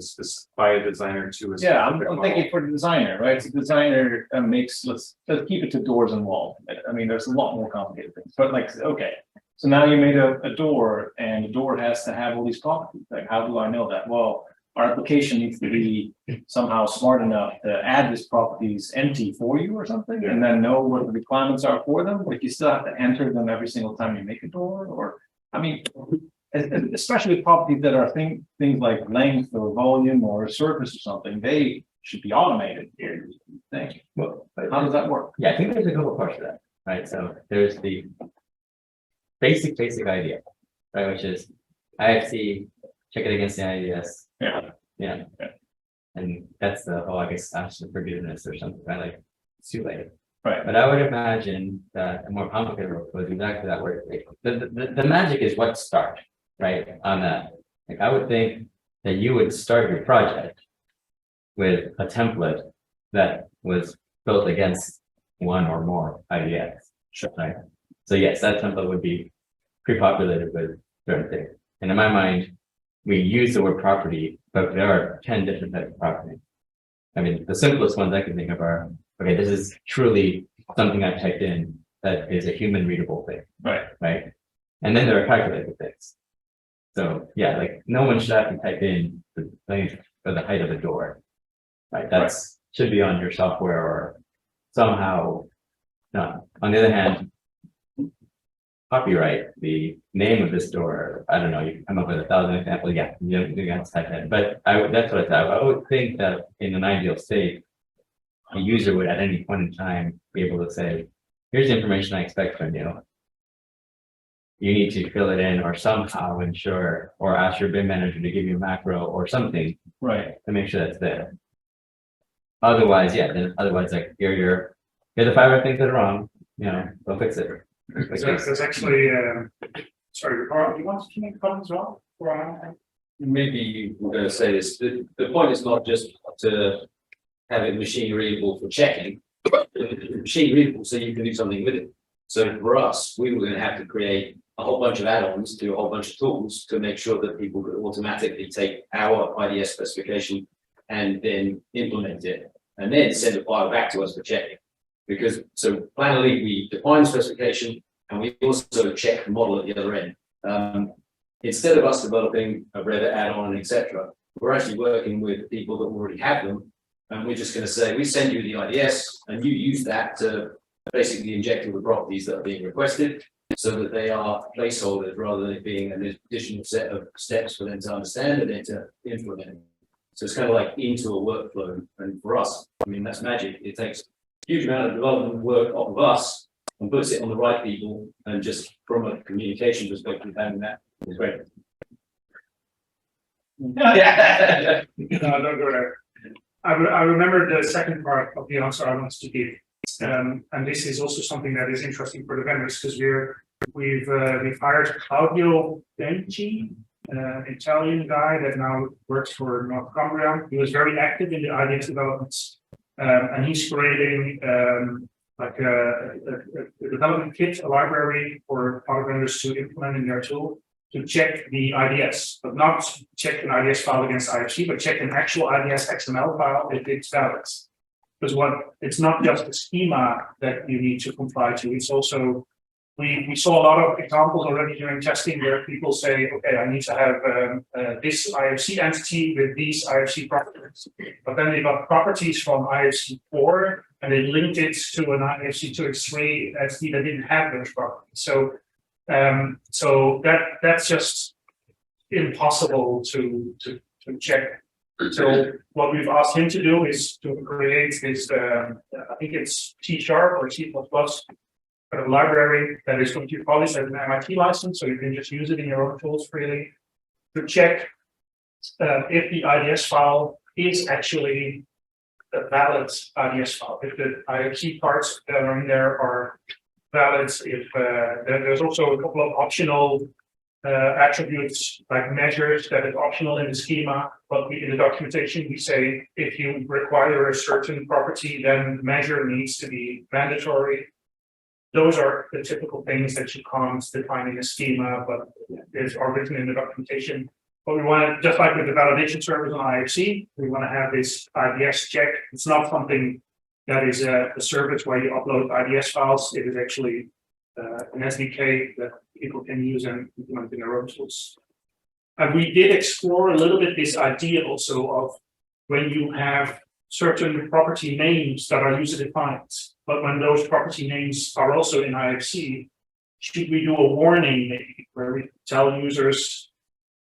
by a designer to a yeah, I'm thinking for the designer, right? So the designer makes let's keep it to doors and walls. I mean, there's a lot more complicated things, but like okay, so now you made a door, and the door has to have all these properties. Like, how do I know that? Well, our application needs to be somehow smart enough to add these properties empty for you or something, and then know what the requirements are for them. But you still have to enter them every single time you make a door. Or, I mean, especially with properties that are things like length or volume or surface or something, they should be automated here. Well, how does that work? Yeah, I think there's a couple parts to that, right? So there's the basic idea, right? Which is IFC, check it against the IDS. Yeah. And that's the whole, I guess, ask for forgiveness or something, right? Like it's too late. Right. But I would imagine that a more complicated work was exactly that word. The magic is what start, right? On that. Like I would think that you would start your project with a template that was built against one or more IDS. Sure. Right. So yes, that template would be pre-populated with certain things. And in my mind, we use the word property, but there are 10 different types of property. I mean, the simplest ones I can think of are, okay, this is truly something I've typed in that is a human readable thing. Right. And then there are calculated things. So yeah, like no one should have to type in the length or the height of a door. Right. That's should be on your software or somehow done. On the other hand, copyright the name of this door. I don't know, you can come up with 1,000 examples. Yeah, you have to type that. But that's what I would think that in an ideal state, a user would at any point in time be able to say, here's the information I expect from you. You need to fill it in or somehow ensure or ask your BIM manager to give you a macro or something to make sure that's there. Otherwise, yeah, like you're the 5 other things that are wrong, go fix it. There's actually, sorry, you want to make comments as well? Maybe we're going to say this. The point is not just to have it machine readable for checking, but machine readable so you can do something with it. So for us, we were going to have to create a whole bunch of add-ons to a whole bunch of tools to make sure that people could automatically take our IDS specification and then implement it and then send a file back to us for checking. Because so Plannerly, we define the specification and we also check the model at the other end. Instead of us developing a Revit add-on, etc., we're actually working with people that already have them And we're just gonna say, we send you the IDS and you use that to basically inject all the properties that are being requested. So that they are placeholders rather than it being an additional set of steps for them to understand and then to implement. So it's kind of like into a workflow. And for us, I mean, that's magic. It takes a huge amount of development work off of us and puts it on the right people. And just from a communication perspective, having that is great. No, don't go there. I remember the second part of the answer I wanted to give. And this is also something that is interesting for the vendors because we've hired Claudio Benci, Italian guy that now works for North Cumbria. He was very active in the IDS developments, and he's creating like a development kit, a library for other vendors to implement in their tool to check the IDS, but not check an IDS file against IFC, but check an actual IDS XML file if it's valid. Because it's not just the schema that you need to comply to, it's also, we saw a lot of examples already during testing where people say, okay, I need to have this IFC entity with these IFC properties. But then they got properties from IFC 4 and they linked it to an IFC 2x3 entity that didn't have those properties. So that's just impossible to check. So what we've asked him to do is to create this, I think it's C# or C++, kind of library that is going to be polished as an MIT license, so you can just use it in your own tools freely to check if the IDS file is actually a valid IDS file, if the IFC parts that are in there are valid, if there's also a couple of optional attributes like measures that is optional in the schema, but in the documentation we say if you require a certain property, then measure needs to be mandatory. Those are the typical things that you can't define in a schema, but are written in the documentation. But we want to, just like with the validation service on IFC, we want to have this IDS check. It's not something that is a service where you upload IDS files. It is actually an SDK that people can use and implement in their own tools. And we did explore a little bit this idea also of when you have certain property names that are user defined, but when those property names are also in IFC, should we do a warning maybe where we tell users,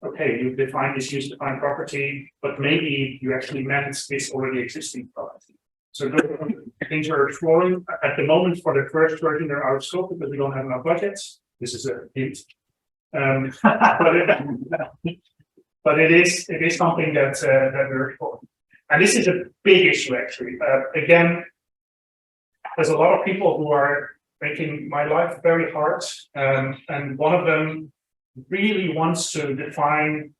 okay, you've defined this user defined property, but maybe you actually meant this already existing property. So those are things we're exploring. At the moment, for the first version, they're out of scope because we don't have enough budgets. This is a hint. But it is something that we're exploring. And this is a big issue, actually. Again, there's a lot of people who are making my life very hard. And one of them really wants to define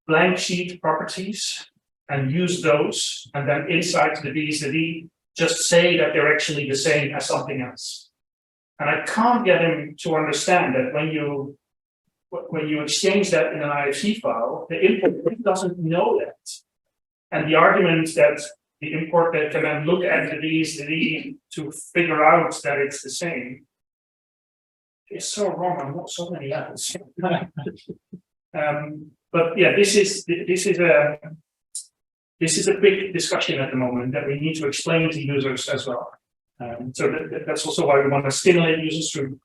blank sheet properties and use those, and then inside the BSD, just say that they're actually the same as something else. And I can't get him to understand that when you exchange that in an IFC file, the import doesn't know that. And the argument that the importer can then look at the BSD to figure out that it's the same is so wrong on so many levels. But yeah, this is a big discussion at the moment that we need to explain to users as well. So that's also why we want to stimulate users to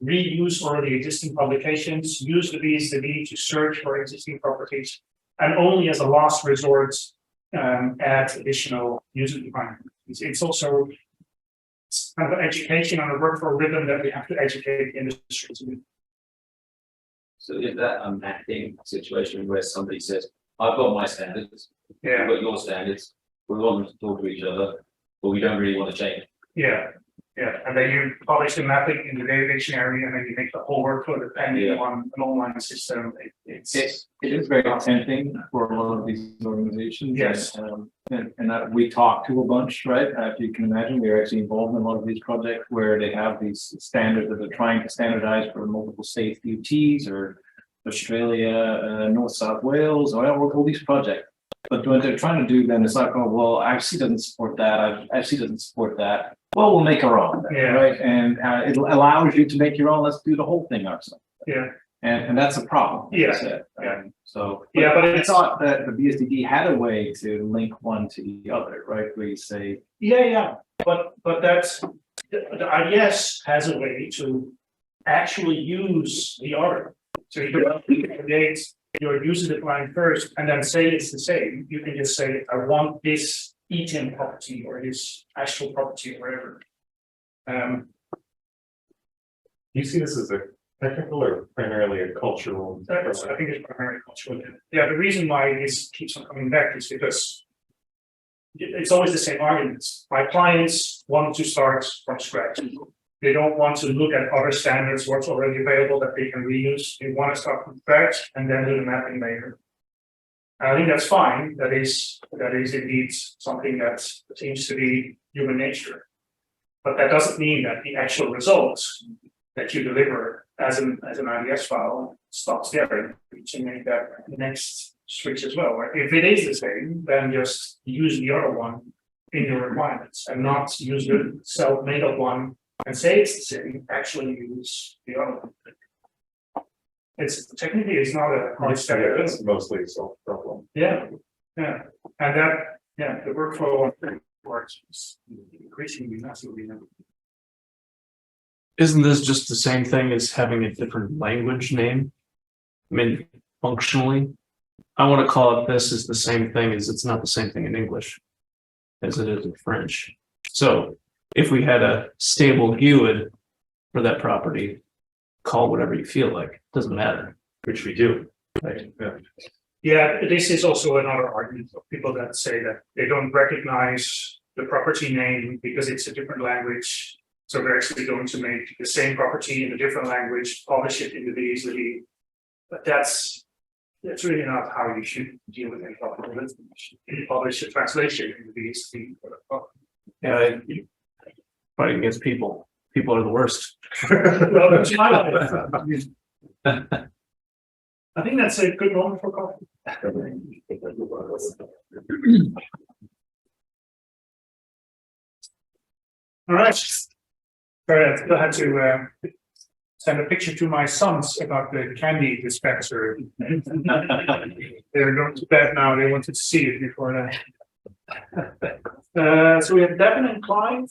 reuse already existing publications, use the BSD to search for existing properties, and only as a last resort add additional user-defined. It's also kind of an education on a workflow rhythm that we have to educate the industry to do. So is that a mapping situation where somebody says, I've got my standards, yeah, you've got your standards, we want them to talk to each other, but we don't really want to change. Yeah, and then you publish the mapping in the data dictionary, and then you make the whole workflow depending on an online system. It is very tempting for a lot of these organizations. Yes. And that we talk to a bunch, right? If you can imagine, we're actually involved in a lot of these projects where they have these standards that they're trying to standardize for multiple state DOTs or Australia, North South Wales, or all these projects. But what they're trying to do then is like, oh, well, IFC doesn't support that. IFC doesn't support that. Well, we'll make our own, right? And it allows you to make your own. Let's do the whole thing ourselves. Yeah. And that's a problem. Yeah. So. Yeah, but I it's- thought that the BSDD had a way to link one to the other, right? Where you say, Yeah, but that's, the IDS has a way to actually use the other. So you can create your user defined first and then say it's the same. You can just say, I want this ETIM property or this actual property or whatever. Do you see this as a technical or primarily a cultural? I think it's primarily cultural. Yeah, the reason why this keeps on coming back is because it's always the same arguments. My clients want to start from scratch. They don't want to look at other standards, what's already available that they can reuse. They want to start from scratch and then do the mapping later. And I think that's fine. That is indeed something that seems to be human nature. But that doesn't mean that the actual results that you deliver as an IDS file stops there. You can make that the next switch as well. Right? If it is the same, then just use the other one in your requirements and not use the self-made up one and say it's the same. Actually use the other one. It's technically it's not a hard step. It's mostly a solved problem. Yeah, and that the workflow works is increasingly massively now. Isn't this just the same thing as having a different language name? I mean, functionally, I want to call it this is the same thing as it's not the same thing in English as it is in French. So if we had a stable GUID for that property, call whatever you feel like, doesn't matter. Which we do. Right? Yeah. Yeah, this is also another argument of people that say that they don't recognize the property name because it's a different language. So they're actually going to make the same property in a different language, publish it in the BSDD. But that's really not how you should deal with any property. You publish a translation in the BSDD. Yeah, fighting against people. People are the worst. Well, that's my life. I think that's a good moment for coffee. All right. Sorry, I still had to send a picture to my sons about the candy dispenser. They're going to bed now. They wanted to see it before that. So we have Devin and Clive.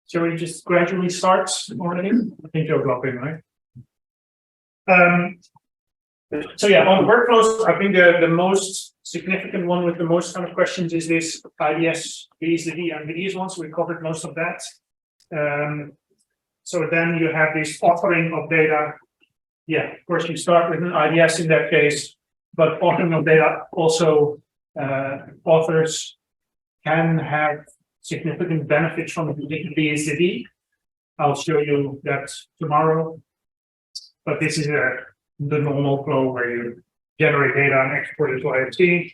Shall we just gradually start already? I think you'll drop in, right? So yeah, on workflows, I think the most significant one with the most kind of questions is this IDS, BSDD, and VDs ones. We covered most of that. So then you have this authoring of data. Yeah, of course you start with an IDS in that case, but authoring of data also authors can have significant benefits from the BSDD. I'll show you that tomorrow. But this is the normal flow where you generate data and export it to IFC.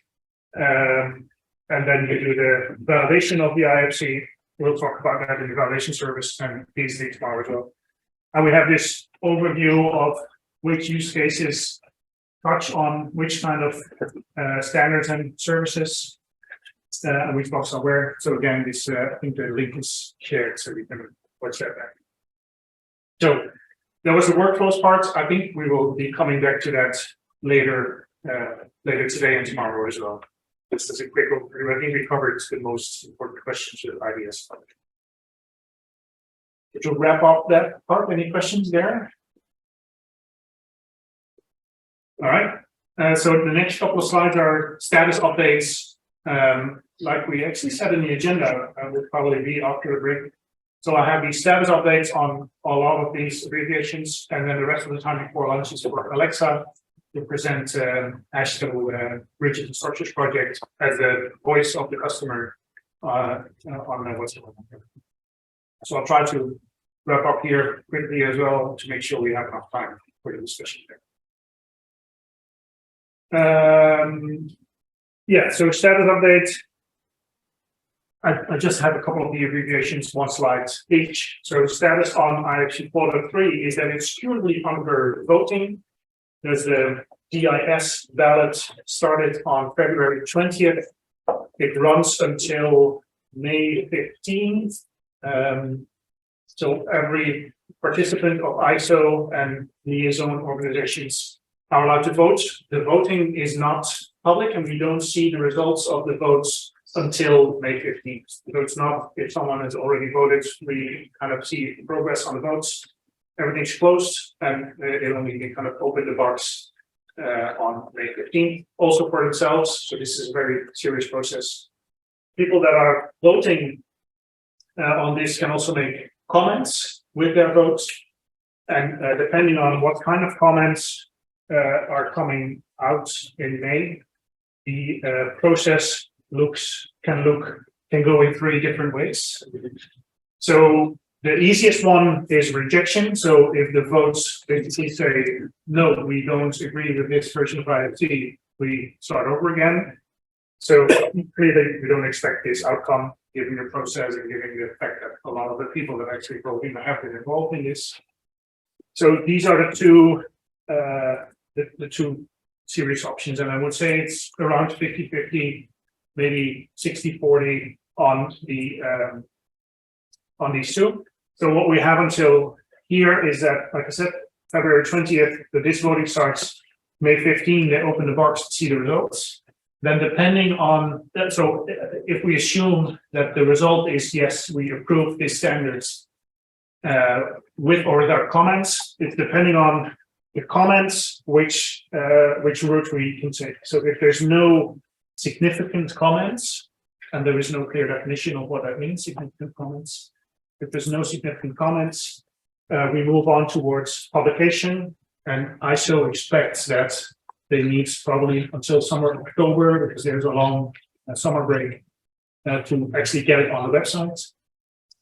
And then you do the validation of the IFC. We'll talk about that in the validation service and BSD tomorrow as well. And we have this overview of which use cases touch on which kind of standards and services and which box are where. So again, this I think the link is shared so we can watch that back. So that was the workflows part. I think we will be coming back to that later today and tomorrow as well. Just as a quick overview, I think we covered the most important questions with IDS. To wrap up that part, any questions there? All right. So the next couple of slides are status updates. Like we actually said in the agenda, will probably be after the break. So I have these status updates on a lot of these abbreviations, and then the rest of the time before lunch is for Alexa to present AASHTO Bridges and Structures project as the voice of the customer on what's going on. So I'll try to wrap up here quickly as well to make sure we have enough time for the discussion there. Yeah, so status update. I just have a couple of the abbreviations, one slide each. So status on IFC 4.3 is that it's currently under voting. There's the DIS ballot started on February 20th. It runs until May 15th. So every participant of ISO and liaison organizations are allowed to vote. The voting is not public and we don't see the results of the votes until May 15th. So it's not, if someone has already voted, we kind of see progress on the votes. Everything's closed and they only kind of open the box on May 15th, also for themselves. So this is a very serious process. People that are voting on this can also make comments with their votes. And depending on what kind of comments are coming out in May, the process can go in 3 different ways. So the easiest one is rejection. So if the votes basically say, no, we don't agree with this version of IFT, we start over again. So clearly we don't expect this outcome given the process and given the fact that a lot of the people that actually voting have been involved in this. So these are the two serious options, and I would say it's around 50-50, maybe 60-40 on the on these two. So what we have until here is that, like I said, February 20th, this voting starts. May 15, they open the box to see the results. Then depending on that, so if we assume that the result is yes, we approve these standards with or without comments, it's depending on the comments which route we can take. So if there's no significant comments, and there is no clear definition of what that means, significant comments. If there's no significant comments, we move on towards publication, and ISO expects that they need probably until summer October, because there's a long summer break, to actually get it on the website.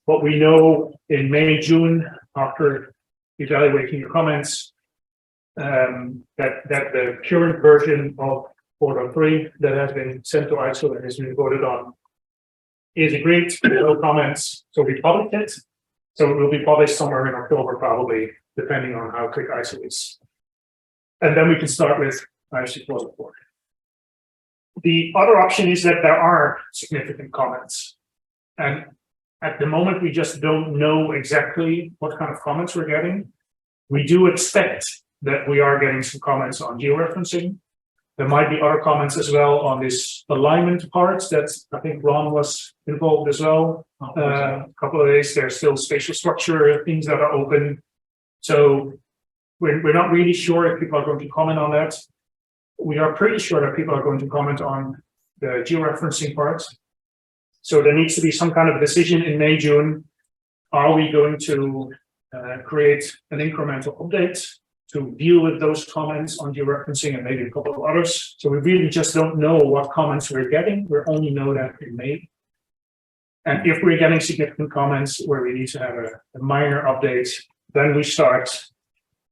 What we know in May, June, after evaluating the comments, that the current version of 4.3 that has been sent to ISO and has been voted on is agreed, no comments, so we published it. So it will be published somewhere in October, probably, depending on how quick ISO is. And then we can start with ISO 4.4. The other option is that there are significant comments. And at the moment, we just don't know exactly what kind of comments we're getting. We do expect that we are getting some comments on georeferencing. There might be other comments as well on this alignment part that I think Ron was involved as well. A couple of days, there's still spatial structure things that are open. So we're not really sure if people are going to comment on that. We are pretty sure that people are going to comment on the georeferencing part. So there needs to be some kind of decision in May, June. Are we going to create an incremental update to deal with those comments on georeferencing and maybe a couple of others? So we really just don't know what comments we're getting. We only know that in May. And if we're getting significant comments where we need to have a minor update, then we start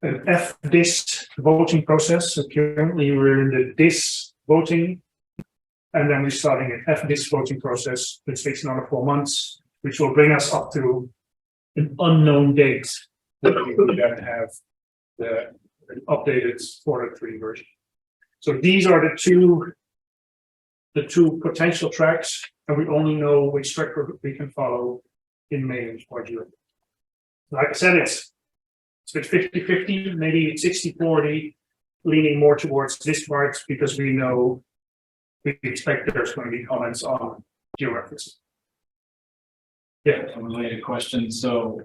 an FDIS voting process. So currently we're in the DIS voting, and then we're starting an FDIS voting process, which takes another 4 months, which will bring us up to an unknown date that we will then have the updated 4.3 version. So these are the two potential tracks, and we only know which track we can follow in May or June. Like I said, it's a bit 50-50, maybe 60-40, leaning more towards this part because we know we expect there's going to be comments on georeferencing. Yeah. A related question. So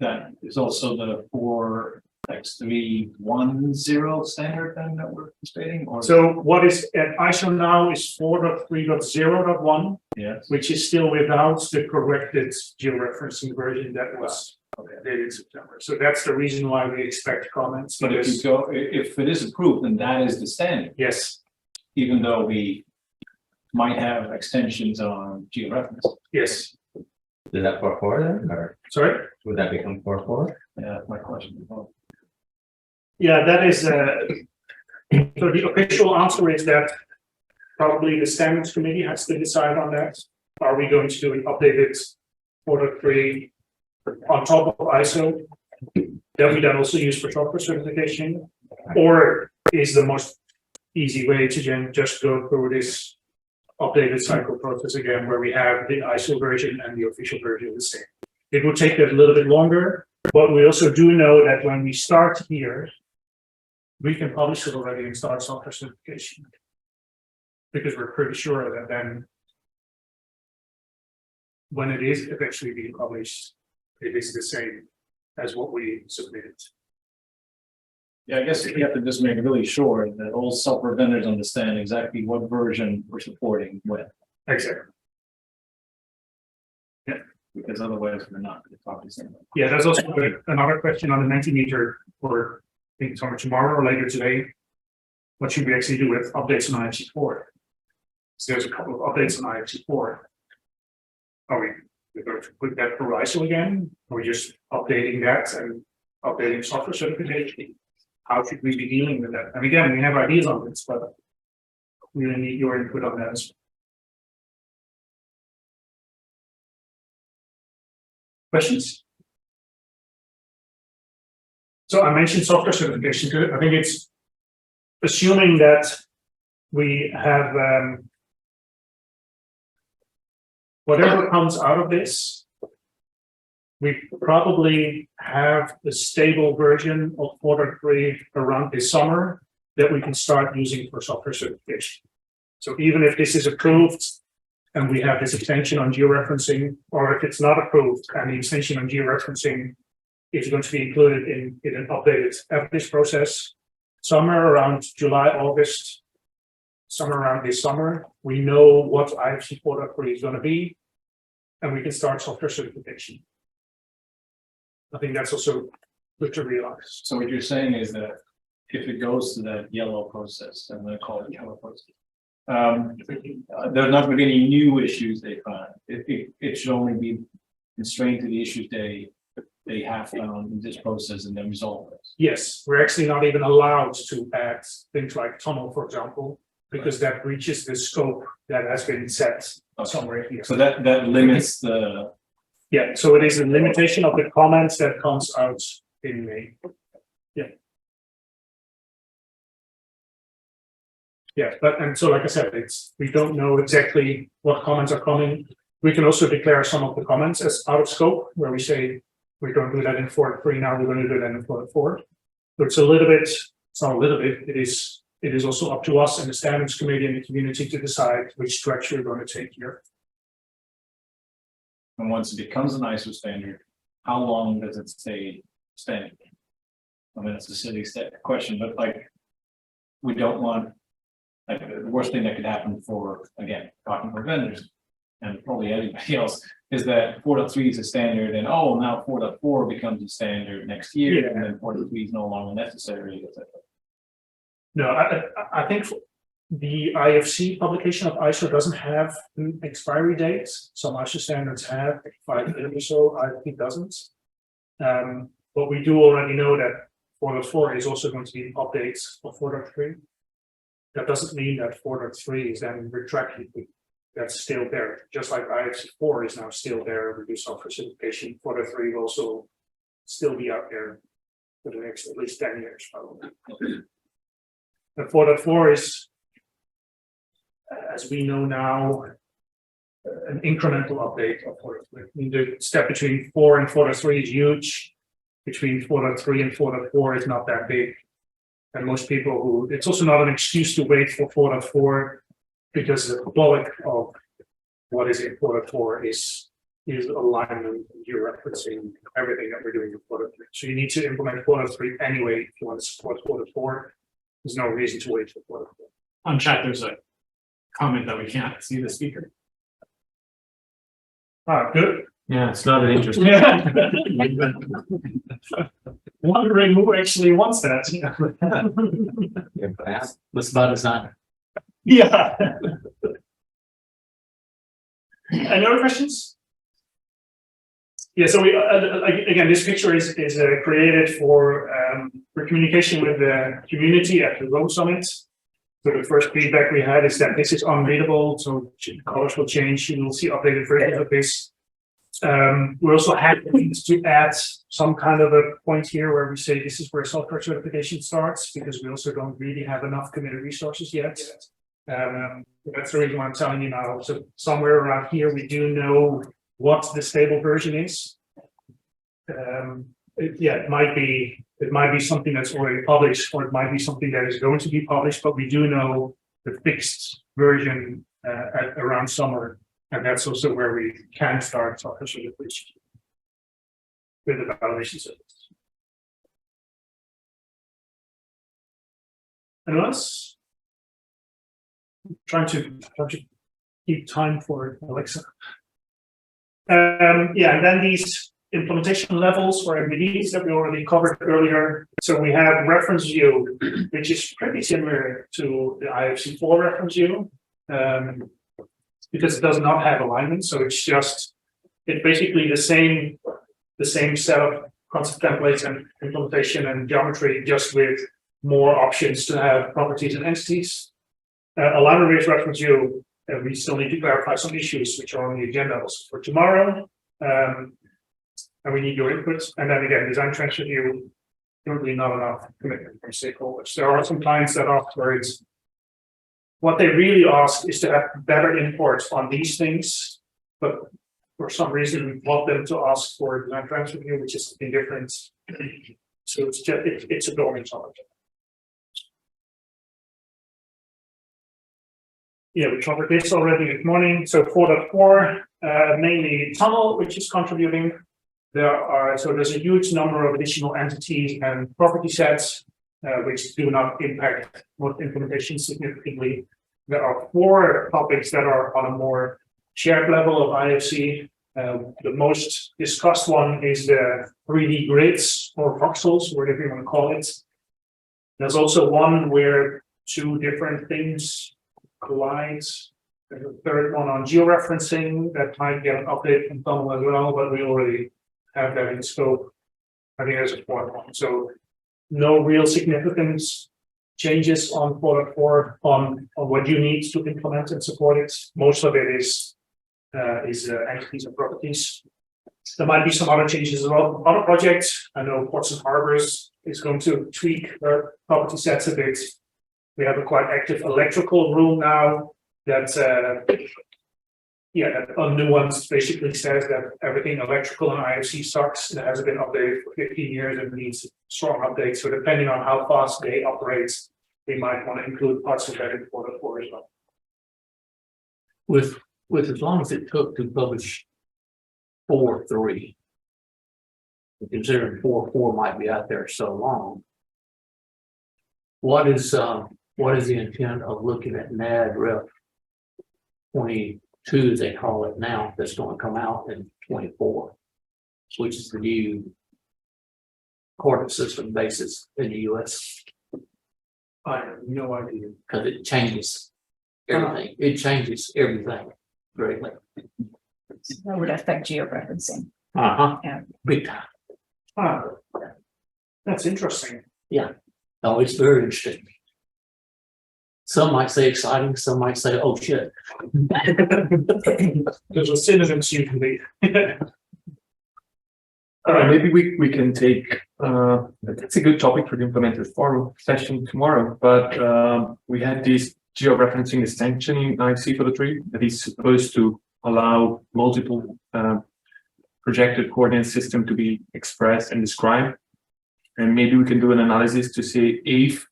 that is also the 4x310 standard then that we're anticipating, or so what is at ISO now is 4.3.0.1, yes, which is still without the corrected georeferencing version that was dated September. So that's the reason why we expect comments. but if you go, if it is approved, then that is the standard. Yes. Even though we might have extensions on georeference. Yes. Is that 4.4 then, or Sorry? would that become 4.4? Yeah, that's my question. Yeah, that is, so the official answer is that probably the standards committee has to decide on that. Are we going to do an updated 4.3 on top of ISO that we then also use for software certification? Or is the most easy way to just go through this updated cycle process again, where we have the ISO version and the official version the same? It will take a little bit longer, but we also do know that when we start here, we can publish it already and start software certification. Because we're pretty sure that then when it is eventually being published, it is the same as what we submitted. Yeah, I guess you have to just make really sure that all software vendors understand exactly what version we're supporting when. Exactly. Yeah, because otherwise we're not going to talk to someone. Yeah, there's also another question on the 90 meter for, I think it's on tomorrow or later today. What should we actually do with updates on IFC4? So there's a couple of updates on IFC4. Are we're going to put that for ISO again? Or we just updating that and updating software certification? How should we be dealing with that? And again, we have ideas on this, but we really need your input on that as well. Questions? So I mentioned software certification. I think it's assuming that we have whatever comes out of this, we probably have a stable version of 4.3 around this summer that we can start using for software certification. So even if this is approved and we have this extension on georeferencing, or if it's not approved and the extension on georeferencing is going to be included in an updated FDIS process, somewhere around July, August, somewhere around this summer, we know what IFC 4.3 is going to be, and we can start software certification. I think that's also good to realize. So what you're saying is that if it goes to that yellow process, I'm going to call it yellow process, there's not going to be any new issues they find. It should only be constrained to the issues they have found in this process and then resolve it. Yes, we're actually not even allowed to add things like tunnel, for example, because that breaches the scope that has been set somewhere here. So that limits the. Yeah, so it is a limitation of the comments that comes out in May. Yeah. Yeah, but and so like I said, we don't know exactly what comments are coming. We can also declare some of the comments as out of scope, where we say we don't do that in 4.3 now, we're going to do that in 4.4. So it's a little bit, it's not a little bit, it is also up to us and the standards committee and the community to decide which direction we're going to take here. And once it becomes an ISO standard, how long does it stay standard? I mean, it's a silly question, but like, we don't want, like, the worst thing that could happen for, again, talking for vendors and probably everybody else, is that 4.3 is a standard and oh, now 4.4 becomes a standard next year, Yeah. and then 4.3 is no longer necessary, etc. No, I think the IFC publication of ISO doesn't have an expiry date. Some ISO standards have 5 years or so, IFC doesn't. But we do already know that 4.4 is also going to be updates of 4.3. That doesn't mean that 4.3 is then retracted. That's still there, just like IFC 4 is now still there. We do software certification. 4.3 will also still be out there for the next at least 10 years, probably. And 4.4 is, as we know now, an incremental update of 4.3. I mean, the step between 4 and 4.3 is huge. Between 4.3 and 4.4 is not that big. And most people it's also not an excuse to wait for 4.4 because the bulk of what is in 4.4 is alignment, georeferencing, everything that we're doing in 4.3. So you need to implement 4.3 anyway if you want to support 4.4. There's no reason to wait for 4.4. On chat, there's a comment that we can't see the speaker. Ah, good. Yeah, it's not an interest. Yeah. Wondering who actually wants that. What's about design? Yeah. Any other questions? Yeah, so we again, this picture is created for communication with the community at the Road Summit. So the first feedback we had is that this is unreadable, so the colors will change. You will see updated versions of this. We also had to add some kind of a point here where we say this is where software certification starts, because we also don't really have enough committed resources yet. That's the reason why I'm telling you now. So somewhere around here, we do know what the stable version is. It might be It might be something that's already published, or it might be something that is going to be published, but we do know the fixed version at around summer. And that's also where we can start talking with the validation service. Anyone else? Trying to keep time for Alexa. Yeah, and then these implementation levels or MVDs that we already covered earlier. So we have reference view, which is pretty similar to the IFC4 reference view, because it does not have alignment. So it's basically the same set of concept templates and implementation and geometry, just with more options to have properties and entities. Alignment-based reference view, we still need to clarify some issues which are on the agenda also for tomorrow. And we need your input. And then again, design transfer view, currently not enough commitment from stakeholders. There are some clients that afterwards, what they really ask is to have better imports on these things, but for some reason we want them to ask for design transfer view, which is something different. So it's a dormant challenge. Yeah, we covered this already this morning. So 4.4, mainly tunnel, which is contributing. There's a huge number of additional entities and property sets, which do not impact most implementation significantly. There are 4 topics that are on a more shared level of IFC. The most discussed one is the 3D grids or voxels, whatever you want to call it. There's also one where 2 different things collide. There's a third one on georeferencing that might get an update from tunnel as well, but we already have that in scope. I think there's a 4th one. So no real significant changes on 4.4 on what you need to implement and support it. Most of it is entities and properties. There might be some other changes as well. Other projects, I know Ports and Harbors is going to tweak their property sets a bit. We have a quite active electrical room now that on new ones basically says that everything electrical in IFC sucks. It hasn't been updated for 15 years and needs strong updates. So depending on how fast they operate, we might want to include parts of that in 4.4 as well. With as long as it took to publish 4.3, considering 4.4 might be out there so long, what is the intent of looking at NAD Ref 22, as they call it now, that's going to come out in 24, which is the new coordinate system basis in the US? I have no idea. Because it changes everything. It changes everything greatly. That would affect georeferencing. Yeah. Big time. That's interesting. Yeah. Oh, it's very interesting. Some might say exciting, some might say, oh shit. There's a synonyms you can be. Maybe we can take, that's a good topic for the implemented forum session tomorrow, but we had this georeferencing extension in IFC for the tree that is supposed to allow multiple projected coordinate system to be expressed and described. And maybe we can do an analysis to see if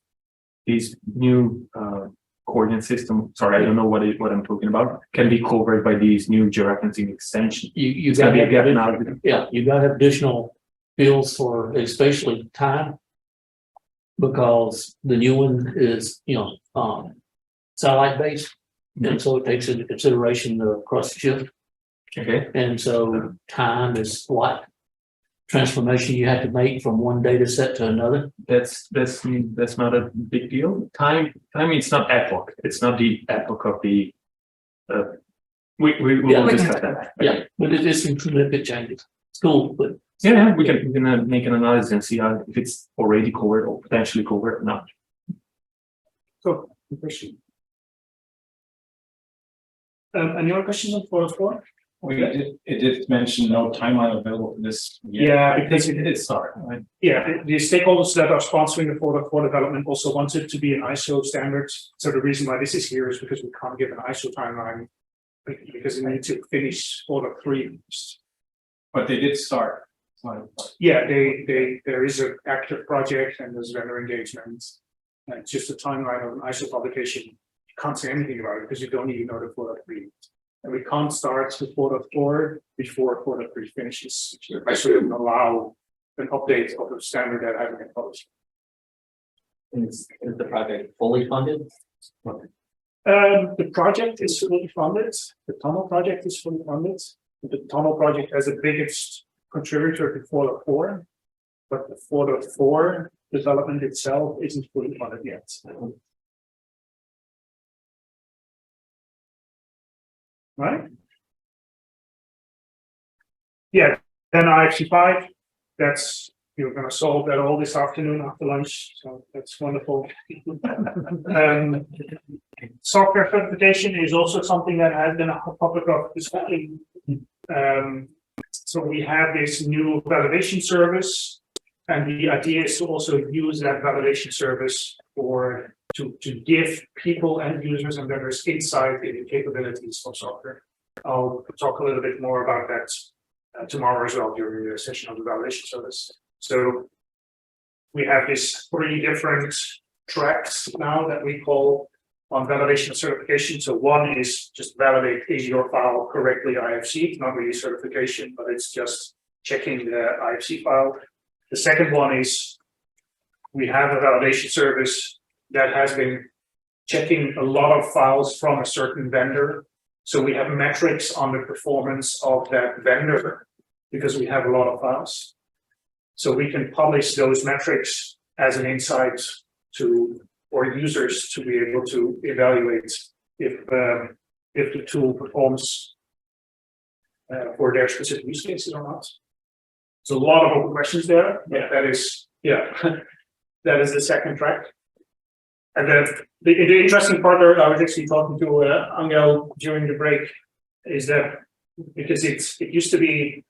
this new coordinate system, sorry, I don't know what I'm talking about, can be covered by these new georeferencing extension. You got to have, yeah, you got to have additional fields for especially time, because the new one is, satellite based, and so it takes into consideration the cross shift. Okay. And so time is what transformation you have to make from one data set to another. That's not a big deal. Time it's not epoch. It's not the epoch of the we will discuss that. Yeah, but it is significant changes. It's cool, but yeah, we can make an analysis and see how if it's already covered or potentially covered or not. So good question. Any other questions on 4.4? It did mention no timeline available for this. Yeah, because it did start, right? Yeah, the stakeholders that are sponsoring the 4.4 development also want it to be an ISO standard. So the reason why this is here is because we can't give an ISO timeline because we need to finish 4.3. But they did start. Yeah, there is an active project and there's vendor engagement. And it's just a timeline of an ISO publication. You can't say anything about it because you don't even know the 4.3. And we can't start with 4.4 before 4.3 finishes, which shouldn't allow an update of the standard that hasn't been published. Is the project fully funded? The project is fully funded. The tunnel project is fully funded. The tunnel project has the biggest contributor to 4.4, but the 4.4 development itself isn't fully funded yet. Right? Yeah, then IFC5, that's, you're gonna solve that all this afternoon after lunch, so that's wonderful. Software certification is also something that has been a topic of discussion. So we have this new validation service, and the idea is to also use that validation service to give people and users and vendors insight into capabilities of software. I'll talk a little bit more about that tomorrow as well during the session of the validation service. So we have these 3 different tracks now that we call on validation and certification. So one is just validate, is your file correctly IFC? It's not really certification, but it's just checking the IFC file. The second one is we have a validation service that has been checking a lot of files from a certain vendor. So we have metrics on the performance of that vendor because we have a lot of files. So we can publish those metrics as an insight to or users to be able to evaluate if the tool performs for their specific use cases or not. So a lot of open questions there, but that is, that is the second track. And then the interesting part there, I was actually talking to Angel during the break, is that because it used to be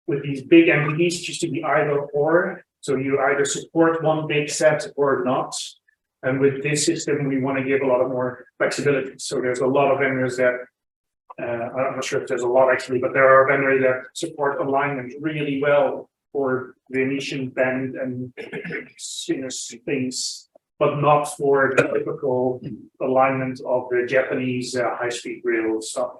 with these big MVPs, it used to be either or. So you either support one big set or not. And with this system, we want to give a lot of more flexibility. So there's a lot of vendors that, I'm not sure if there's a lot actually, but there are vendors that support alignment really well for Venetian bend and sinus things, but not for the typical alignment of the Japanese high-speed rail stuff.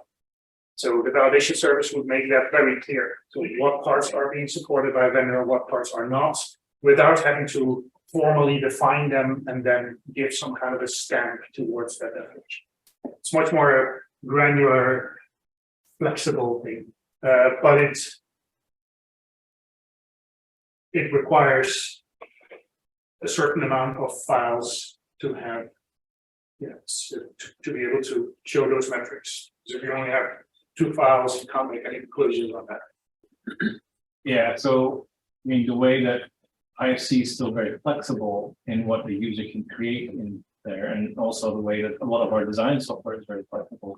So the validation service would make that very clear. So what parts are being supported by a vendor, what parts are not, without having to formally define them and then give some kind of a stamp towards that definition. It's much more a granular, flexible thing, but it requires a certain amount of files to have, to be able to show those metrics. So if you only have 2 files, you can't make any conclusions on that. Yeah, so I mean, the way that IFC is still very flexible in what the user can create in there, and also the way that a lot of our design software is very flexible,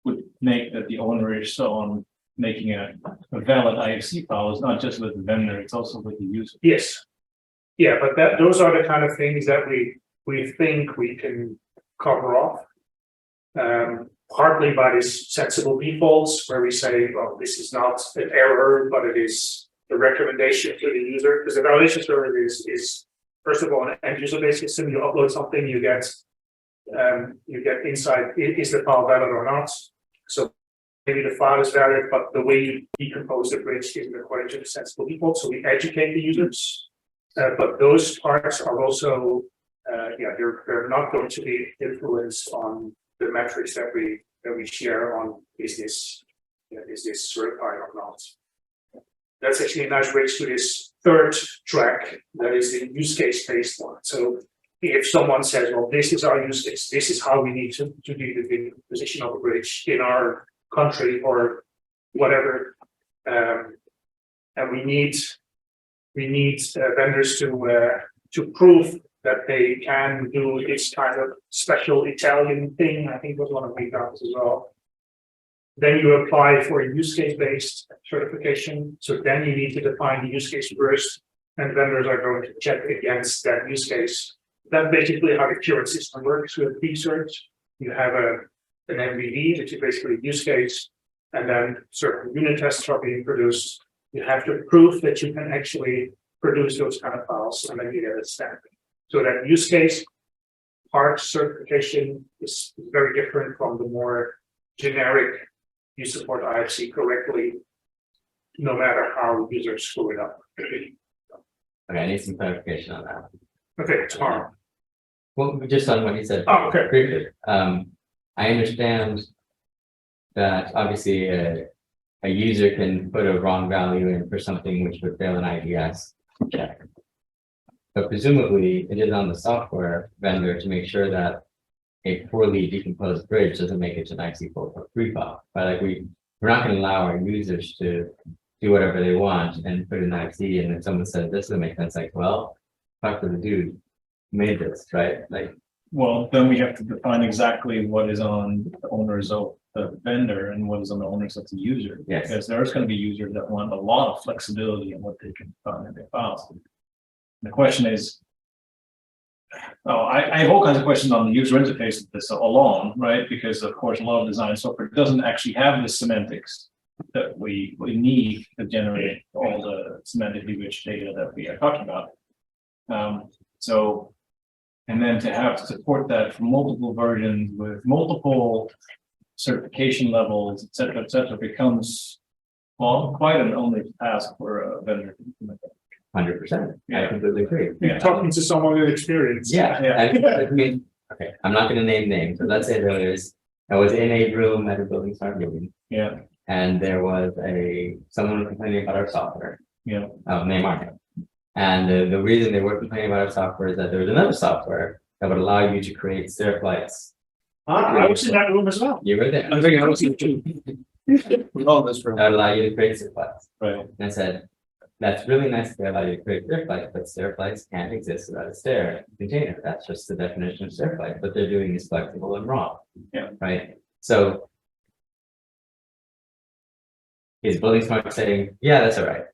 would make that the onus on making a valid IFC file is not just with the vendor, it's also with the user. Yes. Yeah, but those are the kind of things that we think we can cover off. Partly by this sensible defaults, where we say, well, this is not an error, but it is the recommendation to the user, because the validation service is first of all an end user based system. You upload something, you get insight, is the file valid or not? So maybe the file is valid, but the way you decompose the bridge isn't according to the sensible default. So we educate the users, but those parts are also they're not going to be influenced on the metrics that we share on is this certified or not. That's actually a nice bridge to this third track, that is the use case based one. So if someone says, well, this is our use case, this is how we need to do the position of a bridge in our country or whatever, and we need vendors to prove that they can do this kind of special Italian thing, I think was one of the examples as well. Then you apply for a use case based certification. So then you need to define the use case first, and vendors are going to check against that use case. That's basically how the current system works with research. You have an MVD, which is basically a use case, and then certain unit tests are being produced, You have to prove that you can actually produce those kind of files and then you get a stamp. So that use case part certification is very different from the more generic, you support IFC correctly, no matter how users screw it up. Okay, I need some clarification on that. Okay, tomorrow. Well, just on what you said. Oh, okay. Briefly, I understand that obviously a user can put a wrong value in for something which would fail an IDS check. But presumably it is on the software vendor to make sure that a poorly decomposed bridge doesn't make it to an IC443 file. But like we're not going to allow our users to do whatever they want and put an IC, and if someone says this doesn't make sense, like, well, talk to the dude who made this, right? Like, Well, then we have to define exactly what is on the owners of the vendor and what is on the owners of the user. Yes. Because there's going to be users that want a lot of flexibility in what they can find in their files. The question is, I have all kinds of questions on the user interface of this alone, right? Because of course, a lot of design software doesn't actually have the semantics that we need to generate all the semantically rich data that we are talking about. And then to have to support that for multiple versions with multiple certification levels, et cetera, becomes, well, quite an only task for a vendor to implement. 100%. I completely agree. You're talking to someone with experience. Yeah, I mean, okay, I'm not gonna name names, but let's say I was in a room at a buildingSMART meeting. Yeah. And there was someone complaining about our software. Yeah. Name Arno. And the reason they were complaining about our software is that there was another software that would allow you to create stair flights. I was in that room as well. You were there. I think I was in too. With all this room. That would allow you to create stair flights. Right. And I said, that's really nice to allow you to create stair flights, but stair flights can't exist without a stair container. That's just the definition of stair flight. What they're doing is flexible and wrong. Yeah. Right. So is buildingSMART saying, yeah, that's all right.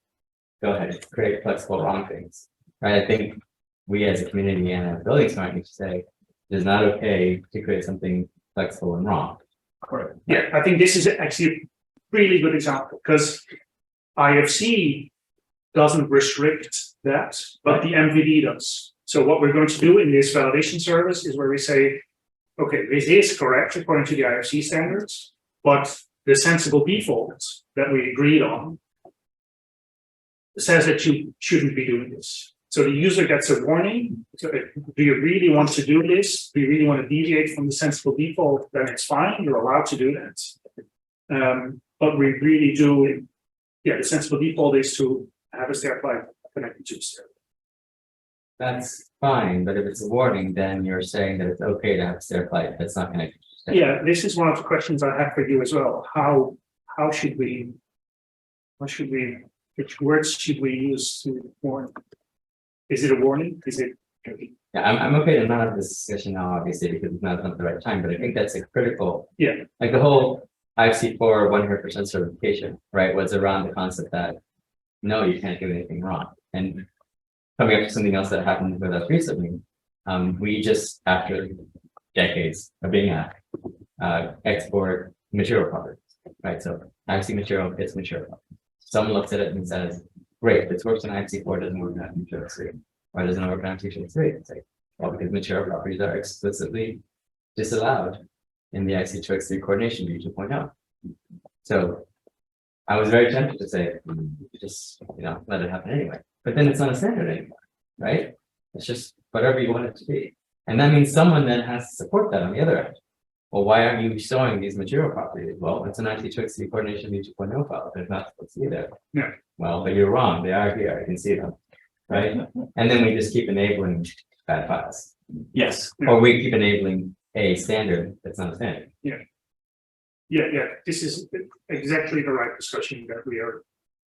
Go ahead, create flexible wrong things. Right. I think we as a community and buildingSMART need to say it is not okay to create something flexible and wrong. Correct. Yeah, I think this is actually a really good example because IFC doesn't restrict that, but the MVD does. So what we're going to do in this validation service is where we say, okay, this is correct according to the IFC standards, but the sensible default that we agreed on says that you shouldn't be doing this. So the user gets a warning. So do you really want to do this? Do you really want to deviate from the sensible default? Then it's fine. You're allowed to do that. But we really do. Yeah, the sensible default is to have a stair flight connected to the stair. That's fine, but if it's a warning, then you're saying that it's okay to have a stair flight that's not connected to the stair. Yeah, this is one of the questions I have for you as well. How should we? Which words should we use to warn? Is it a warning? Is it? Yeah, I'm okay to not have this discussion now, obviously, because it's not the right time, but I think that's a critical. Yeah. Like the whole IFC4 100% certification, right, was around the concept that no, you can't do anything wrong. And coming up to something else that happened with us recently, we just, after decades of being at, export material properties, right? So IFC material gets material properties. Someone looks at it and says, great, this works in IFC4, doesn't work in IFC3. Why doesn't it work in IFC3? It's like, well, because material properties are explicitly disallowed in the IC2X3 coordination view 2.0. So I was very tempted to say, just, let it happen anyway. But then it's not a standard anymore, right? It's just whatever you want it to be. And that means someone then has to support that on the other end. Well, why aren't you showing these material properties? Well, it's an IC2X3 coordination view 2.0 file. They're not supposed to be there. Yeah. Well, but you're wrong. They are here. I can see them, right? And then we just keep enabling bad files. Yes. Or we keep enabling a standard that's not a standard. Yeah. Yeah. This is exactly the right discussion that we are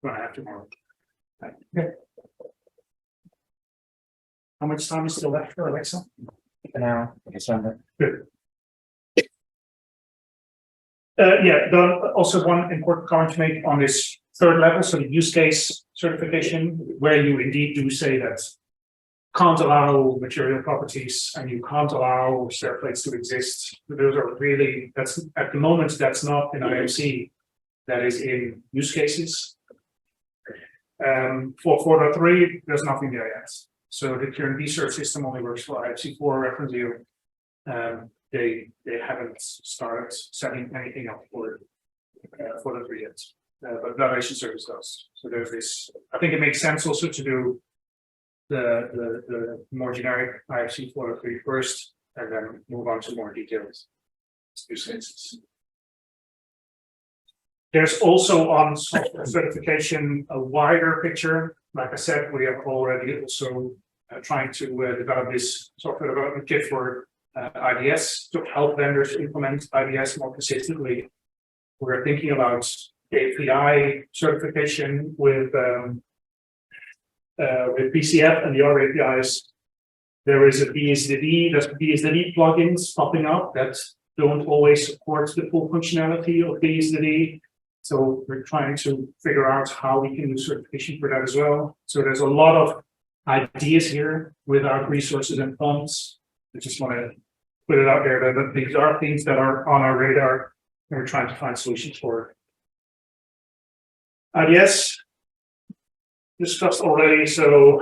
going to have tomorrow. Okay. How much time is still left for Alexa? An hour. Good. Also one important comment to make on this third level, so the use case certification, where you indeed do say that can't allow material properties and you can't allow stair plates to exist. Those are really, that's at the moment, that's not in IFC, that is in use cases. For 4.3, there's nothing there yet. So the current research system only works for IFC4 reference view. They haven't started setting anything up for the 3 yet. But validation service does. So there's this. I think it makes sense also to do the more generic IFC 4.3 first, and then move on to more detailed use cases. There's also on software certification a wider picture. Like I said, we are already also trying to develop this software development kit for IDS to help vendors implement IDS more consistently. We're thinking about API certification with BCF and the other APIs. There is a BSDD, there's BSDD plugins popping up that don't always support the full functionality of BSDD. So we're trying to figure out how we can do certification for that as well. So there's a lot of ideas here without resources and funds. I just want to put it out there that these are things that are on our radar and we're trying to find solutions for. IDS discussed already, so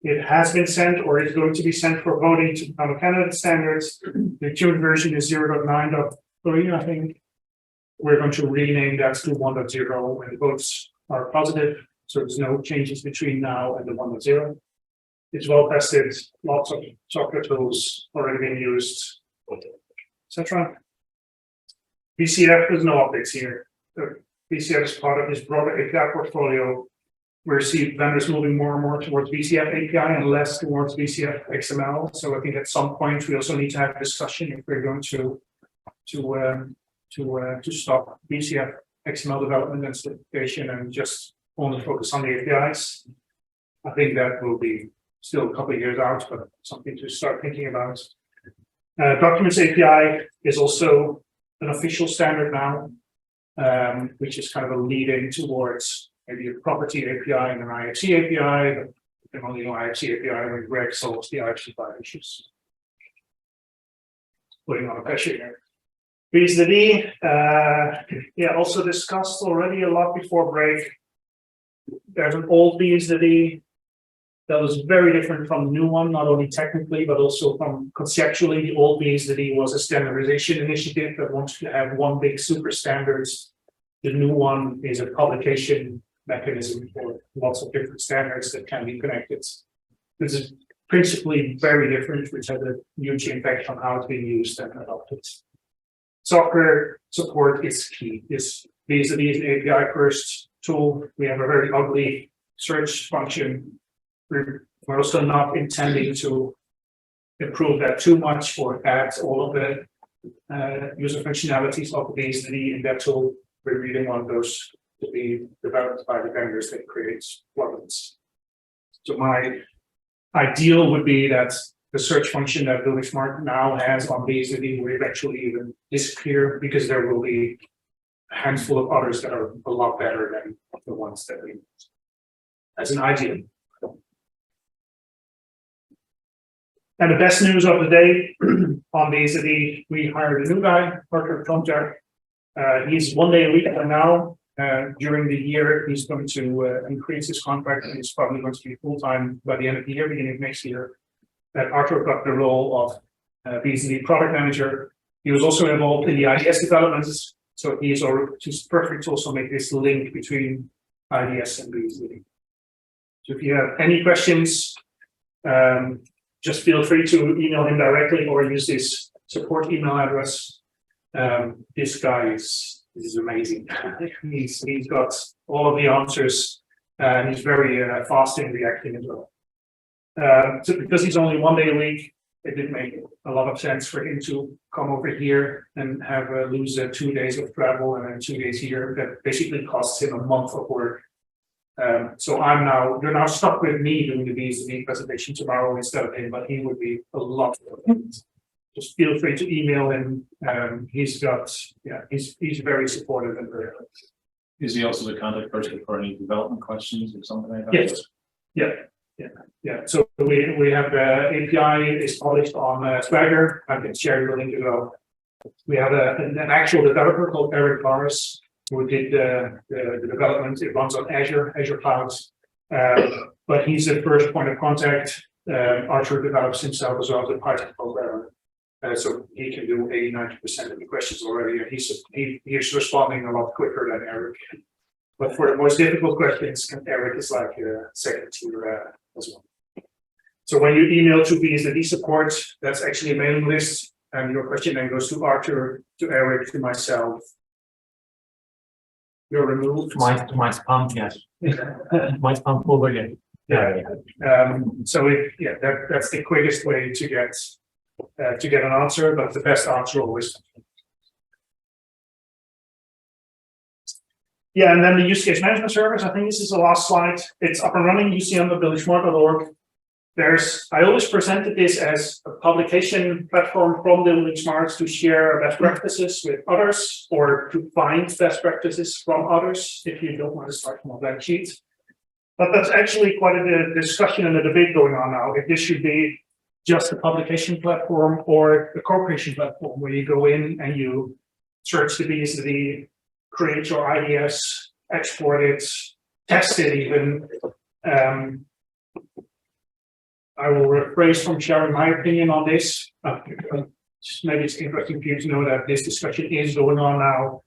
it has been sent or is going to be sent for voting to become a candidate standards. The current version is 0.9.3, I think. We're going to rename that to 1.0 when the votes are positive. So there's no changes between now and the 1.0. It's well tested, lots of software tools already being used, etc. BCF, there's no updates here. BCF is part of this broader API portfolio. We see vendors moving more and more towards BCF API and less towards BCF XML. So I think at some point we also need to have a discussion if we're going to stop BCF XML development and certification and just only focus on the APIs. I think that will be still a couple of years out, but something to start thinking about. Documents API is also an official standard now, which is kind of a lead-in towards maybe a property API and an IFC API, but you can only know IFC API when Greg solves the IFC5 issues. Putting on a pressure here. BSDD, yeah, also discussed already a lot before break. There's an old BSDD that was very different from the new one, not only technically, but also from conceptually. The old BSDD was a standardization initiative that wanted to have one big super standards. The new one is a publication mechanism for lots of different standards that can be connected. This is principally very different, which has a huge impact on how it's being used and adopted. Software support is key. This BSDD is an API first tool. We have a very ugly search function. We're also not intending to improve that too much or add all of the user functionalities of the BSDD in that tool. We really want those to be developed by the vendors that create plugins. So my ideal would be that the search function that buildingSMART now has on BSDD will eventually even disappear because there will be a handful of others that are a lot better than the ones that we use. As an ideal. And the best news of the day on BSDD, we hired a new guy, Parker Tomczak. He's 1 day a week for now. During the year, he's going to increase his contract and he's probably going to be full-time by the end of the year, beginning of next year. Arthur got the role of BSDD product manager. He was also involved in the IDS developments, so he's perfect to also make this link between IDS and BSDD. So if you have any questions, just feel free to email him directly or use his support email address. This guy is amazing. He's got all of the answers and he's very fast in reacting as well. So because he's only 1 day a week, it did make a lot of sense for him to come over here and have lose 2 days of travel and then 2 days here. That basically costs him a month of work. So you're now stuck with me doing the BSDD presentation tomorrow instead of him, but he would be a lot of fun. Just feel free to email him. He's very supportive and very helpful. Is he also the contact person for any development questions or something like that? Yes. Yeah. So we have the API is published on Swagger. I can share your link as well. We have an actual developer called Eric Lars who did the development. It runs on Azure Clouds. But he's the first point of contact. Arthur develops himself as well as a Python programmer. So he can do 80–90% of the questions already, and he's responding a lot quicker than Eric. But for the most difficult questions, Eric is like second tier as well. So when you email to BSD support, that's actually a mailing list, and your question then goes to Arthur, to Eric, to myself. You're removed. My spam, yes. My spam folder again. Yeah. So that's the quickest way to get an answer, but the best answer always. Yeah, and then the use case management service. I think this is the last slide. It's up and running. You see on the buildingSMART.org. I always presented this as a publication platform from buildingSMART to share best practices with others, or to find best practices from others if you don't want to start from a blank sheet. But that's actually quite a discussion and a debate going on now, if this should be just a publication platform or a co-creation platform where you go in and you search the BSD, create your IDS, export it, test it even. I will rephrase from sharing my opinion on this. Maybe it's interesting for you to know that this discussion is going on now,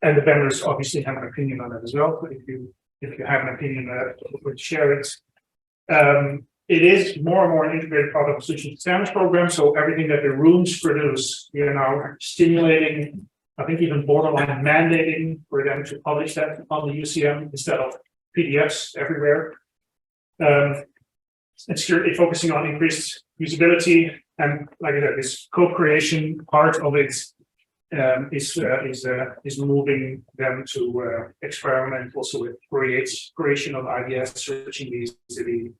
and the vendors obviously have an opinion on it as well. But if you have an opinion, we'll share it. It is more and more an integrated part of the solution standards program. So everything that the rooms produce, we are now stimulating, I think even borderline mandating for them to publish that on the UCM instead of PDFs everywhere. It's currently focusing on increased usability, and like I said, this co-creation part of it is moving them to experiment also with creation of IDS, searching these to the.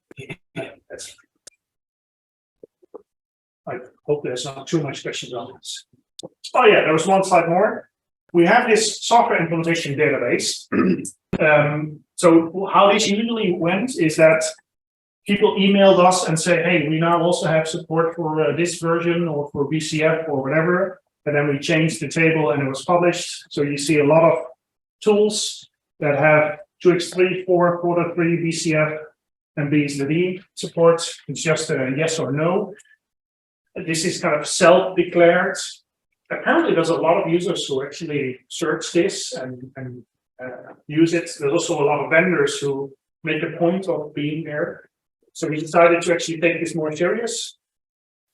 I hope there's not too much questions on this. Oh yeah, there was one slide more. We have this software implementation database. So how this usually went is that people emailed us and say, hey, we now also have support for this version or for BCF or whatever. And then we changed the table and it was published. So you see a lot of tools that have 2x3, 4, 4.3 BCF and BSD support. It's just a yes or no. This is kind of self-declared. Apparently, there's a lot of users who actually search this and use it. There's also a lot of vendors who make a point of being there. So we decided to actually take this more serious.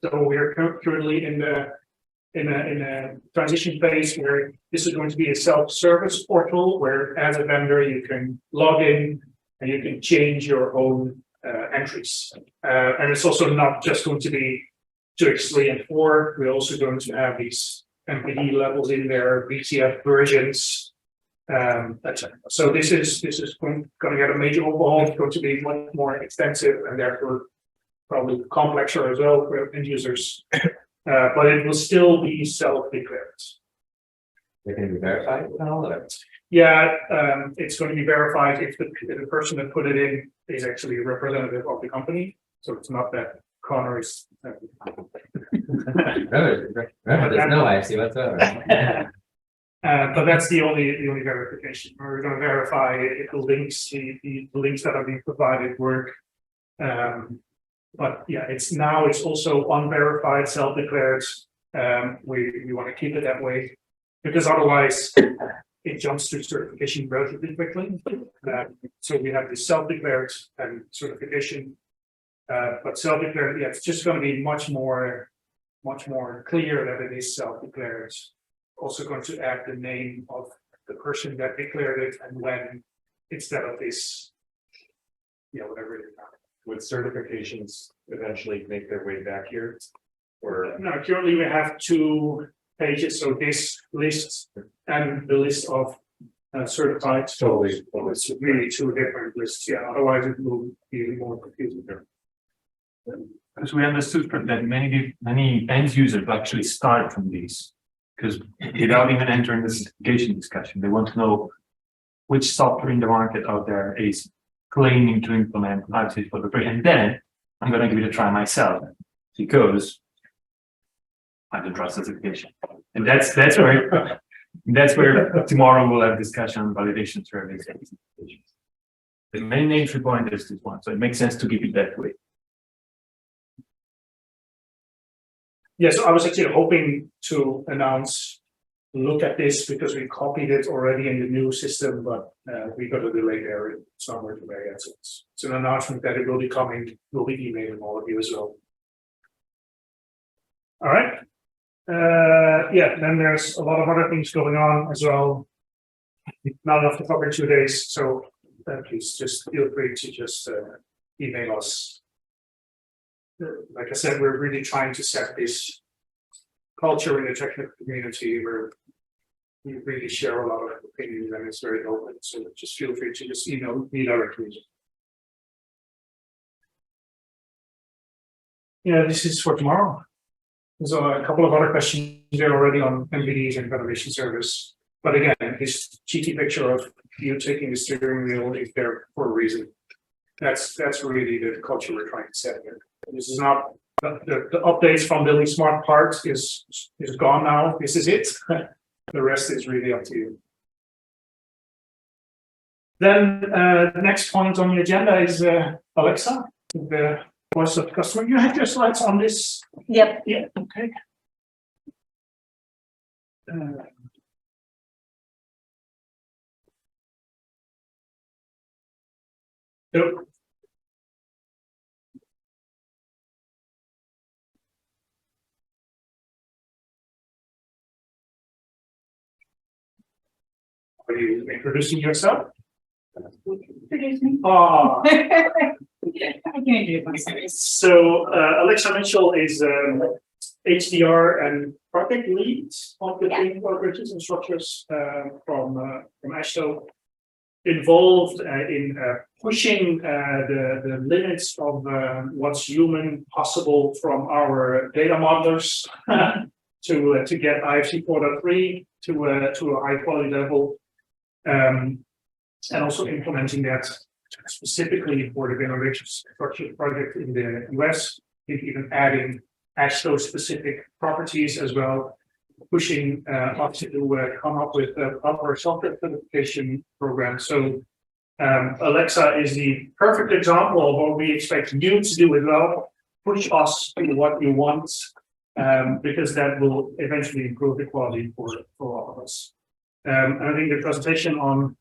So we are currently in a transition phase where this is going to be a self-service portal where, as a vendor, you can log in and you can change your own entries. And it's also not just going to be 2x3 and 4. We're also going to have these MPD levels in there, BCF versions, etc. So this is going to get a major overhaul. It's going to be much more extensive and therefore probably complexer as well for end users. But it will still be self-declared. They can be verified and all of it. Yeah, it's going to be verified if the person that put it in is actually a representative of the company. So it's not that Connor is. Remember, there's no IC whatsoever. But that's the only verification. We're going to verify if the links that are being provided work. But yeah, it's also unverified, self-declared. We want to keep it that way because otherwise it jumps to certification relatively quickly. So we have this self-declared and certification. But self-declared, yeah, it's just going to be much more clear that it is self-declared. Also going to add the name of the person that declared it and when, instead of this, whatever it is. Would certifications eventually make their way back here? Or no, currently we have 2 pages. So this list and the list of certified. Totally. It's really 2 different lists. Yeah, otherwise it will be more confusing there. Because we understood that many end users actually start from these, because without even entering the certification discussion, they want to know which software in the market out there is claiming to implement IPC for the free, and then I'm going to give it a try myself because I don't trust certification, and that's where tomorrow we'll have discussion on validation surveys. The main entry point is this one, so it makes sense to keep it that way. Yeah, so I was actually hoping to announce, look at this because we copied it already in the new system, but we got a delay there somewhere today. So it's an announcement that it will be coming. We'll be emailing all of you as well. All right. Yeah, then there's a lot of other things going on as well. Not enough to cover in 2 days, so please just feel free to just email us. Like I said, we're really trying to set this culture in the technical community where we really share a lot of opinions and it's very open. So just feel free to just email me directly. Yeah, this is for tomorrow. There's a couple of other questions there already on MVDs and evaluation service. But again, this cheeky picture of you taking the steering wheel is there for a reason. That's really the culture we're trying to set here. This is not the updates from buildingSMART part is gone now. This is it. The rest is really up to you. Then the next point on the agenda is Alexa, the voice of the customer. You have your slides on this? Yep. Yeah. Okay. Yep. Are you introducing yourself? Introduce me. Ah. I can introduce myself. So Alexa Mitchell is HDR and project lead on the team for bridges and structures from AASHTO, involved in pushing the limits of what's human possible from our data modelers to get IFC 4.3 to a high quality level, and also implementing that specifically for the renovation structure project in the US, even adding AASHTO specific properties as well, pushing us to come up with our software certification program. So Alexa is the perfect example of what we expect you to do as well. Push us to what you want, because that will eventually improve the quality for all of us. And I think the presentation on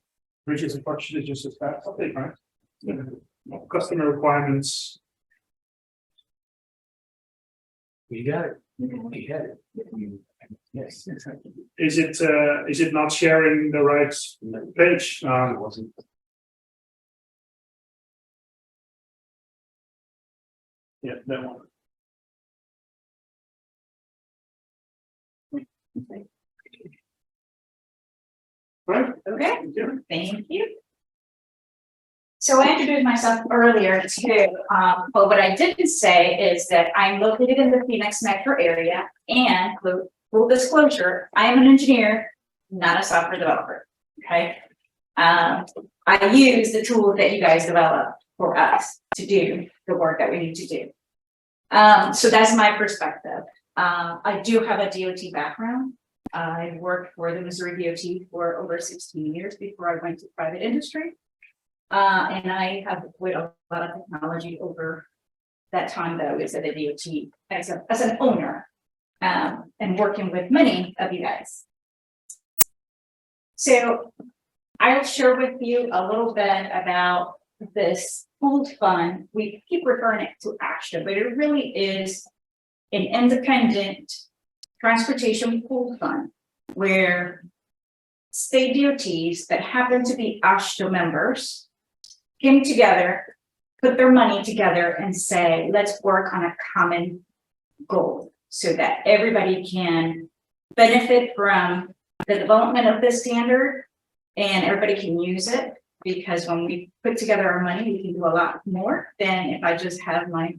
bridges and structures is just a fast update, right? Customer requirements. We got it. We had it. Yes, exactly. Is it not sharing the right page? It wasn't. Yeah, that one. Right. Okay. Thank you. So I introduced myself earlier too, but what I didn't say is that I'm located in the Phoenix metro area, and full disclosure, I am an engineer, not a software developer. Okay. I use the tools that you guys developed for us to do the work that we need to do. So that's my perspective. I do have a DOT background. I worked for the Missouri DOT for over 16 years before I went to private industry. And I have deployed a lot of technology over that time that I was at the DOT as an owner, and working with many of you guys. So I'll share with you a little bit about this pooled fund. We keep referring it to AASHTO, but it really is an independent transportation pooled fund where state DOTs that happen to be AASHTO members came together, put their money together and say, let's work on a common goal so that everybody can benefit from the development of this standard and everybody can use it, because when we put together our money, we can do a lot more than if I just have my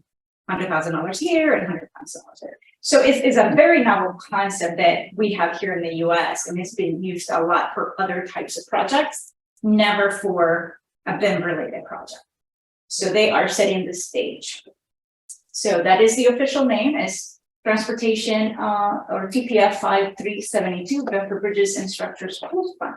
$100,000 here and $100,000 there. So it's a very novel concept that we have here in the US, and it's been used a lot for other types of projects, never for a BIM related project. So they are setting the stage. So that is the official name, is Transportation or TPF 5372, BIM for Bridges and Structures Pooled Fund.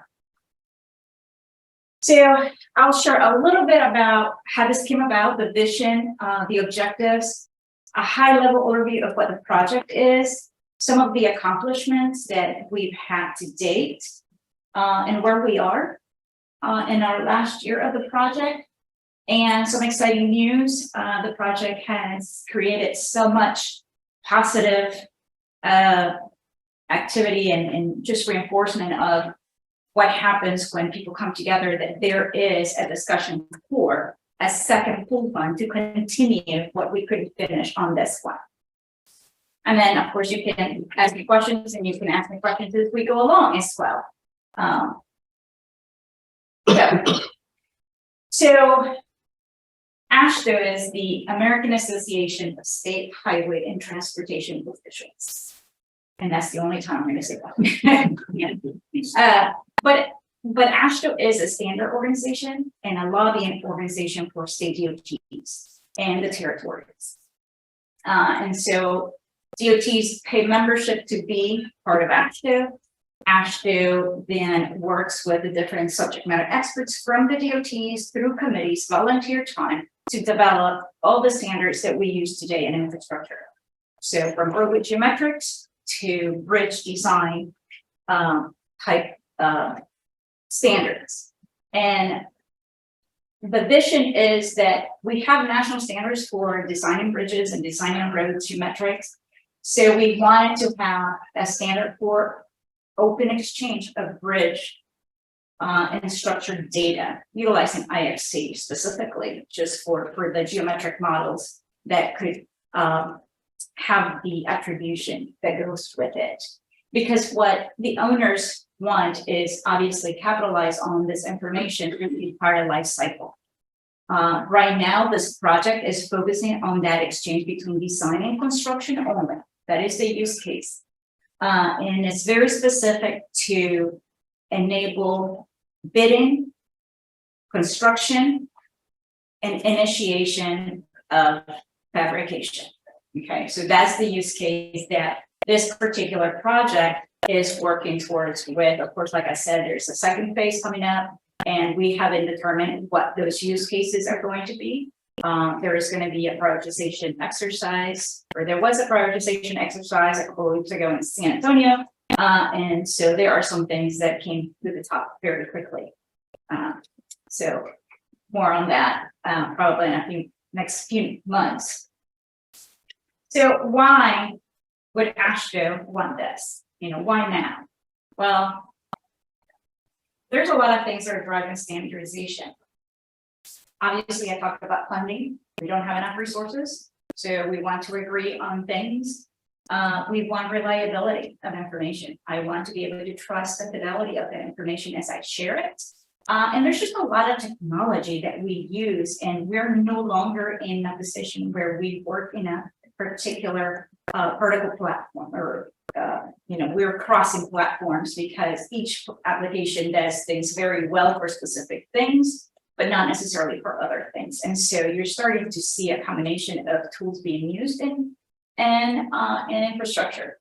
So I'll share a little bit about how this came about, the vision, the objectives, a high level overview of what the project is, some of the accomplishments that we've had to date, and where we are in our last year of the project, and some exciting news. The project has created so much positive activity and just reinforcement of what happens when people come together, that there is a discussion for a second pool fund to continue what we couldn't finish on this one. And then, of course, you can ask me questions and you can ask me questions as we go along as well. So AASHTO is the American Association of State Highway and Transportation Officials. And that's the only time I'm going to say that. But AASHTO is a standard organization and a lobbying organization for state DOTs and the territories. And so DOTs pay membership to be part of AASHTO. AASHTO then works with the different subject matter experts from the DOTs through committees, volunteer time, to develop all the standards that we use today in infrastructure. So from roadway geometrics to bridge design type standards. And the vision is that we have national standards for designing bridges and designing road geometrics. So we wanted to have a standard for open exchange of bridge and structured data, utilizing IFC specifically, just for the geometric models that could have the attribution that goes with it. Because what the owners want is obviously capitalize on this information through the entire life cycle. Right now, this project is focusing on that exchange between design and construction only. That is the use case. And it's very specific to enable bidding, construction, and initiation of fabrication. Okay, so that's the use case that this particular project is working towards with. Of course, like I said, there's a second phase coming up, and we haven't determined what those use cases are going to be. There is going to be a prioritization exercise, or there was a prioritization exercise a couple of weeks ago in San Antonio. And so there are some things that came to the top very quickly. So more on that probably in a next few months. So why would AASHTO want this? Why now? Well, there's a lot of things that are driving standardization. Obviously, I talked about funding. We don't have enough resources, so we want to agree on things. We want reliability of information. I want to be able to trust the fidelity of the information as I share it. And there's just a lot of technology that we use, and we're no longer in a position where we work in a particular vertical platform, or we're crossing platforms because each application does things very well for specific things, but not necessarily for other things. And so you're starting to see a combination of tools being used in infrastructure.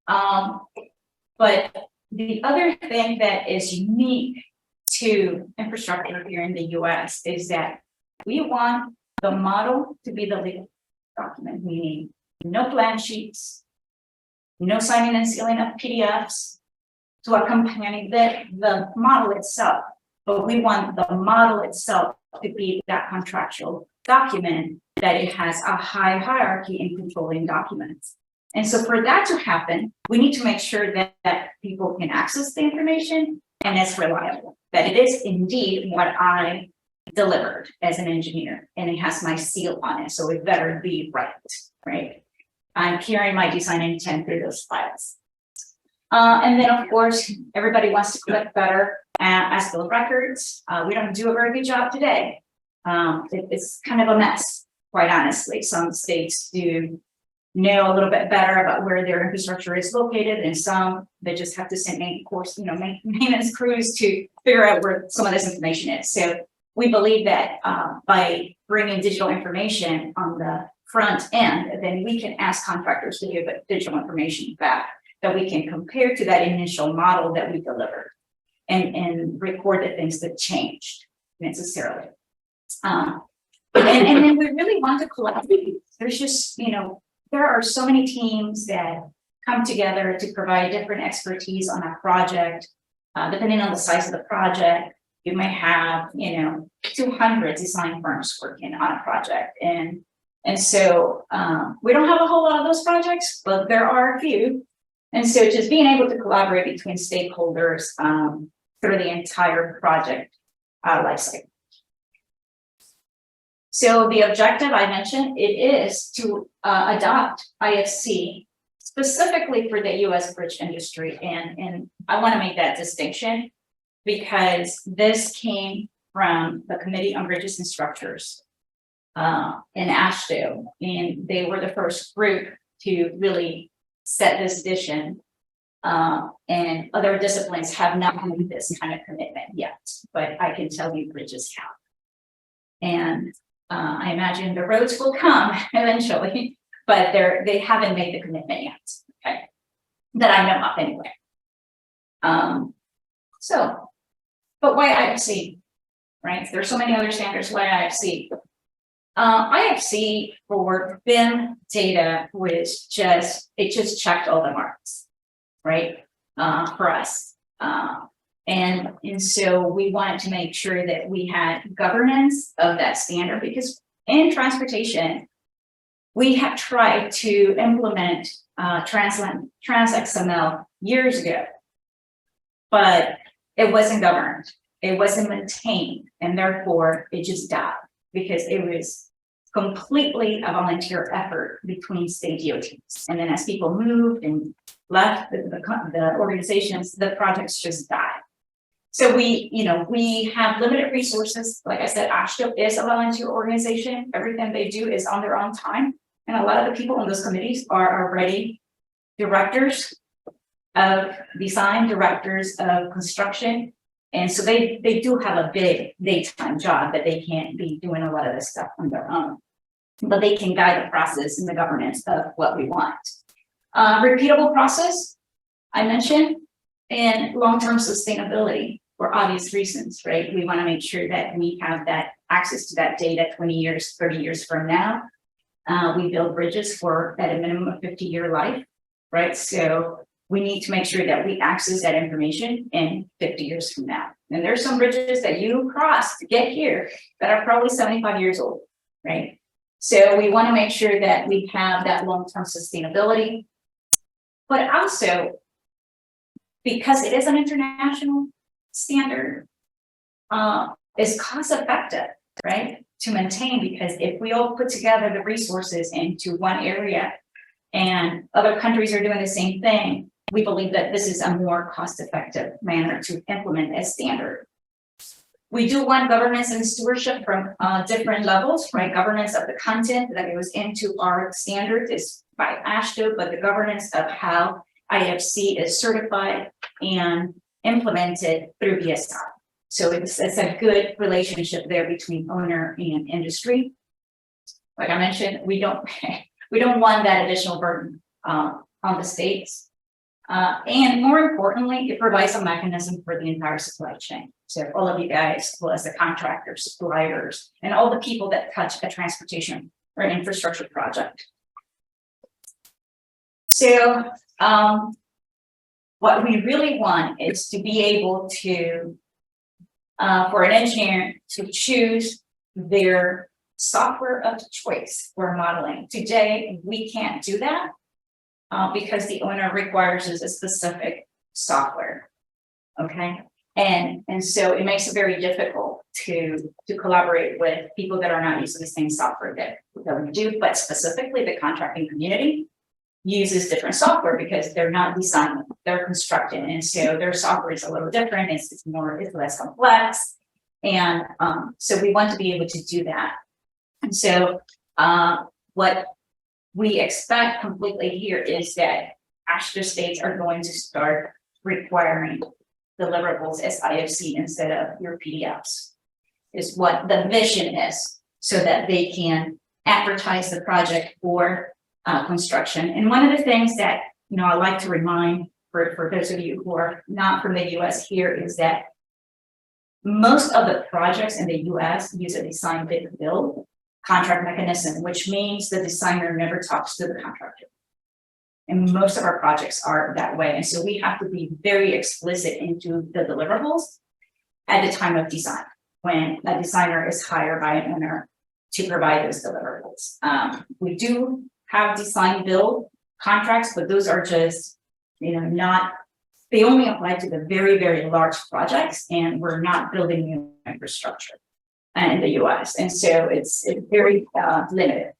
But the other thing that is unique to infrastructure here in the US is that we want the model to be the legal document, meaning no plan sheets, no signing and sealing of PDFs to accompany the model itself. But we want the model itself to be that contractual document, that it has a high hierarchy in controlling documents. And so for that to happen, we need to make sure that people can access the information and it's reliable, that it is indeed what I delivered as an engineer, and it has my seal on it. So it better be right? I'm carrying my design intent through those files. And then of course, everybody wants to collect better as bill of records. We don't do a very good job today. It's kind of a mess, quite honestly. Some states do know a little bit better about where their infrastructure is located, and some they just have to send maintenance crews to figure out where some of this information is. So we believe that by bringing digital information on the front end, then we can ask contractors to give digital information back that we can compare to that initial model that we delivered. and record the things that changed necessarily. And then we really want to collaborate. There's just, there are so many teams that come together to provide different expertise on a project. Depending on the size of the project, you may have, 200 design firms working on a project. And so we don't have a whole lot of those projects, but there are a few. And so just being able to collaborate between stakeholders through the entire project life cycle. So the objective I mentioned, it is to adopt IFC specifically for the US bridge industry. And I want to make that distinction because this came from the Committee on Bridges and Structures in AASHTO, and they were the first group to really set this vision. And other disciplines have not made this kind of commitment yet, but I can tell you bridges have. And I imagine the roads will come eventually, but they haven't made the commitment yet, okay? That I know of anyway. But why IFC, right? There's so many other standards, why IFC? IFC for BIM data was it just checked all the marks, right? For us. And so we wanted to make sure that we had governance of that standard, because in transportation, we have tried to implement Trans-XML years ago, but it wasn't governed, it wasn't maintained, and therefore it just died because it was completely a volunteer effort between state DOTs. And then as people moved and left the organizations, the projects just died. So we have limited resources. Like I said, AASHTO is a volunteer organization. Everything they do is on their own time. And a lot of the people on those committees are already directors of design, directors of construction. And so they do have a big daytime job that they can't be doing a lot of this stuff on their own. But they can guide the process and the governance of what we want. Repeatable process, I mentioned, and long-term sustainability for obvious reasons, right? We want to make sure that we have that access to that data 20 years, 30 years from now. We build bridges for at a minimum of 50-year life, right? So we need to make sure that we access that information in 50 years from now. And there's some bridges that you cross to get here that are probably 75 years old, right? So we want to make sure that we have that long-term sustainability, but also because it is an international standard, is cost effective, right? To maintain, because if we all put together the resources into one area and other countries are doing the same thing, we believe that this is a more cost-effective manner to implement a standard. We do want governance and stewardship from different levels, right? Governance of the content that goes into our standards is by AASHTO, but the governance of how IFC is certified and implemented through BSI. So it's a good relationship there between owner and industry. Like I mentioned, we don't want that additional burden on the states. And more importantly, it provides a mechanism for the entire supply chain. So all of you guys, well, as the contractors, suppliers, and all the people that touch a transportation or an infrastructure project. So what we really want is to be able to, for an engineer to choose their software of choice for modeling. Today, we can't do that because the owner requires a specific software, okay? And so it makes it very difficult to collaborate with people that are not using the same software that we do, but specifically the contracting community uses different software because they're not designing, they're constructing. And so their software is a little different, it's less complex. And so we want to be able to do that. And so what we expect completely here is that AASHTO states are going to start requiring deliverables as IFC instead of your PDFs, is what the vision is, so that they can advertise the project for construction. And one of the things that I like to remind for those of you who are not from the US here, is that most of the projects in the US use a design bid build contract mechanism, which means the designer never talks to the contractor. And most of our projects are that way. And so we have to be very explicit into the deliverables at the time of design, when a designer is hired by an owner to provide those deliverables. We do have design build contracts, but those are just, not, they only apply to the very, very large projects, and we're not building new infrastructure in the US. And so it's very limited.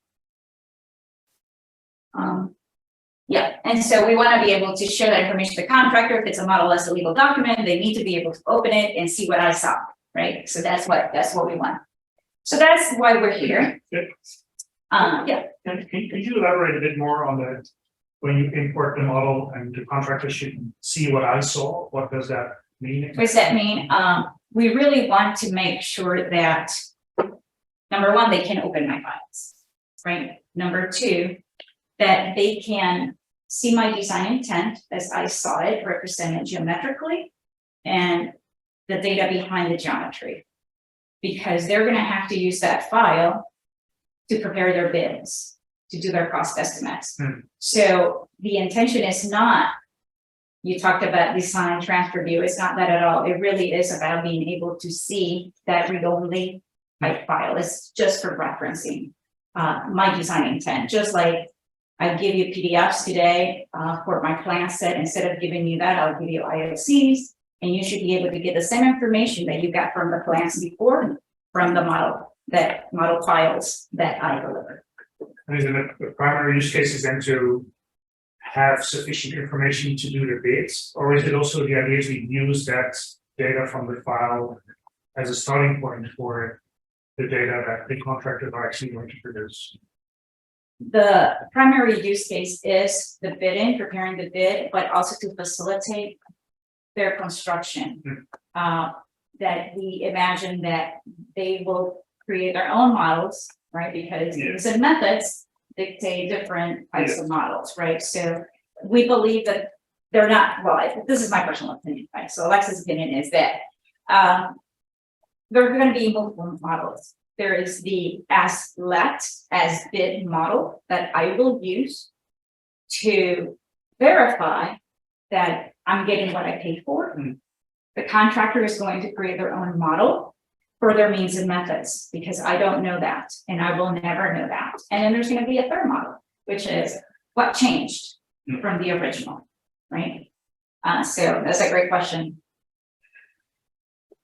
Yeah, and so we want to be able to share that information to the contractor. If it's a model as a legal document, they need to be able to open it and see what I saw, right? So that's what we want. So that's why we're here. Yeah. And could you elaborate a bit more on that? When you import the model and the contractor should see what I saw, what does that mean? What does that mean? We really want to make sure that, number one, they can open my files, right? Number two, that they can see my design intent as I saw it represented geometrically and the data behind the geometry, because they're going to have to use that file to prepare their bids, to do their cost estimates. So the intention is not, you talked about design transfer view, it's not that at all. It really is about being able to see that read-only type file. It's just for referencing my design intent. Just like I give you PDFs today for my plan set, instead of giving you that, I'll give you IOCs, and you should be able to get the same information that you got from the plans before, from the model files that I delivered. And is it the primary use case is then to have sufficient information to do the bids, or is it also the idea to use that data from the file as a starting point for the data that the contractors are actually going to produce? The primary use case is the bidding, preparing the bid, but also to facilitate their construction. That we imagine that they will create their own models, right? Because the methods dictate different types of models, right? So we believe that they're not, well, this is my personal opinion, right? So Alexa's opinion is that there are going to be multiple models. There is the as bid model that I will use to verify that I'm getting what I paid for. The contractor is going to create their own model for their means and methods, because I don't know that, and I will never know that. And then there's going to be a third model, which is what changed from the original, right? So that's a great question.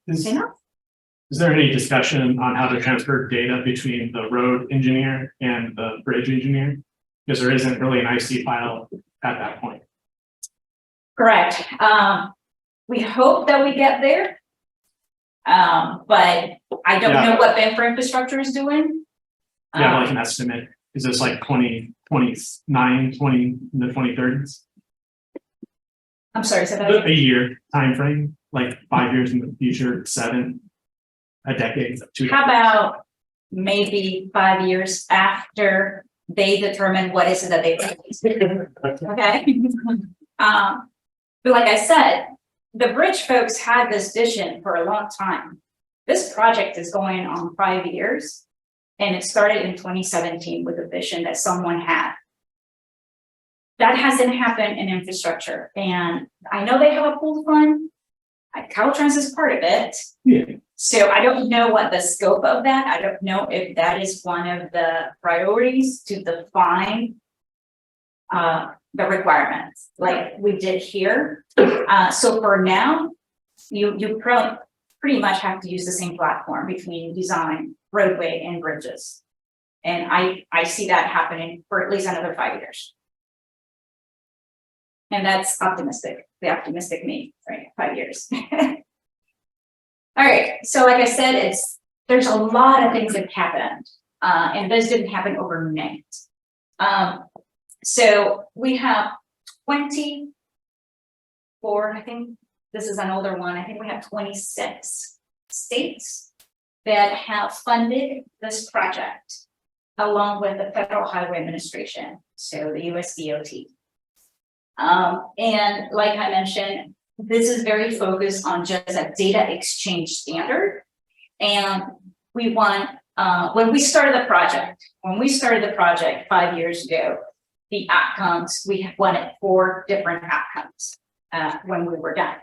Is there any discussion on how to transfer data between the road engineer and the bridge engineer? Because there isn't really an IC file at that point. Correct. We hope that we get there. But I don't know what BIM for infrastructure is doing. Yeah, like an estimate. Is this like 2029, in the 2030s? I'm sorry, so that A year time frame, like 5 years in the future, 7, a decade, 2 how about maybe 5 years after they determine what is it that they okay. But like I said, the bridge folks had this vision for a long time. This project is going on 5 years, and it started in 2017 with a vision that someone had. That hasn't happened in infrastructure, and I know they have a pooled fund. Caltrans is part of it. Yeah. So I don't know what the scope of that. I don't know if that is one of the priorities to define the requirements like we did here. So for now, you pretty much have to use the same platform between design, roadway, and bridges. And I see that happening for at least another 5 years. And that's optimistic, the optimistic me, right? 5 years. All right, so like I said, there's a lot of things that happened, and those didn't happen overnight. So we have 24, I think this is an older one, I think we have 26 states that have funded this project along with the Federal Highway Administration, so the US DOT. And like I mentioned, this is very focused on just a data exchange standard. And we want, when we started the project 5 years ago, the outcomes, we wanted 4 different outcomes when we were done.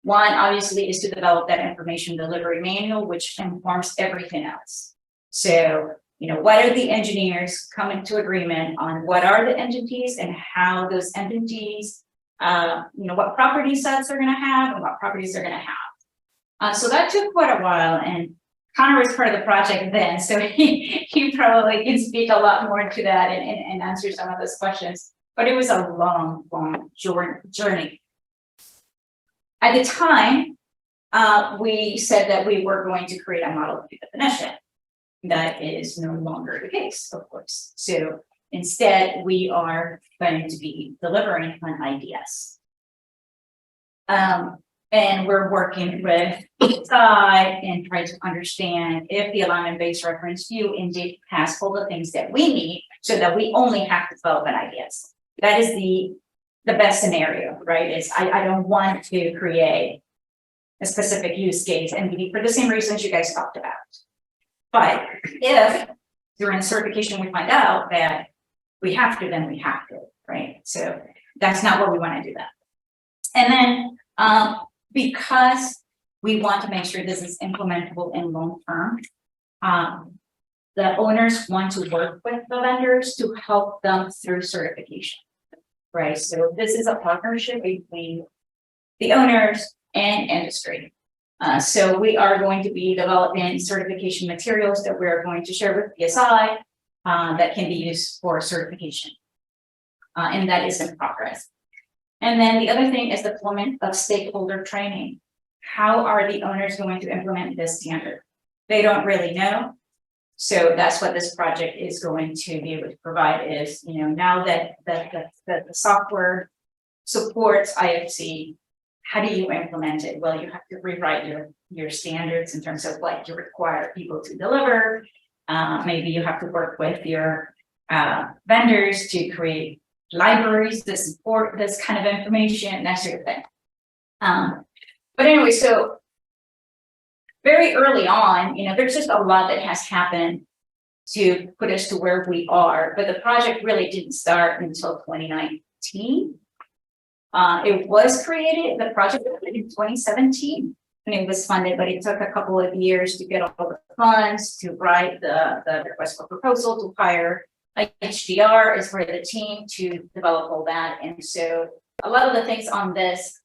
One, obviously, is to develop that information delivery manual, which informs everything else. So, what are the engineers coming to agreement on what are the entities and how those entities, what property sets they're going to have and what properties they're going to have. So that took quite a while, and Connor was part of the project then, so he probably can speak a lot more to that and answer some of those questions. But it was a long, long journey. At the time, we said that we were going to create a model definition. That is no longer the case, of course. So instead, we are going to be delivering on ideas. And we're working with side and trying to understand if the alignment-based reference view indeed has all the things that we need so that we only have to develop ideas. That is the best scenario, right? Is I don't want to create a specific use case and for the same reasons you guys talked about. But if during certification we find out that we have to, then we have to, right? So that's not what we want to do that. And then because we want to make sure this is implementable in long term, the owners want to work with the vendors to help them through certification, right? So this is a partnership between the owners and industry. So we are going to be developing certification materials that we're going to share with PSI that can be used for certification. And that is in progress. And then the other thing is deployment of stakeholder training. How are the owners going to implement this standard? They don't really know. So that's what this project is going to be able to provide is, now that the software supports IFC, how do you implement it? Well, you have to rewrite your standards in terms of what you require people to deliver. Maybe you have to work with your vendors to create libraries that support this kind of information, that sort of thing. But anyway, so very early on, there's just a lot that has happened to put us to where we are, but the project really didn't start until 2019. It was created, the project was in 2017, and it was funded, but it took a couple of years to get all the funds, to write the request for proposal, to hire HDR as part of the team to develop all that. And so a lot of the things on this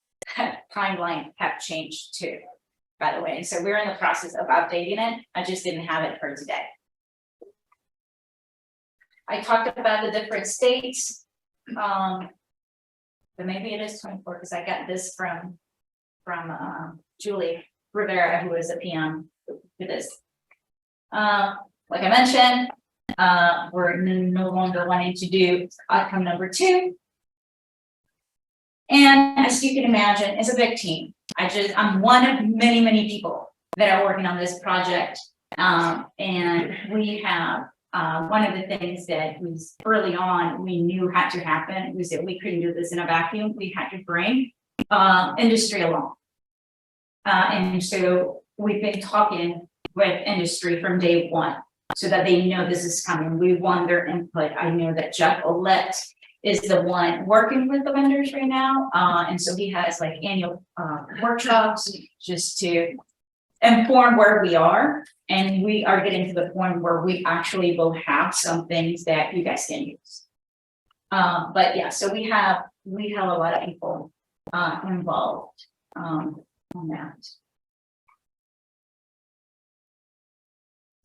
timeline have changed too, by the way. And so we're in the process of updating it. I just didn't have it for today. I talked about the different states. But maybe it is 24 because I got this from Julie Rivera, who is a PM for this. Like I mentioned, we're no longer wanting to do outcome number 2. And as you can imagine, it's a big team. I'm one of many, many people that are working on this project. And we have one of the things that was early on, we knew had to happen was that we couldn't do this in a vacuum. We had to bring industry along. And so we've been talking with industry from day one so that they know this is coming. We want their input. I know that Jeff Olet is the one working with the vendors right now. And so he has like annual workshops just to inform where we are. And we are getting to the point where we actually will have some things that you guys can use. But yeah, so we have a lot of people involved on that.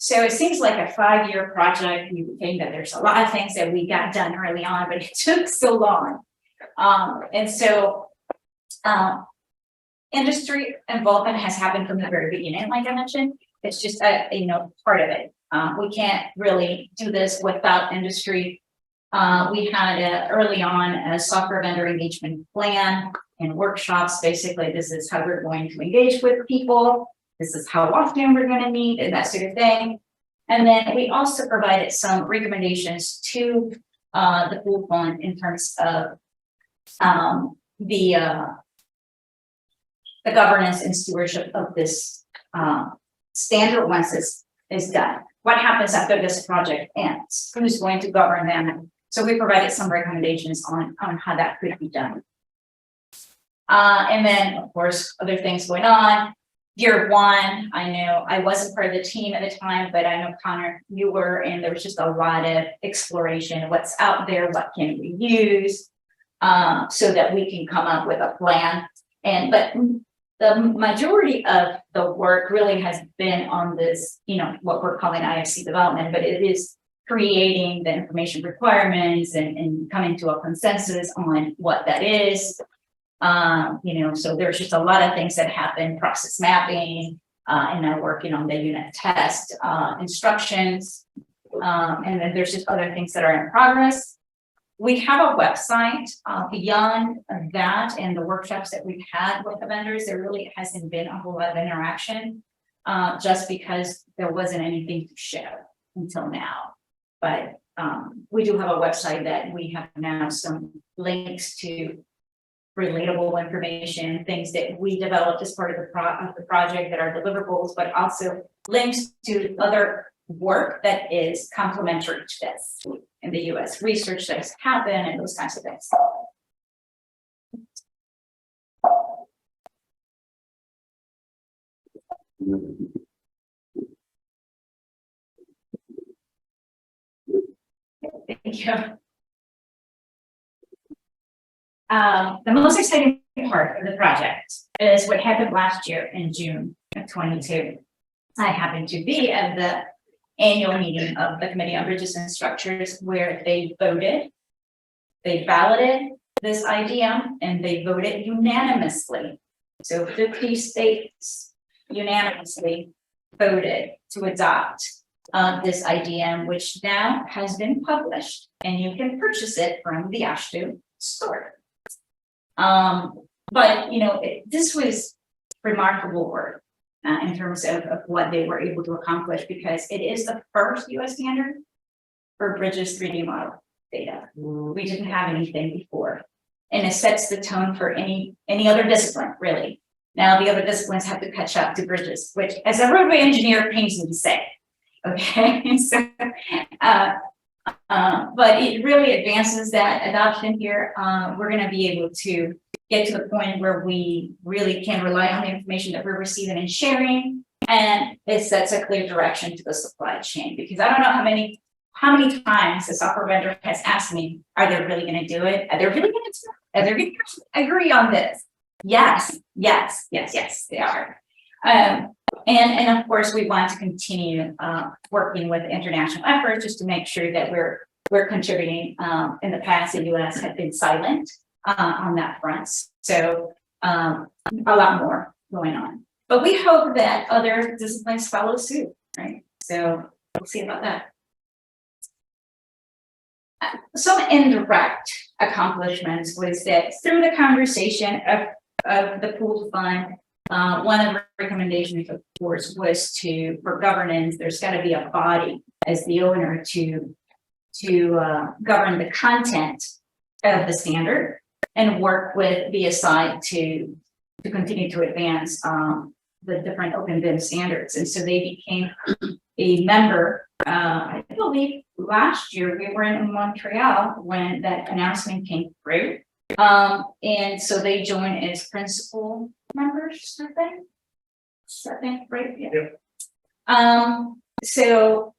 So it seems like a 5-year project. You would think that there's a lot of things that we got done early on, but it took so long. And so industry involvement has happened from the very beginning, like I mentioned. It's just part of it. We can't really do this without industry. We had early on a software vendor engagement plan and workshops. Basically, this is how we're going to engage with people. This is how often we're going to meet and that sort of thing. And then we also provided some recommendations to the pool fund in terms of the governance and stewardship of this standard once is done. What happens after this project ends? Who's going to govern them? So we provided some recommendations on how that could be done. And then, of course, other things going on. Year one, I know I wasn't part of the team at the time, but I know Connor, you were, and there was just a lot of exploration. What's out there? What can we use? So that we can come up with a plan. But the majority of the work really has been on this, what we're calling IFC development, but it is creating the information requirements and coming to a consensus on what that is. So there's just a lot of things that happen, process mapping, and now working on the unit test instructions. And then there's just other things that are in progress. We have a website. Beyond that and the workshops that we've had with the vendors, there really hasn't been a whole lot of interaction, just because there wasn't anything to show until now. But we do have a website that we have now some links to relatable information, things that we developed as part of the project that are deliverables, but also links to other work that is complementary to this in the US, research that's happened and those kinds of things. Thank you. The most exciting part of the project is what happened last year in June of 22. I happened to be at the annual meeting of the Committee on Bridges and Structures where they voted, they balloted this idea, and they voted unanimously. So 50 states unanimously voted to adopt this idea, which now has been published, and you can purchase it from the AASHTO store. But this was remarkable work in terms of what they were able to accomplish, because it is the first US standard for bridges 3D model data. We didn't have anything before, and it sets the tone for any other discipline, really. Now the other disciplines have to catch up to bridges, which as a roadway engineer pains me to say. Okay, so but it really advances that adoption here. We're going to be able to get to the point where we really can rely on the information that we're receiving and sharing, and it sets a clear direction to the supply chain. Because I don't know how many times the software vendor has asked me, are they really going to do it? Are they really going to do it? Are they going to agree on this? Yes, they are. And of course, we want to continue working with international efforts just to make sure that we're contributing. In the past, the US had been silent on that front. So a lot more going on. But we hope that other disciplines follow suit, right? So we'll see about that. Some indirect accomplishments was that through the conversation of the pooled fund, one of the recommendations, of course, was for governance, there's got to be a body as the owner to govern the content of the standard and work with BSI to continue to advance the different open BIM standards. And so they became a member. I believe last year we were in Montreal when that announcement came through. And so they joined as principal members, I think, right? Yeah. So,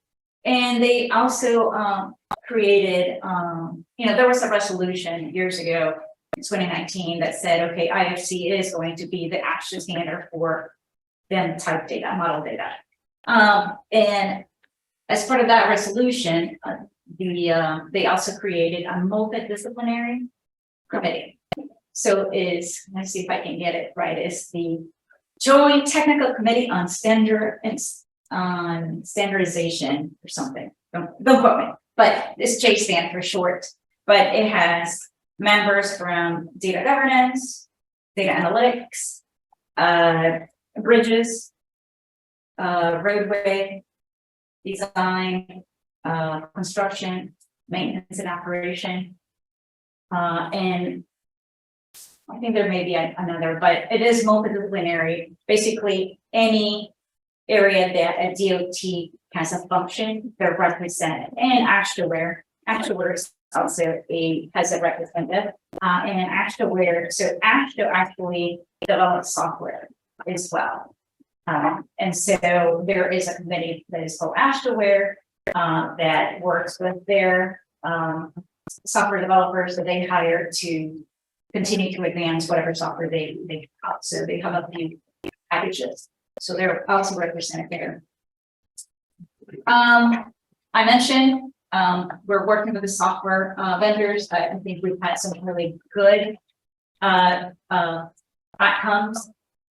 and they also created, there was a resolution years ago in 2019 that said, okay, IFC is going to be the AASHTO standard for BIM type data, model data. And as part of that resolution, they also created a multidisciplinary committee. So let's see if I can get it right. It's the Joint Technical Committee on Standardization or something. Don't quote me, but it's JSTAN for short. But it has members from data governance, data analytics, bridges, roadway design, construction, maintenance and operation, and I think there may be another, but it is multidisciplinary. Basically, any area that a DOT has a function, they're represented. And AASHTO is also has a representative. And AASHTO, so AASHTO actually develops software as well. And so there is a committee that is called AASHTO that works with their software developers that they hire to continue to advance whatever software they have. So they have a few packages. So they're also represented there. I mentioned we're working with the software vendors. I think we've had some really good outcomes.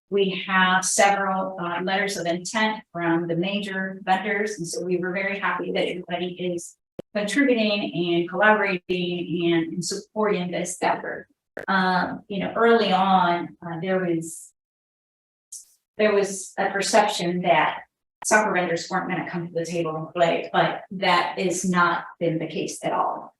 We have several letters of intent from the major vendors, and so we were very happy that everybody is contributing and collaborating and supporting this effort. Early on, there was a perception that software vendors weren't going to come to the table and play, but that is not been the case at all.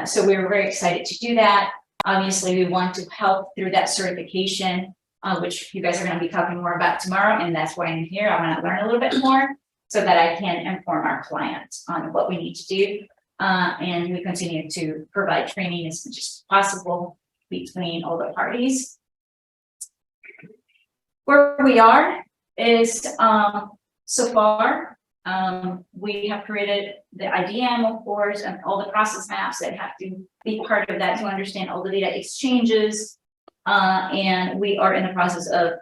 So we were very excited to do that. Obviously, we want to help through that certification, which you guys are going to be talking more about tomorrow, and that's why I'm here. I want to learn a little bit more so that I can inform our clients on what we need to do. And we continue to provide training as much as possible between all the parties. Where we are is so far, we have created the IDM, of course, and all the process maps that have to be part of that to understand all the data exchanges. And we are in the process of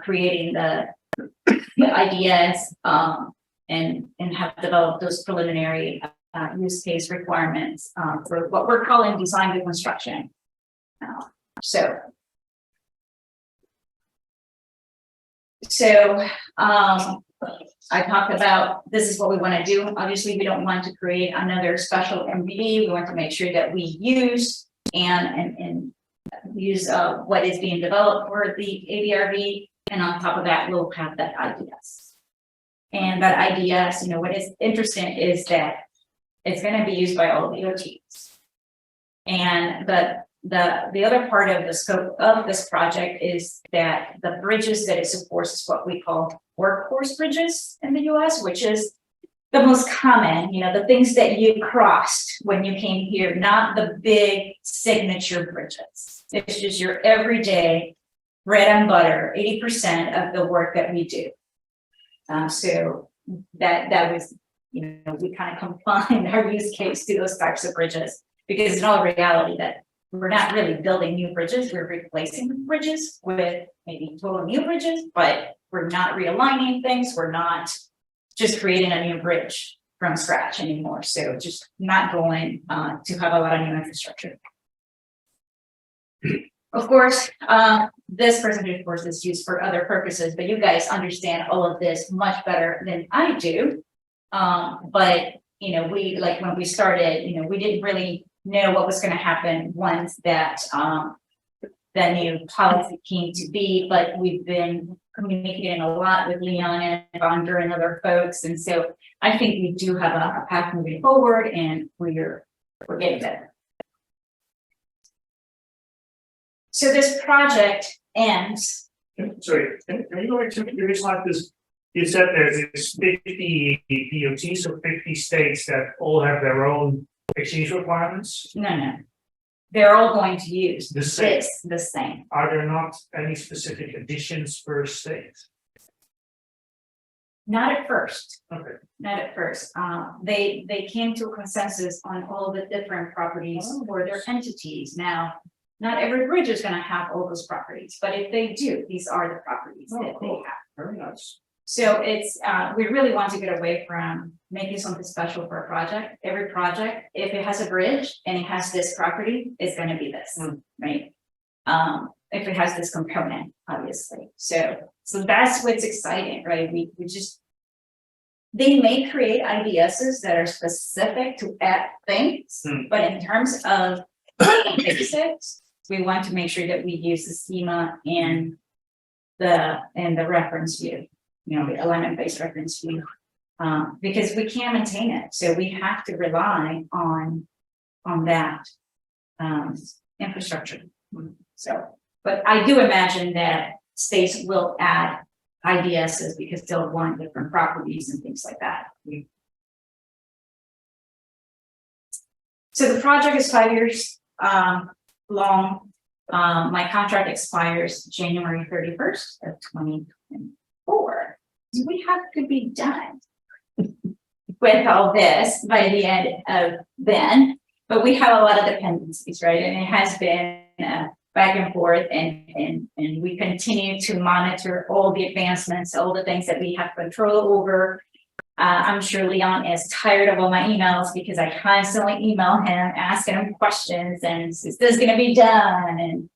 creating the ideas and have developed those preliminary use case requirements for what we're calling design to construction. So I talked about this is what we want to do. Obviously, we don't want to create another special MVD. We want to make sure that we use and use what is being developed for the ADRV, and on top of that, we'll have that IDS. And that IDS, what is interesting is that it's going to be used by all the OTs. And the other part of the scope of this project is that the bridges that it supports is what we call workhorse bridges in the US, which is the most common, the things that you crossed when you came here, not the big signature bridges. It's just your everyday bread and butter, 80% of the work that we do. So that was, we kind of confined our use case to those types of bridges, because in all reality that we're not really building new bridges, we're replacing bridges with maybe total new bridges, but we're not realigning things. We're not just creating a new bridge from scratch anymore. So just not going to have a lot of new infrastructure. Of course, this presentation, of course, is used for other purposes, but you guys understand all of this much better than I do. But we, like when we started, we didn't really know what was going to happen once that the new policy came to be, but we've been communicating a lot with Léon and van Berlo and other folks, and so I think we do have a path moving forward, and we're getting better. So this project ends. Sorry, can you go back to your slide? This you said there's 50 DOTs, so 50 states that all have their own exchange requirements. No. They're all going to use The same. the same. Are there not any specific additions per state? Not at first. Okay. Not at first. They came to a consensus on all the different properties for their entities. Now, not every bridge is going to have all those properties, but if they do, these are the properties that they have. Very nice. So it's we really want to get away from making something special for a project. Every project, if it has a bridge and it has this property, it's going to be this, right? If it has this component, obviously. So that's what's exciting, right? We just, they may create IDSs that are specific to add things, but in terms of basics, we want to make sure that we use the schema and the reference view. The alignment-based reference view, because we can't maintain it. So we have to rely on that infrastructure. So But I do imagine that states will add IDSs because they'll want different properties and things like that. So the project is 5 years long. My contract expires January 31st of 2024. So we have to be done with all this by the end of then, but we have a lot of dependencies, right? And it has been back and forth, and we continue to monitor all the advancements, all the things that we have control over. I'm sure Leon is tired of all my emails because I constantly email him, asking him questions, and is this going to be done, and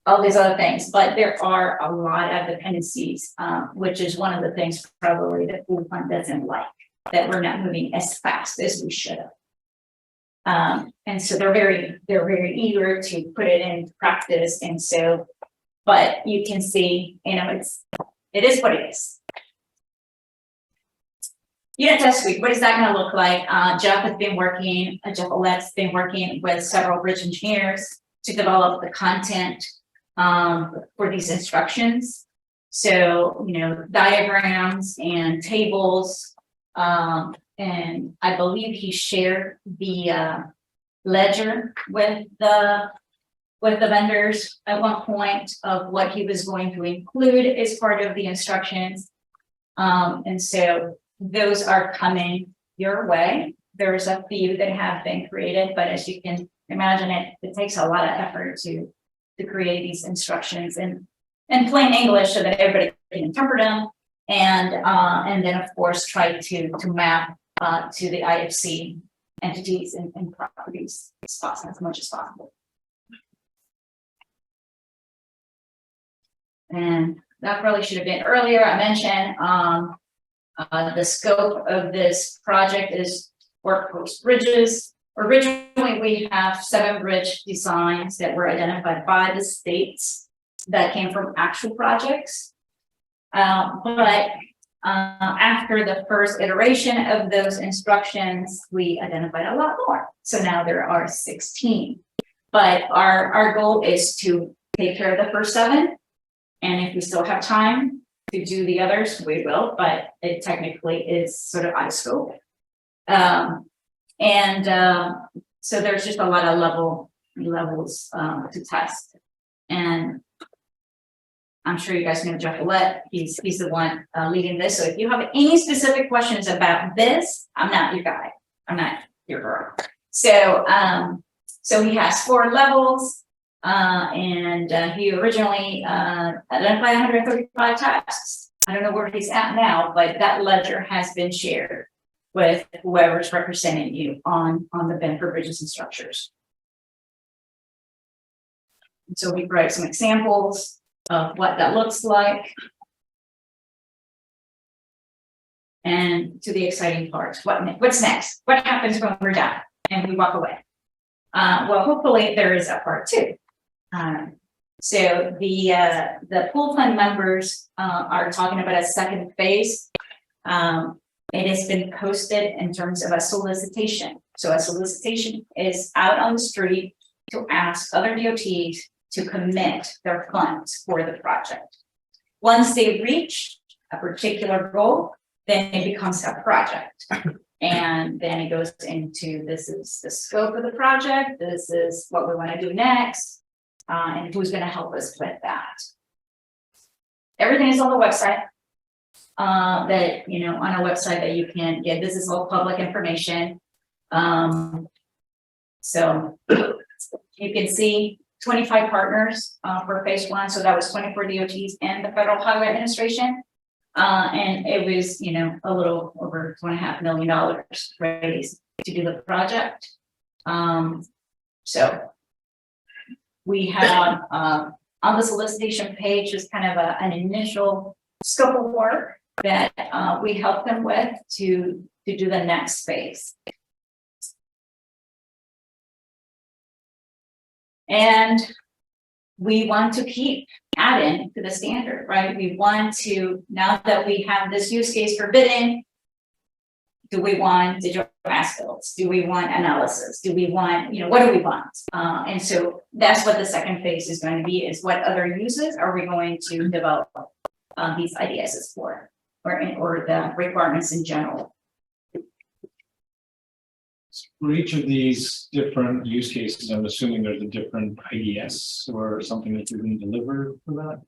all these other things. But there are a lot of dependencies, which is one of the things probably that Pool Fund doesn't like, that we're not moving as fast as we should have. And so they're very eager to put it into practice. And so, but you can see, you know, it is what it is. Unit test suite, what is that going to look like? Jeff Ouellette's been working with several bridge engineers to develop the content for these instructions. So, you know, diagrams and tables, and I believe he shared the ledger with the vendors at one point of what he was going to include as part of the instructions. And so those are coming your way. There's a few that have been created, but as you can imagine, it takes a lot of effort to create these instructions in plain English so that everybody can interpret them, and then of course try to map to the IFC entities and properties as much as possible. And that probably should have been earlier. I mentioned the scope of this project is work post bridges. Originally, we have 7 bridge designs that were identified by the states that came from actual projects. But after the first iteration of those instructions, we identified a lot more. So now there are 16. But our goal is to take care of the first 7. And if we still have time to do the others, we will, but it technically is sort of out of scope. So there's just a lot of levels to test. And I'm sure you guys know Jeff Ouellette. He's the one leading this. So if you have any specific questions about this, I'm not your guy. I'm not your girl. So so he has 4 levels. And he originally identified 135 tasks. I don't know where he's at now, but that ledger has been shared with whoever's representing you on the bin for bridges and structures. And so we provide some examples of what that looks like. And to the exciting parts, what's next? What happens when we're done and we walk away? Well, hopefully there is a part 2. So the Pool Fund members are talking about a second phase. It has been posted in terms of a solicitation. So a solicitation is out on the street to ask other DOTs to commit their funds for the project. Once they reach a particular goal, then it becomes a project. And then it goes into, this is the scope of the project, this is what we want to do next, and who's going to help us with that. Everything is on the website, that, you know, on a website that you can get. This is all public information. So you can see 25 partners for phase 1. So that was 24 DOTs and the Federal Highway Administration. And it was, you know, a little over $2.5 million raised to do the project. So we have on the solicitation page is kind of an initial scope of work that we help them with to do the next phase. And we want to keep adding to the standard, right? We want to, now that we have this use case for bidding, Do we want digital mass builds? Do we want analysis? Do we want, what do we want? And so that's what the second phase is going to be, is what other uses are we going to develop these IDSs for, or the requirements in general. For each of these different use cases, I'm assuming there's a different IDS or something that you're going to deliver for that.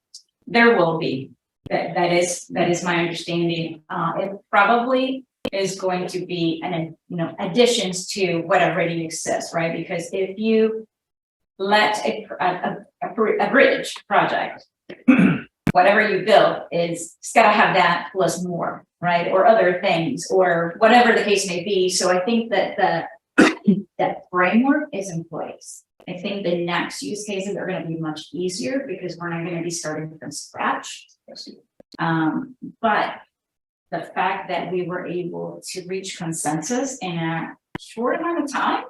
There will be, that is my understanding. It probably is going to be additions to what already exists, right? Because if you let a bridge project, whatever you build it's got to have that plus more, right? Or other things, or whatever the case may be. So I think that that framework is in place. I think the next use cases are going to be much easier because we're not going to be starting from scratch. But the fact that we were able to reach consensus in a short amount of time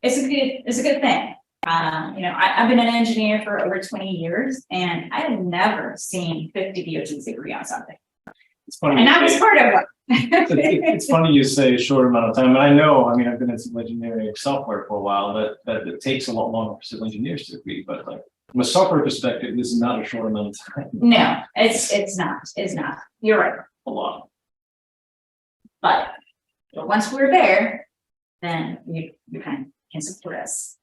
is a good thing. I've been an engineer for over 20 years, and I have never seen 50 DOTs agree on something. It's funny. And that was part of what. It's funny you say a short amount of time. And I know, I've been in civil engineering software for a while, that it takes a lot longer for civil engineers to agree. But like from a software perspective, this is not a short amount of time. No, it's not. You're right. A lot. But once we're there, then you kind of can support us.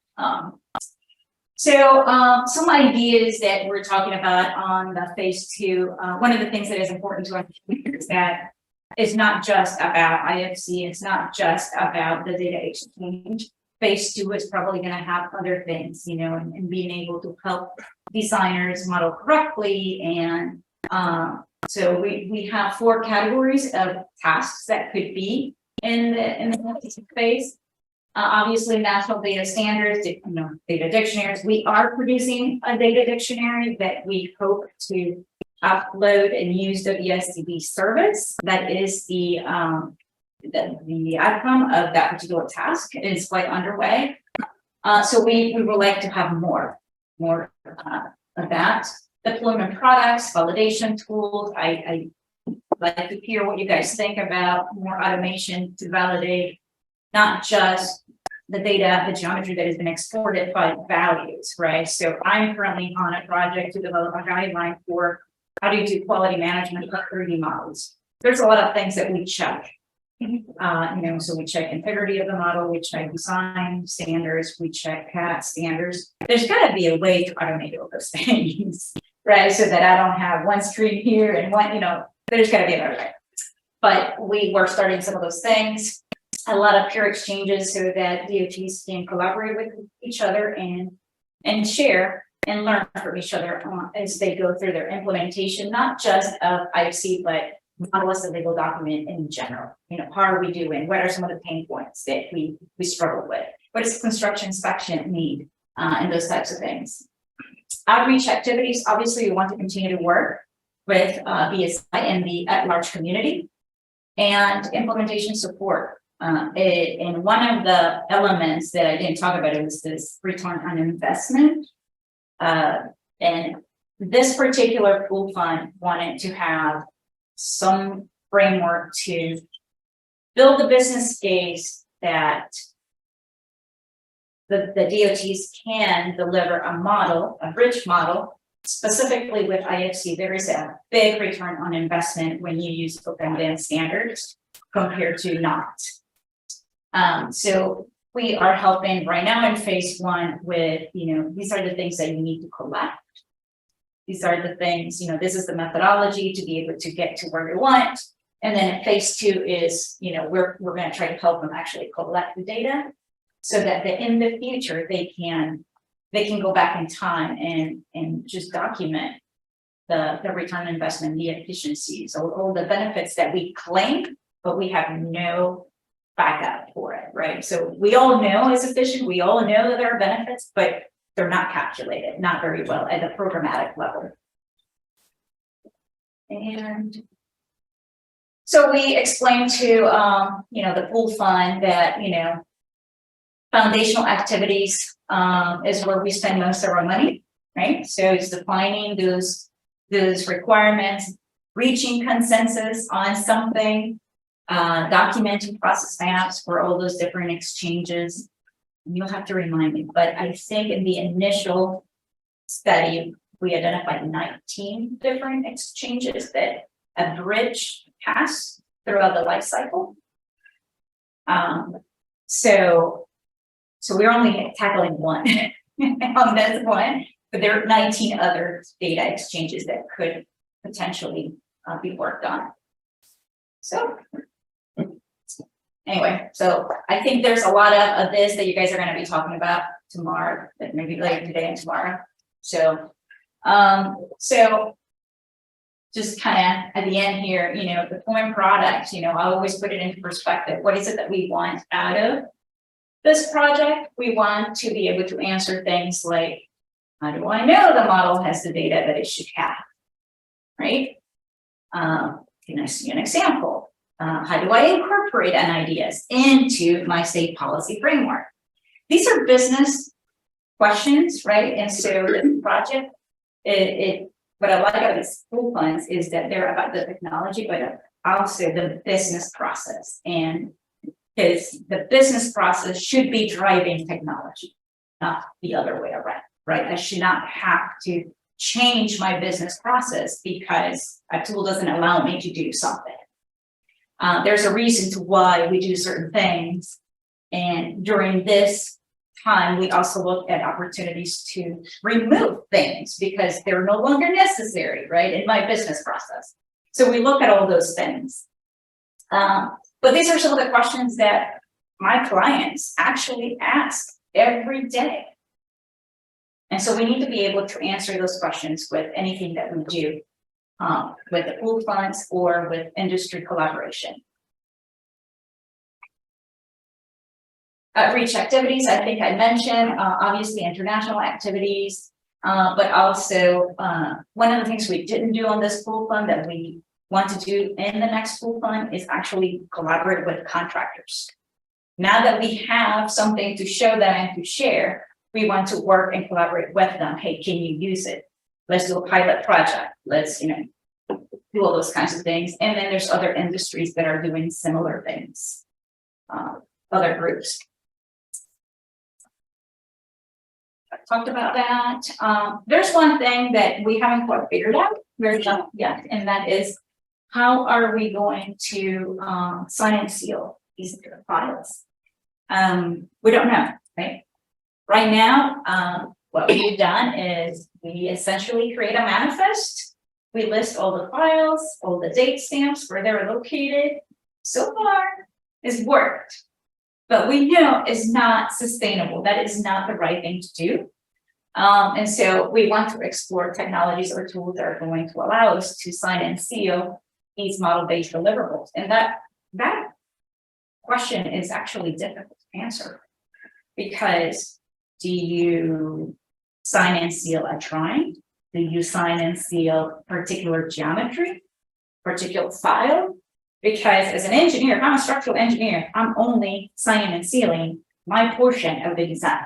Some ideas that we're talking about on the phase 2, one of the things that is important to understand is that it's not just about IFC, it's not just about the data exchange. Phase 2 is probably going to have other things, and being able to help designers model correctly. And so we have 4 categories of tasks that could be in the phase. Obviously, national data standards, data dictionaries. We are producing a data dictionary that we hope to upload and use the WSDB service. That is the outcome of that particular task. It is quite underway. So we would like to have more of that. Deployment products, validation tools. I like to hear what you guys think about more automation to validate not just the data, the geometry that has been exported, but values, right? So I'm currently on a project to develop a guideline for how do you do quality management for 3D models. There's a lot of things that we check. So we check integrity of the model, we check design standards, we check CAD standards. There's got to be a way to automate all those things, right? So that I don't have one screen here and one, there's got to be another way. But we were starting some of those things. A lot of peer exchanges so that DOTs can collaborate with each other and share and learn from each other as they go through their implementation, not just of IFC, but model as a legal document in general. How are we doing? What are some of the pain points that we struggle with? What does construction inspection need? And those types of things. Outreach activities, obviously, we want to continue to work with BSI and the at-large community, and implementation support. And one of the elements that I didn't talk about was this return on investment. And this particular pool fund wanted to have some framework to build the business case that the DOTs can deliver a model, a bridge model. Specifically with IFC, there is a big return on investment when you use open advanced standards compared to not. So we are helping right now in phase 1 with, these are the things that you need to collect. These are the things, this is the methodology to be able to get to where we want. And then phase 2 is, we're going to try to help them actually collect the data so that in the future they can go back in time and just document the return on investment, the efficiencies, all the benefits that we claim, but we have no backup for it, right? So we all know it's efficient, we all know that there are benefits, but they're not calculated, not very well at the programmatic level. And so we explained to the pool fund that foundational activities is where we spend most of our money, right? So it's defining those requirements, reaching consensus on something, documenting process maps for all those different exchanges. You'll have to remind me, but I think in the initial study, we identified 19 different exchanges that a bridge pass throughout the life cycle. So we're only tackling one on this one, but there are 19 other data exchanges that could potentially be worked on. So anyway, so I think there's a lot of this that you guys are going to be talking about tomorrow, but maybe later today and tomorrow. So, just kind of at the end here, you know, the point product, you know, I always put it into perspective. What is it that we want out of this project? We want to be able to answer things like, how do I know the model has the data that it should have, right? Can I see an example? How do I incorporate an ideas into my state policy framework? These are business questions, right? And so the project, what I like about these pool funds is that they're about the technology, but also the business process. And because the business process should be driving technology, not the other way around, right? I should not have to change my business process because a tool doesn't allow me to do something. There's a reason to why we do certain things. And during this time, we also look at opportunities to remove things because they're no longer necessary, right, in my business process. So we look at all those things. But these are some of the questions that my clients actually ask every day. And so we need to be able to answer those questions with anything that we do, with the pool funds or with industry collaboration. Outreach activities, I think I mentioned, obviously international activities, but also one of the things we didn't do on this pool fund that we want to do in the next pool fund is actually collaborate with contractors. Now that we have something to show them and to share, we want to work and collaborate with them. Hey, can you use it? Let's do a pilot project. Let's, you know, do all those kinds of things. And then there's other industries that are doing similar things, other groups. I talked about that. There's one thing that we haven't quite figured out very well yet, and that is how are we going to sign and seal these files? We don't know, right? Right now, what we've done is we essentially create a manifest. We list all the files, all the date stamps, where they're located. So far, it's worked, but we know it's not sustainable. That is not the right thing to do. And so we want to explore technologies or tools that are going to allow us to sign and seal these model-based deliverables. And that question is actually difficult to answer, because do you sign and seal a drawing? Do you sign and seal particular geometry, particular file? Because as an engineer, if I'm a structural engineer, I'm only signing and sealing my portion of the design.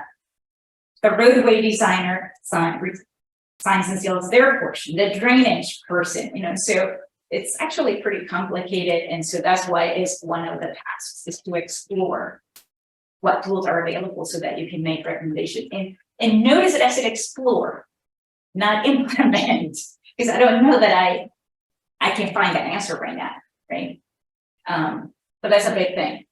The roadway designer signs and seals their portion, the drainage person, you know, so it's actually pretty complicated. And so that's why it's one of the tasks is to explore what tools are available so that you can make recommendations. And notice that I said explore, not implement, because I don't know that I can find an answer right now, right? But that's a big thing.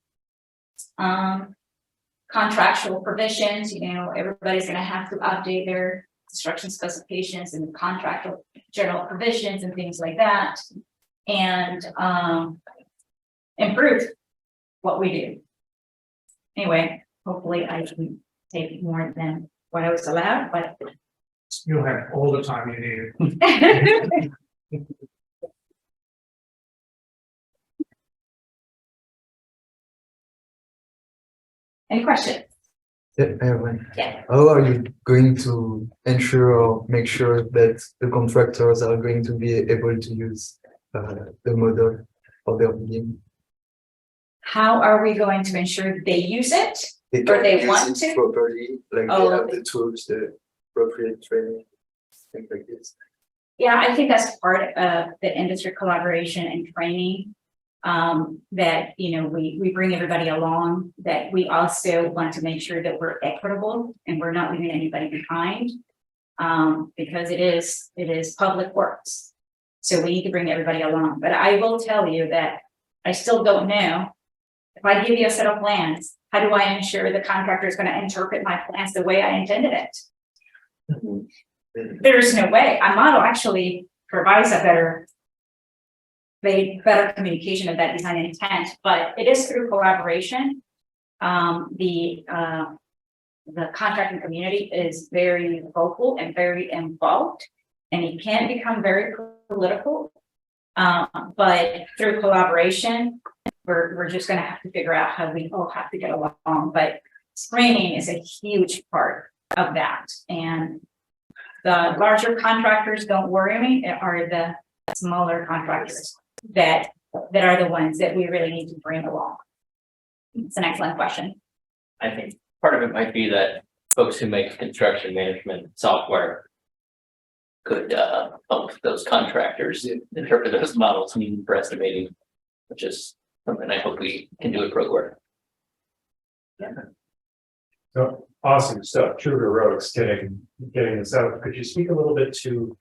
Contractual provisions, you know, everybody's going to have to update their construction specifications and contractual general provisions and things like that, and improve what we do. Anyway, hopefully I can take more than what I was allowed, but you'll have all the time you need. Any questions? Yeah, I have one. Yeah. How are you going to ensure or make sure that the contractors are going to be able to use the model for their building? How are we going to ensure they use it? Or they want to? Properly, like Oh. they have the tools, the appropriate training, things like this. Yeah, I think that's part of the industry collaboration and training. that, you know, we bring everybody along, that we also want to make sure that we're equitable and we're not leaving anybody behind. Because it is public works. So we need to bring everybody along, but I will tell you that I still don't know. If I give you a set of plans, how do I ensure the contractor is going to interpret my plans the way I intended it? There's no way. A model actually provides a better communication of that design intent, but it is through collaboration. The contracting community is very vocal and very involved, and it can become very political. But through collaboration, we're just going to have to figure out how we all have to get along. But screening is a huge part of that. And the larger contractors, don't worry me, are the smaller contractors that are the ones that we really need to bring along. It's an excellent question. I think part of it might be that folks who make construction management software could help those contractors interpret those models needed for estimating, which is something I hope we can do at ProWare. Yeah. So awesome stuff, true heroics, getting this out. Could you speak a little bit to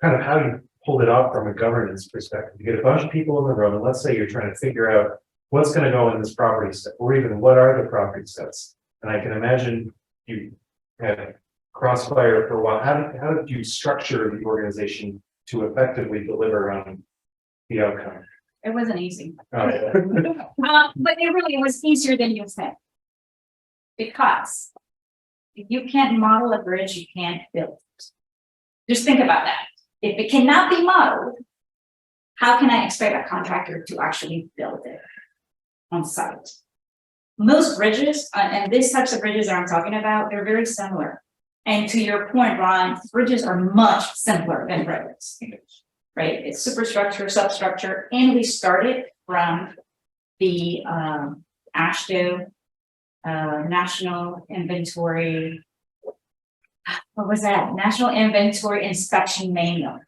kind of how you pulled it off from a governance perspective? You get a bunch of people in the room, and let's say you're trying to figure out what's going to go in this property set, or even what are the property sets. And I can imagine you had crossfire for a while. How did you structure the organization to effectively deliver on the outcome? It wasn't easy. Oh, yeah. But it really was easier than you said. Because if you can't model a bridge, you can't build it. Just think about that. If it cannot be modeled, how can I expect a contractor to actually build it on site? Most bridges, and these types of bridges that I'm talking about, they're very similar. And to your point, Ron, bridges are much simpler than roads, right? It's superstructure, substructure, and we started from the AASHTO National Inventory. What was that? National Inventory Inspection Manual.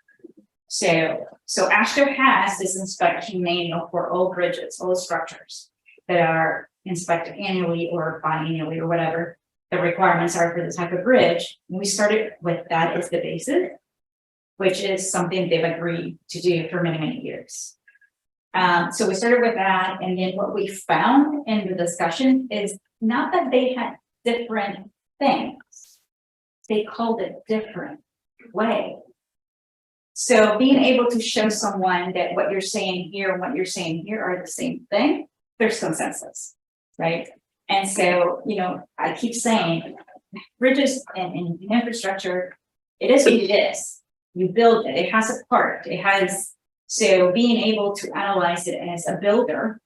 So AASHTO has this inspection manual for all bridges, all structures that are inspected annually or biannually or whatever the requirements are for this type of bridge. And we started with that as the basis, which is something they've agreed to do for many, many years. So we started with that, and then what we found in the discussion is not that they had different things, they called it different way. So being able to show someone that what you're saying here and what you're saying here are the same thing, there's consensus, right? And so, you know, I keep saying bridges and infrastructure, it is what it is. You build it, it has a part, it has, so being able to analyze it as a builder,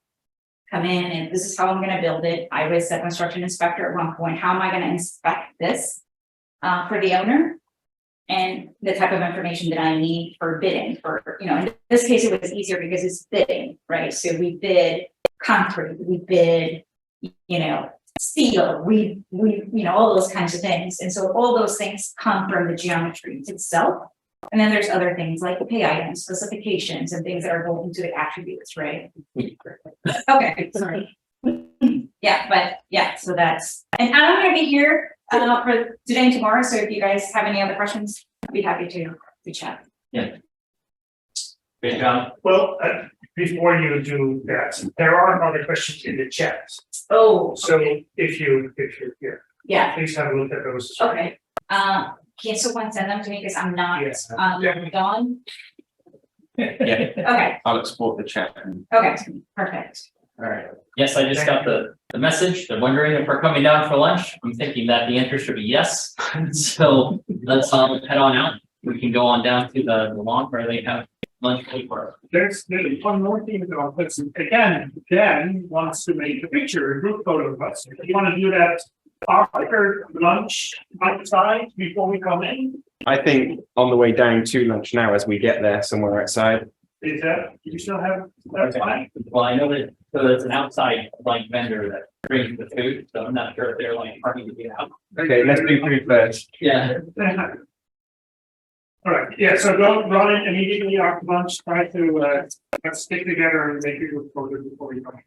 come in and this is how I'm going to build it. I was a construction inspector at one point. How am I going to inspect this for the owner? And the type of information that I need for bidding for, you know, in this case, it was easier because it's bidding, right? So we bid concrete, we bid, you know, steel, we, you know, all those kinds of things. And so all those things come from the geometry itself. And then there's other things like pay items, specifications, and things that are built into the attributes, right? Okay, sorry. Yeah, but yeah, so that's, and I'm going to be here for today and tomorrow. So if you guys have any other questions, I'd be happy to chat. Yeah. Great job. Well, before you do that, there are other questions in the chat. Oh, So okay. if you're here, Yeah, please have a look at those. okay. Can someone send them to me because I'm not Yes. done? Yeah. Okay, I'll export the chat. okay, perfect. All right. Yes, I just got the message. They're wondering if we're coming down for lunch. I'm thinking that the answer should be yes. So let's head on out. We can go on down to the lawn where they have lunch for. There's one more thing about this. Again, Dan wants to make a picture, a group photo of us. If you want to do that after lunch outside before we come in, I think on the way down to lunch now, as we get there somewhere outside. is that, you still have that time? Well, I know that so there's an outside like vendor that brings the food, so I'm not sure if they're like partying to get out. Okay, let's do food first. Yeah. All right, yeah, so don't run it immediately after lunch, try to, let's stick together and make it report before we come.